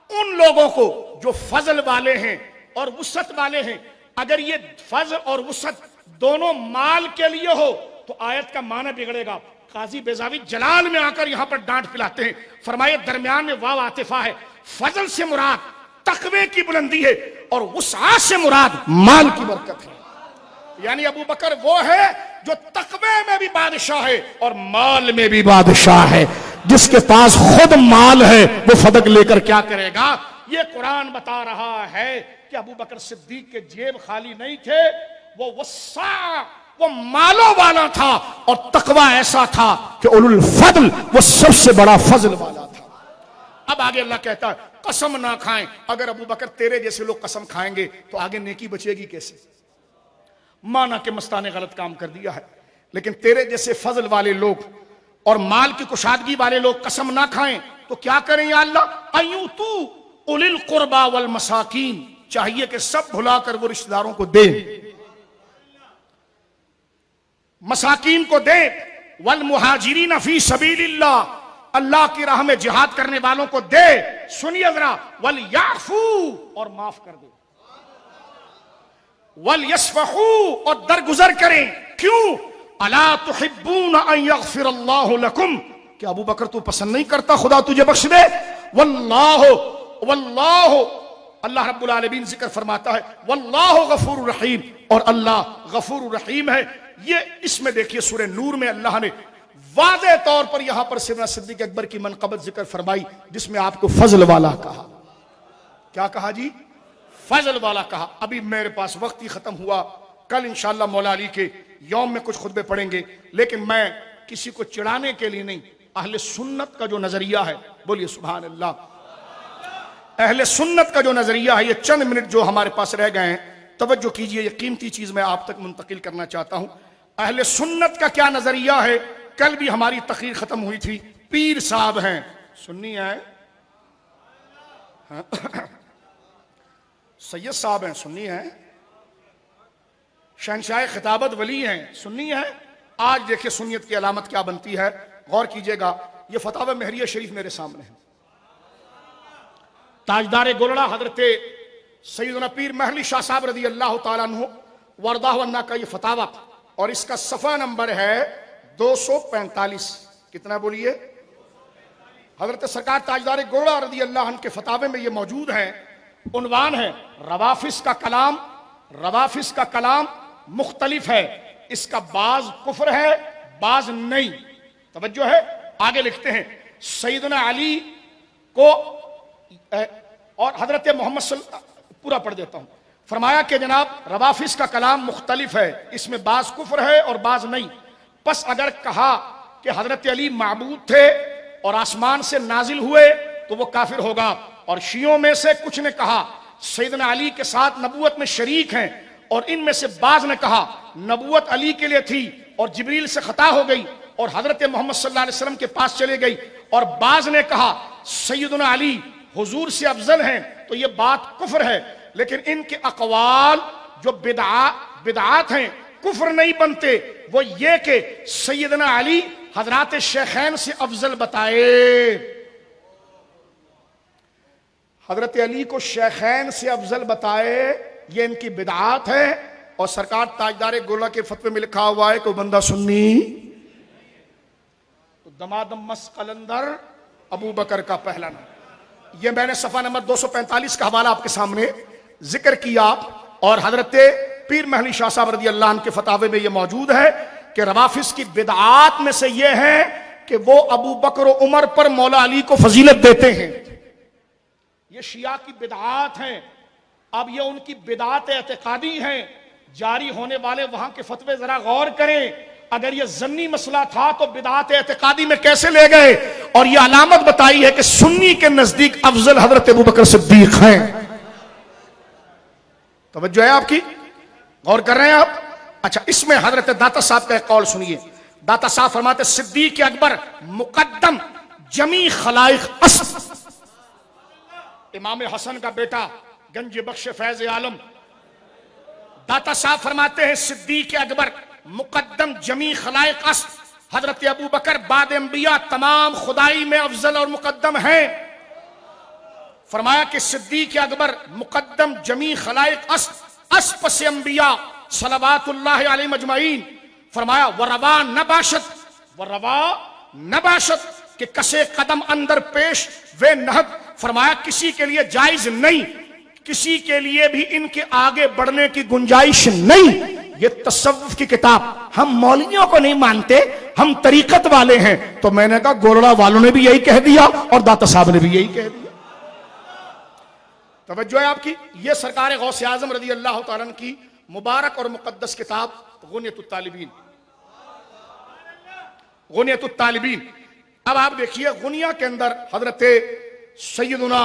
ان لوگوں کو جو فضل والے ہیں اور وسعت والے ہیں۔ اگر یہ فضل اور وسعت دونوں مال کے لیے ہو تو آیت کا معنی بگڑے گا۔ قاضی بیضاوی جلال میں آ کر یہاں پر ڈانٹ پلاتے ہیں، فرمائے درمیان میں واو عاطفہ ہے، فضل سے مراد تقوی کی بلندی ہے اور وسعت سے مراد مال کی برکت ہے۔ یعنی ابو بکر وہ ہے جو تقوی میں بھی بادشاہ ہے اور مال میں بھی بادشاہ ہے۔ جس کے پاس خود مال ہے وہ فدق لے کر کیا کرے گا؟ یہ قرآن بتا رہا ہے کہ ابو بکر صدیق کے جیب خالی نہیں تھے، وہ وسع، وہ مالوں والا تھا، اور تقوی ایسا تھا کہ اولو الفضل وہ سب سے بڑا فضل والا تھا۔ اب آگے اللہ کہتا ہے قسم نہ کھائیں، اگر ابو بکر تیرے جیسے لوگ قسم کھائیں گے تو آگے نیکی بچے گی کیسے؟ مانا کہ مستہ نے غلط کام کر دیا ہے، لیکن تیرے جیسے فضل والے لوگ اور مال کی کشادگی والے لوگ قسم نہ کھائیں تو کیا کریں یا اللہ؟ ایوتو اولی القربى والمساکین، چاہیے کہ سب بھلا کر وہ رشتہ داروں کو دیں، مساکین کو دیں، والمہاجرین فی سبیل اللہ، اللہ کی راہ میں جہاد کرنے والوں کو دے۔ سنیے ذرا، ولیعفو، اور معاف کر دے، ولیصفحوا، اور درگزر کریں۔ کیوں؟ الا تحبون ان یغفر اللہ لکم، کہ ابو بکر تو پسند نہیں کرتا خدا تجھے بخش دے؟ واللہ اللہ رب العالمین ذکر فرماتا ہے واللہ غفور الرحیم، اور اللہ غفور الرحیم ہے۔ یہ اس میں دیکھیے سورہ نور میں اللہ نے واضح طور پر یہاں پر سیدنا صدیق اکبر کی منقبت ذکر فرمائی، جس میں آپ کو فضل والا کہا۔ کیا کہا جی؟ فضل والا کہا۔ ابھی میرے پاس وقت ہی ختم ہوا، کل انشاءاللہ مولا علی کے یوم میں کچھ خطبے پڑھیں گے، لیکن میں کسی کو چڑھانے کے لیے نہیں، اہل سنت کا جو نظریہ ہے، بولیے سبحان اللہ، اہل سنت کا جو نظریہ ہے، یہ چند منٹ جو ہمارے پاس رہ گئے ہیں توجہ کیجئے، یہ قیمتی چیز میں آپ تک منتقل کرنا چاہتا ہوں۔ اہل سنت کا کیا نظریہ ہے؟ کل بھی ہماری تقریر ختم ہوئی تھی، پیر صاحب ہیں، سنی ہیں، سید صاحب ہیں، سنی ہیں، شہنشاہ خطابت ولی ہیں، سنی ہیں۔ آج دیکھیں سنیت کی علامت کیا بنتی ہے، غور کیجئے گا، یہ فتاوی مہریہ شریف میرے سامنے ہے، تاجدار گولڑا حضرت سیدنا پیر محلی شاہ صاحب رضی اللہ تعالیٰ عنہ وردہ عنہ کا یہ فتاوی، اور اس کا صفحہ نمبر ہے 245۔ کتنا بولیے؟ حضرت سرکار تاجدار گولڑا رضی اللہ عنہ کے فتاوے میں یہ موجود ہے، عنوان ہے روافظ کا کلام، روافظ کا کلام مختلف ہے، اس کا بعض کفر ہے بعض نہیں۔ توجہ ہے، آگے لکھتے ہیں سیدنا علی کو اور حضرت محمد پورا پڑھ دیتا ہوں، فرمایا کہ جناب روافظ کا کلام مختلف ہے، اس میں بعض کفر ہے اور بعض نہیں، پس اگر کہا کہ حضرت علی معبود تھے اور آسمان سے نازل ہوئے تو وہ کافر ہوگا، اور شیعوں میں سے کچھ نے کہا سیدنا علی کے ساتھ نبوت میں شریک ہیں، اور ان میں سے بعض نے کہا نبوت علی کے لیے تھی اور جبریل سے خطا ہو گئی اور حضرت محمد صلی اللہ علیہ وسلم کے پاس چلے گئی، اور بعض نے کہا سیدنا علی حضور سے افضل ہیں، تو یہ بات کفر ہے، لیکن ان کے اقوال جو بدعات ہیں کفر نہیں بنتے، وہ یہ کہ سیدنا علی حضرات شیخین سے افضل بتائے، حضرت علی کو شیخین سے افضل بتائے، یہ ان کی بدعات ہے، اور سرکار تاجدار گولڑا کے فتوے میں لکھا ہوا ہے کہ بندہ سنی تو دمادم مس قلندر ابو بکر کا پہلا نام۔ یہ میں نے صفحہ نمبر 245 کا حوالہ آپ کے سامنے ذکر کیا، اور حضرت پیر محلی شاہ صاحب رضی اللہ عنہ کے فتاوے میں یہ موجود ہے کہ روافظ کی بدعات میں سے یہ ہے کہ وہ ابو بکر و عمر پر مولا علی کو فضیلت دیتے ہیں، یہ شیعہ کی بدعات ہیں۔ اب یہ ان کی بدعات اعتقادی ہیں، جاری ہونے والے وہاں کے فتوے ذرا غور کریں، اگر یہ ضمنی مسئلہ تھا تو بدعات اعتقادی میں کیسے لے گئے، اور یہ علامت بتائی ہے کہ سنی کے نزدیک افضل حضرت ابوبکر صدیق ہیں۔ توجہ ہے آپ کی، غور کر رہے ہیں آپ؟ اچھا، اس میں حضرت داتا صاحب کا ایک قول سنیے، داتا صاحب فرماتے صدیق اکبر مقدم جمی خلائق اصل، امام حسن کا بیٹا گنج بخش فیض عالم، داتا صاحب فرماتے ہیں صدیق اکبر مقدم جمی خلائق اصل، حضرت ابو بکر بعد انبیاء تمام خدائی میں افضل اور مقدم ہیں۔ فرمایا کہ صدیق اکبر مقدم جمی خلائق اصل، پس انبیاء صلوات اللہ علیہ مجمعین۔ فرمایا وروا نباشت کہ کسے قدم اندر پیش وے نہد، فرمایا کسی کے لیے جائز نہیں، کسی کے لیے بھی ان کے آگے بڑھنے کی گنجائش نہیں۔ یہ تصوف کی کتاب، ہم مولویوں کو نہیں مانتے، ہم طریقت والے ہیں، تو میں نے کہا گولڑا والوں نے بھی یہی کہہ دیا اور داتا صاحب نے بھی یہی کہہ دیا۔ توجہ ہے آپ کی، یہ سرکار غوث اعظم رضی اللہ تعالیٰ عنہ کی مبارک اور مقدس کتاب غنیۃ الطالبین، غنیۃ الطالبین۔ اب آپ دیکھیے غنیہ کے اندر حضرت سیدنا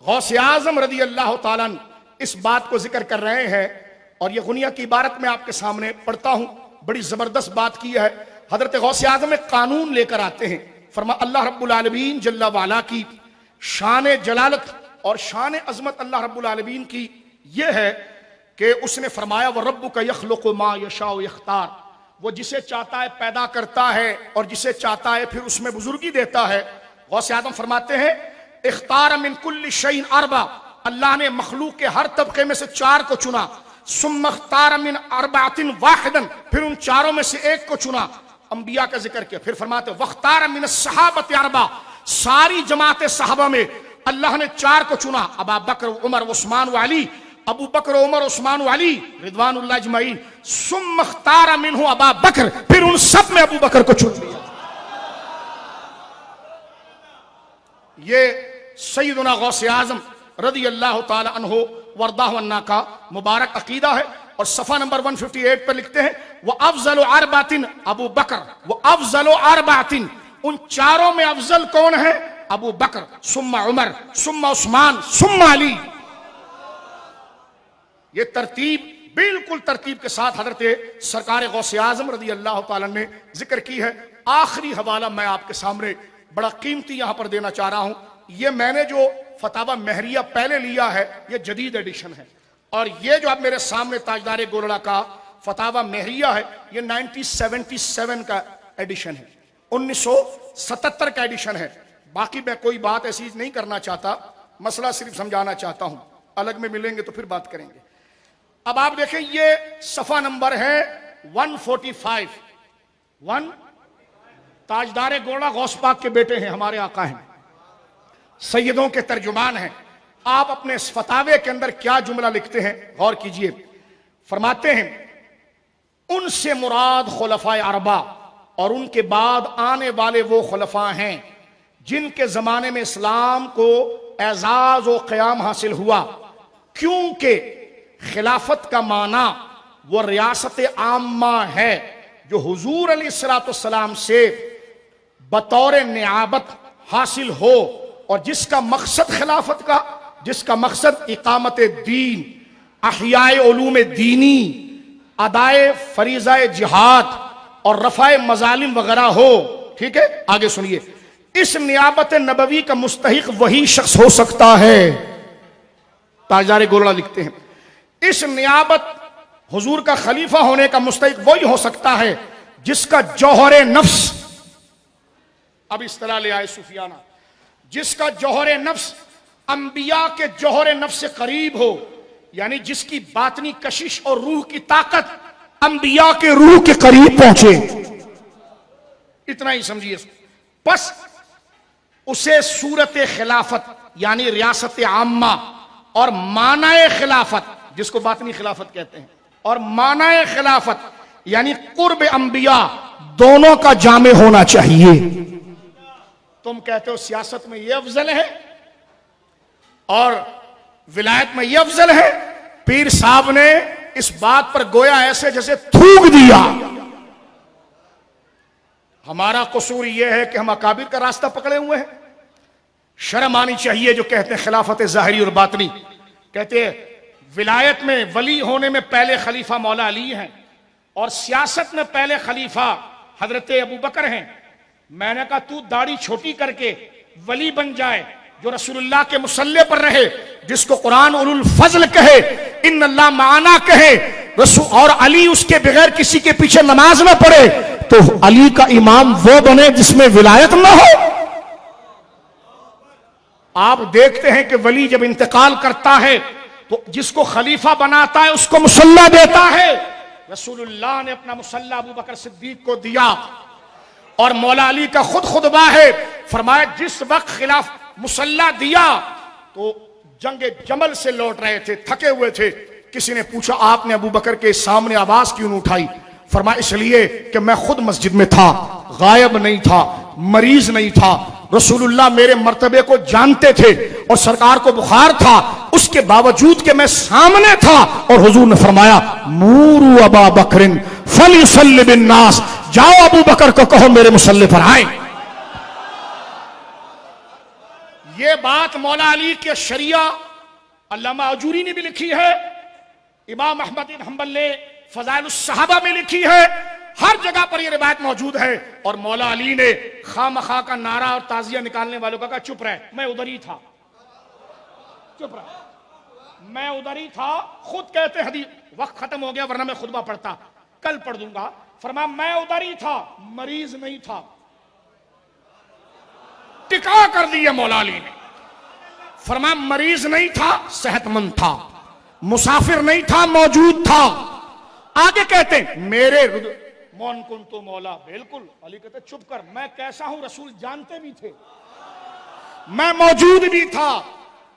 غوث اعظم رضی اللہ تعالیٰ عنہ اس بات کو ذکر کر رہے ہیں، اور یہ غنیہ کی عبارت میں آپ کے سامنے پڑھتا ہوں، بڑی زبردست بات کی ہے۔ حضرت غوث اعظم ایک قانون لے کر آتے ہیں، فرما اللہ رب العالمین جل وعلا کی شان جلالت اور شان عظمت اللہ رب العالمین کی یہ ہے کہ اس نے فرمایا وَرَبُّكَ يَخْلُقُ مَا يَشَاءُ يَخْتَارُ، وہ جسے چاہتا ہے پیدا کرتا ہے اور جسے چاہتا ہے پھر اس میں بزرگی دیتا ہے۔ غوث اعظم فرماتے ہیں اختار من کل شیء اربع، اللہ نے مخلوق کے ہر طبقے میں سے 4 کو چنا، ثم اختار من اربعۃ واحدا، پھر ان 4 میں سے 1 کو چنا، انبیاء کا ذکر کیا، پھر فرماتے واختار من الصحابۃ اربع، ساری جماعت صحابہ میں اللہ نے 4 کو چنا، ابا بکر عمر عثمان و علی، ابو بکر عمر عثمان و علی رضوان اللہ اجمعین، ثم اختار منہ ابا بکر، پھر ان سب میں ابو بکر کو چن لیا۔ یہ سیدنا غوث اعظم رضی اللہ تعالی عنہ وردہ عنہ کا مبارک عقیدہ ہے، اور صفحہ نمبر 158 پر لکھتے ہیں وَأَفْضَلُ عَرْبَةٍ ابو بکر وَأَفْضَلُ عَرْبَةٍ، ان 4 میں افضل کون ہے؟ ابو بکر ثم عمر ثم عثمان ثم علی۔ یہ ترتیب بالکل ترتیب کے ساتھ حضرت سرکار غوث اعظم رضی اللہ تعالیٰ نے ذکر کی ہے۔ آخری حوالہ میں آپ کے سامنے بڑا قیمتی یہاں پر دینا چاہ رہا ہوں، یہ میں نے جو فتاوی مہریہ پہلے لیا ہے یہ جدید ایڈیشن ہے، اور یہ جو اب میرے سامنے تاجدار گولڑا کا فتاوی مہریہ ہے یہ 1977 کا ایڈیشن ہے، 1977 کا ایڈیشن ہے۔ باقی میں کوئی بات ایسی نہیں کرنا چاہتا، مسئلہ صرف سمجھانا چاہتا ہوں، الگ میں ملیں گے تو پھر بات کریں گے۔ اب آپ دیکھیں یہ صفحہ نمبر ہے 145، تاجدار گوڑا غوث پاک کے بیٹے ہیں، ہمارے آقا ہیں، سیدوں کے ترجمان ہیں. آپ اپنے اس فتاوے کے اندر کیا جملہ لکھتے ہیں، غور کیجئے. فرماتے ہیں ان سے مراد خلفائے اربعہ اور ان کے بعد آنے والے وہ خلفاء ہیں جن کے زمانے میں اسلام کو اعزاز و قیام حاصل ہوا، کیونکہ خلافت کا معنی وہ ریاست عامہ ہے جو حضور علیہ الصلوۃ والسلام سے بطور نیابت حاصل ہو، اور جس کا مقصد خلافت کا، جس کا مقصد اقامت دین، احیاء علوم دینی، ادائے فریضہ جہاد اور رفع مظالم وغیرہ ہو. ٹھیک ہے، آگے سنیے. اس نیابت نبوی کا مستحق وہی شخص ہو سکتا ہے، تاجدار گولڑا لکھتے ہیں، اس نیابت حضور کا خلیفہ ہونے کا مستحق وہی ہو سکتا ہے جس کا جوہر نفس، اب اصطلاح لے آئے صوفیانہ، جس کا جوہر نفس انبیاء کے جوہر نفس سے قریب ہو، یعنی جس کی باطنی کشش اور روح کی طاقت انبیاء کے روح کے قریب پہنچے. اتنا ہی سمجھیے. پس اسے صورت خلافت یعنی ریاست عامہ اور معنی خلافت، جس کو باطنی خلافت کہتے ہیں، اور معنی خلافت یعنی قرب انبیاء، دونوں کا جامع ہونا چاہیے. تم کہتے ہو سیاست میں یہ افضل ہے اور ولایت میں یہ افضل ہے. پیر صاحب نے اس بات پر گویا ایسے جیسے تھوک دیا. ہمارا قصور یہ ہے کہ ہم اکابر کا راستہ پکڑے ہوئے ہیں. شرم آنی چاہیے جو کہتے ہیں خلافت ظاہری اور باطنی. کہتے ہیں ولایت میں ولی ہونے میں پہلے خلیفہ مولا علی ہیں اور سیاست میں پہلے خلیفہ حضرت ابو بکر ہیں. میں نے کہا تو داڑھی چھوٹی کر کے ولی بن جائے جو رسول اللہ کے مصلی پر رہے، جس کو قرآن اولو الفضل کہے، ان اللہ معانا کہے، اور علی اس کے بغیر کسی کے پیچھے نماز نہ پڑھے، تو علی کا امام وہ بنے جس میں ولایت نہ ہو. آپ دیکھتے ہیں کہ ولی جب انتقال کرتا ہے تو جس کو خلیفہ بناتا ہے اس کو مصلی دیتا ہے. رسول اللہ نے اپنا مصلی ابو بکر صدیق کو دیا، اور مولا علی کا خود خطبہ ہے، فرمایا جس وقت خلاف مصلی دیا تو جنگ جمل سے لوٹ رہے تھے، تھکے ہوئے تھے. کسی نے پوچھا آپ نے ابو بکر کے سامنے آواز کیوں نہیں اٹھائی؟ فرمایا اس لیے کہ میں خود مسجد میں تھا، غائب نہیں تھا، مریض نہیں تھا. رسول اللہ میرے مرتبے کو جانتے تھے اور سرکار کو بخار تھا، اس کے باوجود کہ میں سامنے تھا. اور حضور نے فرمایا مورو ابا بکر فلیصلی بالناس، جاؤ ابو بکر کو کہو میرے مصلی پر آئیں. یہ بات مولا علی کے شریعہ علامہ اجوری نے بھی لکھی ہے، امام احمد بن حنبل نے فضائل الصحابہ میں لکھی ہے، ہر جگہ پر یہ روایت موجود ہے. اور مولا علی نے خواہ مخواہ کا نعرہ اور تعزیہ نکالنے والوں کا کہا چپ رہے، میں ادھر ہی تھا، چپ رہے، میں ادھر ہی تھا. خود کہتے حدیث وقت ختم ہو گیا ورنہ میں خطبہ پڑھتا، کل پڑھ دوں گا. فرمایا میں ادھر ہی تھا، مریض نہیں تھا. ٹکا کر دیا مولا علی نے. فرمایا مریض نہیں تھا، صحت مند تھا، مسافر نہیں تھا، موجود تھا. آگے کہتے ہیں میرے مون کن تو مولا، بالکل. علی کہتے چپ کر، میں کیسا ہوں رسول جانتے بھی تھے، میں موجود بھی تھا،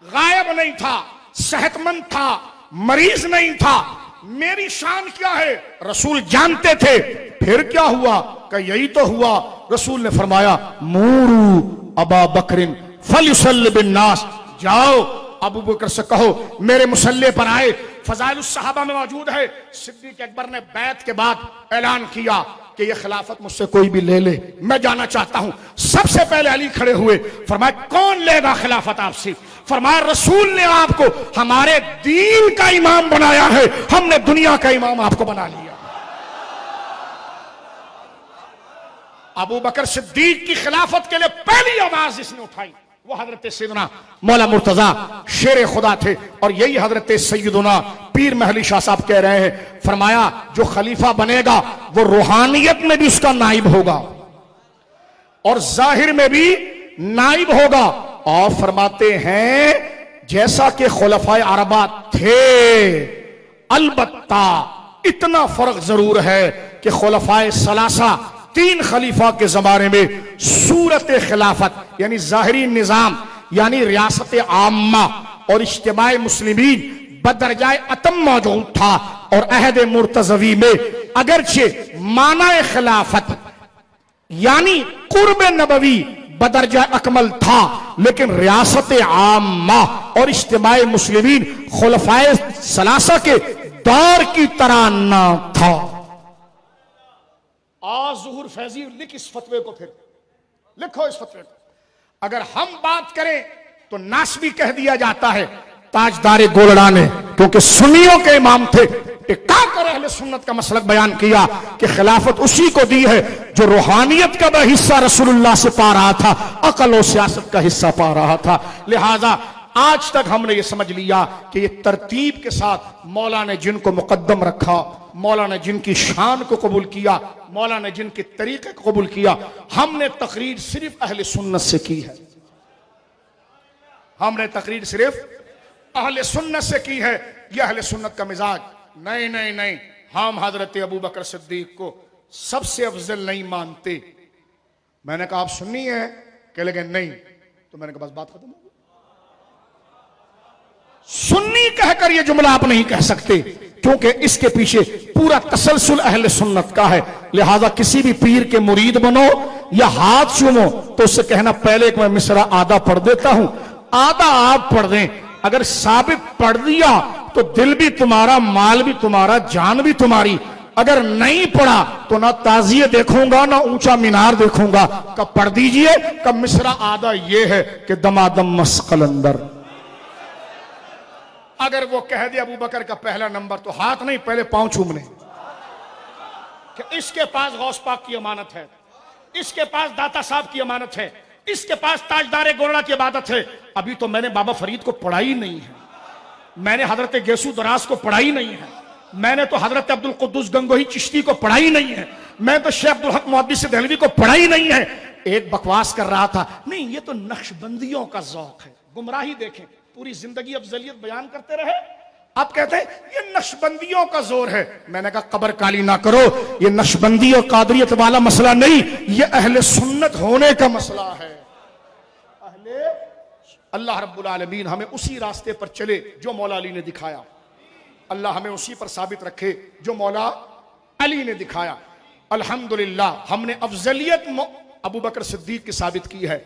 غائب نہیں تھا، صحت مند تھا، مریض نہیں تھا. میری شان کیا ہے رسول جانتے تھے. پھر کیا ہوا؟ کہ یہی تو ہوا. رسول نے فرمایا مورو ابا بکر فلیصلی بالناس، جاؤ ابو بکر سے کہو میرے مصلی پر آئے. فضائل الصحابہ میں موجود ہے. صدیق اکبر نے بیعت کے بعد اعلان کیا کہ یہ خلافت مجھ سے کوئی بھی لے لے، میں جانا چاہتا ہوں. سب سے پہلے علی کھڑے ہوئے، فرمایا کون لے گا خلافت آپ سے؟ فرمایا رسول نے آپ کو ہمارے دین کا امام بنایا ہے، ہم نے دنیا کا امام آپ کو بنا لیا. ابو بکر صدیق کی خلافت کے لیے پہلی آواز جس نے اٹھائی وہ حضرت سیدنا مولا مرتضیٰ شیر خدا تھے. اور یہی حضرت سیدنا پیر محلی شاہ صاحب کہہ رہے ہیں. فرمایا جو خلیفہ بنے گا وہ روحانیت میں بھی اس کا نائب ہوگا اور ظاہر میں بھی نائب ہوگا. اور فرماتے ہیں جیسا کہ خلفائے اربعہ تھے، البتہ اتنا فرق ضرور ہے کہ خلفائے ثلاثہ 3 خلیفہ کے زمانے میں صورت خلافت یعنی ظاہری نظام یعنی ریاست عامہ اور اجتماع مسلمین بدرجہ اتم موجود تھا، اور عہد مرتضوی میں اگرچہ معنی خلافت یعنی قرب نبوی بدرجہ اکمل تھا، لیکن ریاست عامہ اور اجتماع مسلمین خلفائے ثلاثہ کے دور کی طرح نہ تھا۔ آج ظہور فیضی لکھ اس فتوے کو، پھر لکھو اس فتوے کو۔ اگر ہم بات کریں تو ناسبی کہہ دیا جاتا ہے تاجدار گولڑا نے، کیونکہ سنیوں کے امام تھے، کر اہل سنت کا مسلک بیان کیا کہ خلافت اسی کو دی ہے جو روحانیت کا حصہ رسول اللہ سے پا رہا تھا، عقل و سیاست کا حصہ پا رہا تھا۔ لہذا آج تک ہم نے یہ سمجھ لیا کہ یہ ترتیب کے ساتھ مولا نے جن کو مقدم رکھا، مولا نے جن کی شان کو قبول کیا، مولا نے جن کے طریقے کو قبول کیا، ہم نے تقریر صرف اہل سنت سے کی ہے، ہم نے تقریر صرف اہل سنت سے کی ہے۔ یہ اہل سنت کا مزاج نہیں نہیں نہیں، ہم حضرت ابو بکر صدیق کو سب سے افضل نہیں مانتے۔ میں نے کہا آپ سنی ہیں؟ کہ لگے نہیں، تو میں نے کہا بس بات ختم ہو گئی۔ سنی کہہ کر یہ جملہ آپ نہیں کہہ سکتے، کیونکہ اس کے پیچھے پورا تسلسل اہل سنت کا ہے۔ لہذا کسی بھی پیر کے مرید بنو یا ہاتھ چومو تو اس سے کہنا پہلے کہ میں مصرع آدھا پڑھ دیتا ہوں، آدھا آپ پڑھ دیں۔ اگر ثابت پڑھ دیا تو دل بھی تمہارا، مال بھی تمہارا، جان بھی تمہاری۔ اگر نہیں پڑھا تو نہ تعزیے دیکھوں گا نہ اونچا مینار دیکھوں گا۔ کب پڑھ دیجئے، کب مصرع آدھا یہ ہے کہ دمادم مسقل اندر۔ اگر وہ کہہ دے ابو بکر کا پہلا نمبر تو ہاتھ نہیں، پہلے پاؤں چومنے، کہ اس کے پاس غوث پاک کی امانت ہے، اس کے پاس داتا صاحب کی امانت ہے، اس کے پاس تاجدار گولڑا کی عبادت ہے۔ ابھی تو میں نے بابا فرید کو پڑھا ہی نہیں ہے، میں نے حضرت گیسو دراز کو پڑھا ہی نہیں ہے، میں نے تو حضرت عبدالقدوس گنگوہی چشتی کو پڑھا ہی نہیں ہے، میں تو شیخ عبدالحق محدث دہلوی کو پڑھا ہی نہیں ہے۔ ایک بکواس کر رہا تھا، نہیں یہ تو نقشبندیوں کا ذوق ہے۔ گمراہی دیکھیں، پوری زندگی افضلیت بیان کرتے رہے، آپ کہتے ہیں یہ نقشبندیوں کا زور ہے۔ میں نے کہا قبر کالی نہ کرو، یہ نقشبندی اور قادریت والا مسئلہ نہیں، یہ اہل سنت ہونے کا مسئلہ ہے۔ اللہ رب العالمین ہمیں اسی راستے پر چلے جو مولا علی نے دکھایا، اللہ ہمیں اسی پر ثابت رکھے جو مولا علی نے دکھایا۔ الحمدللہ ہم نے افضلیت ابو بکر صدیق کی ثابت کی ہے،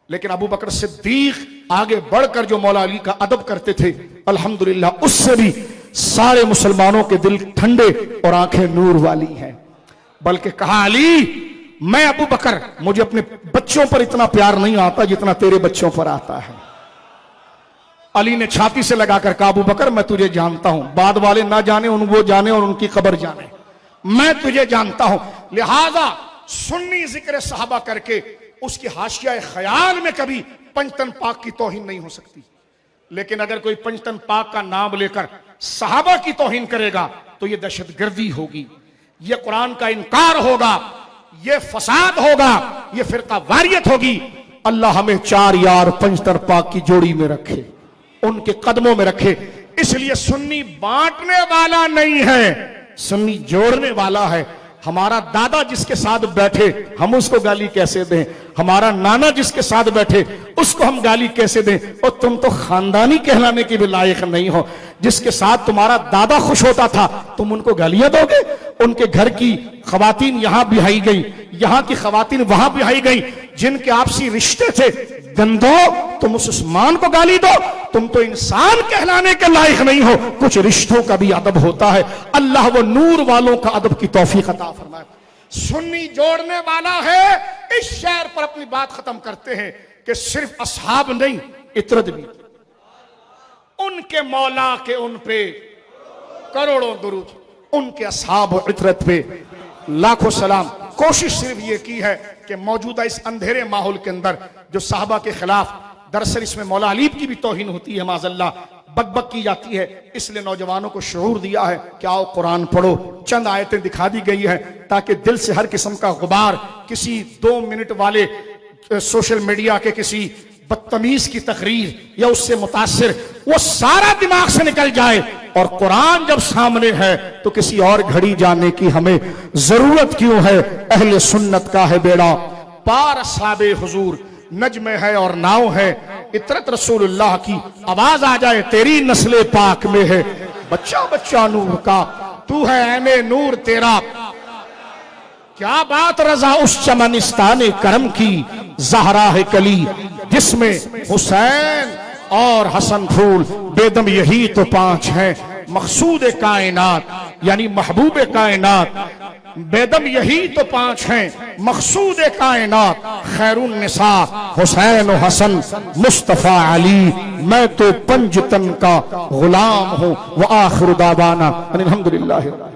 لیکن ابو بکر صدیق آگے بڑھ کر جو مولا علی کا ادب کرتے تھے، الحمدللہ اس سے بھی سارے مسلمانوں کے دل ٹھنڈے اور آنکھیں نور والی ہیں۔ بلکہ کہا علی میں ابو بکر، مجھے اپنے بچوں پر اتنا پیار نہیں آتا جتنا تیرے بچوں پر آتا ہے۔ علی نے چھاتی سے لگا کر کہا ابو بکر میں تجھے جانتا ہوں، بعد والے نہ جانے وہ جانے اور ان کی قبر جانے، میں تجھے جانتا ہوں۔ لہذا سنی ذکر صحابہ کر کے اس کی حاشیہ خیال میں کبھی پنجتن پاک کی توہین نہیں ہو سکتی، لیکن اگر کوئی پنجتن پاک کا نام لے کر صحابہ کی توہین کرے گا تو یہ دہشت گردی ہوگی، یہ قرآن کا انکار ہوگا، یہ فساد ہوگا، یہ فرقہ واریت ہوگی۔ اللہ ہمیں 4 یار پنجتن پاک کی جوڑی میں رکھے، ان کے قدموں میں رکھے۔ اس لیے سنی بانٹنے والا نہیں ہے، سنی جوڑنے والا ہے۔ ہمارا دادا جس کے ساتھ بیٹھے ہم اس کو گالی کیسے دیں، ہمارا نانا جس کے ساتھ بیٹھے اس کو ہم گالی کیسے دیں؟ اور تم تو خاندانی کہلانے کے بھی لائق نہیں ہو۔ جس کے ساتھ تمہارا دادا خوش ہوتا تھا تم ان کو گالیاں دو گے؟ ان کے گھر کی خواتین یہاں بہائی گئی، یہاں کی خواتین وہاں بہائی گئی، جن کے آپسی رشتے تھے گندو، تم اس عثمان کو گالی دو؟ تم تو انسان کہلانے کے لائق نہیں ہو۔ کچھ رشتوں کا بھی ادب ہوتا ہے، اللہ وہ نور والوں کا ادب کی توفیق عطا فرمائے۔ سنی جوڑنے والا ہے۔ اس شعر پر اپنی بات ختم کرتے ہیں کہ صرف اصحاب نہیں، اطرت بھی، ان کے مولا کے ان پہ کروڑوں درود، ان کے اصحاب و عطرت پہ لاکھوں سلام۔ کوشش صرف یہ کی ہے کہ موجودہ اس اندھیرے ماحول کے اندر جو صحابہ کے خلاف، دراصل اس میں مولا علی کی بھی توہین ہوتی ہے معاذ اللہ، بک کی جاتی ہے، اس لیے نوجوانوں کو شعور دیا ہے کہ آؤ قرآن پڑھو۔ چند آیتیں دکھا دی گئی ہیں تاکہ دل سے ہر قسم کا غبار، کسی 2 منٹ والے سوشل میڈیا کے کسی بدتمیز کی تقریر یا اس سے متاثر، وہ سارا دماغ سے نکل جائے۔ اور قرآن جب سامنے ہے تو کسی اور گھڑی جانے کی ہمیں ضرورت کیوں ہے؟ اہل سنت کا ہے بیڑا پار، اصحاب حضور نجم ہے اور ناؤ ہے، اطرت رسول اللہ کی آواز آ جائے تیری نسل پاک میں ہے، بچہ بچہ نور کا تو ہے عین نور تیرا، کیا بات رضا اس چمنستان کرم کی، زہرا ہے کلی جس میں حسین اور حسن پھول، بیدم یہی تو 5 ہیں، مقصود کائنات یعنی محبوب کائنات، بیدم یہی تو 5 ہیں، مقصود کائنات، خیر النساء حسین و حسن مصطفیٰ علی، میں تو پنجتن کا غلام ہوں، وآخر دعوانا الحمدللہ۔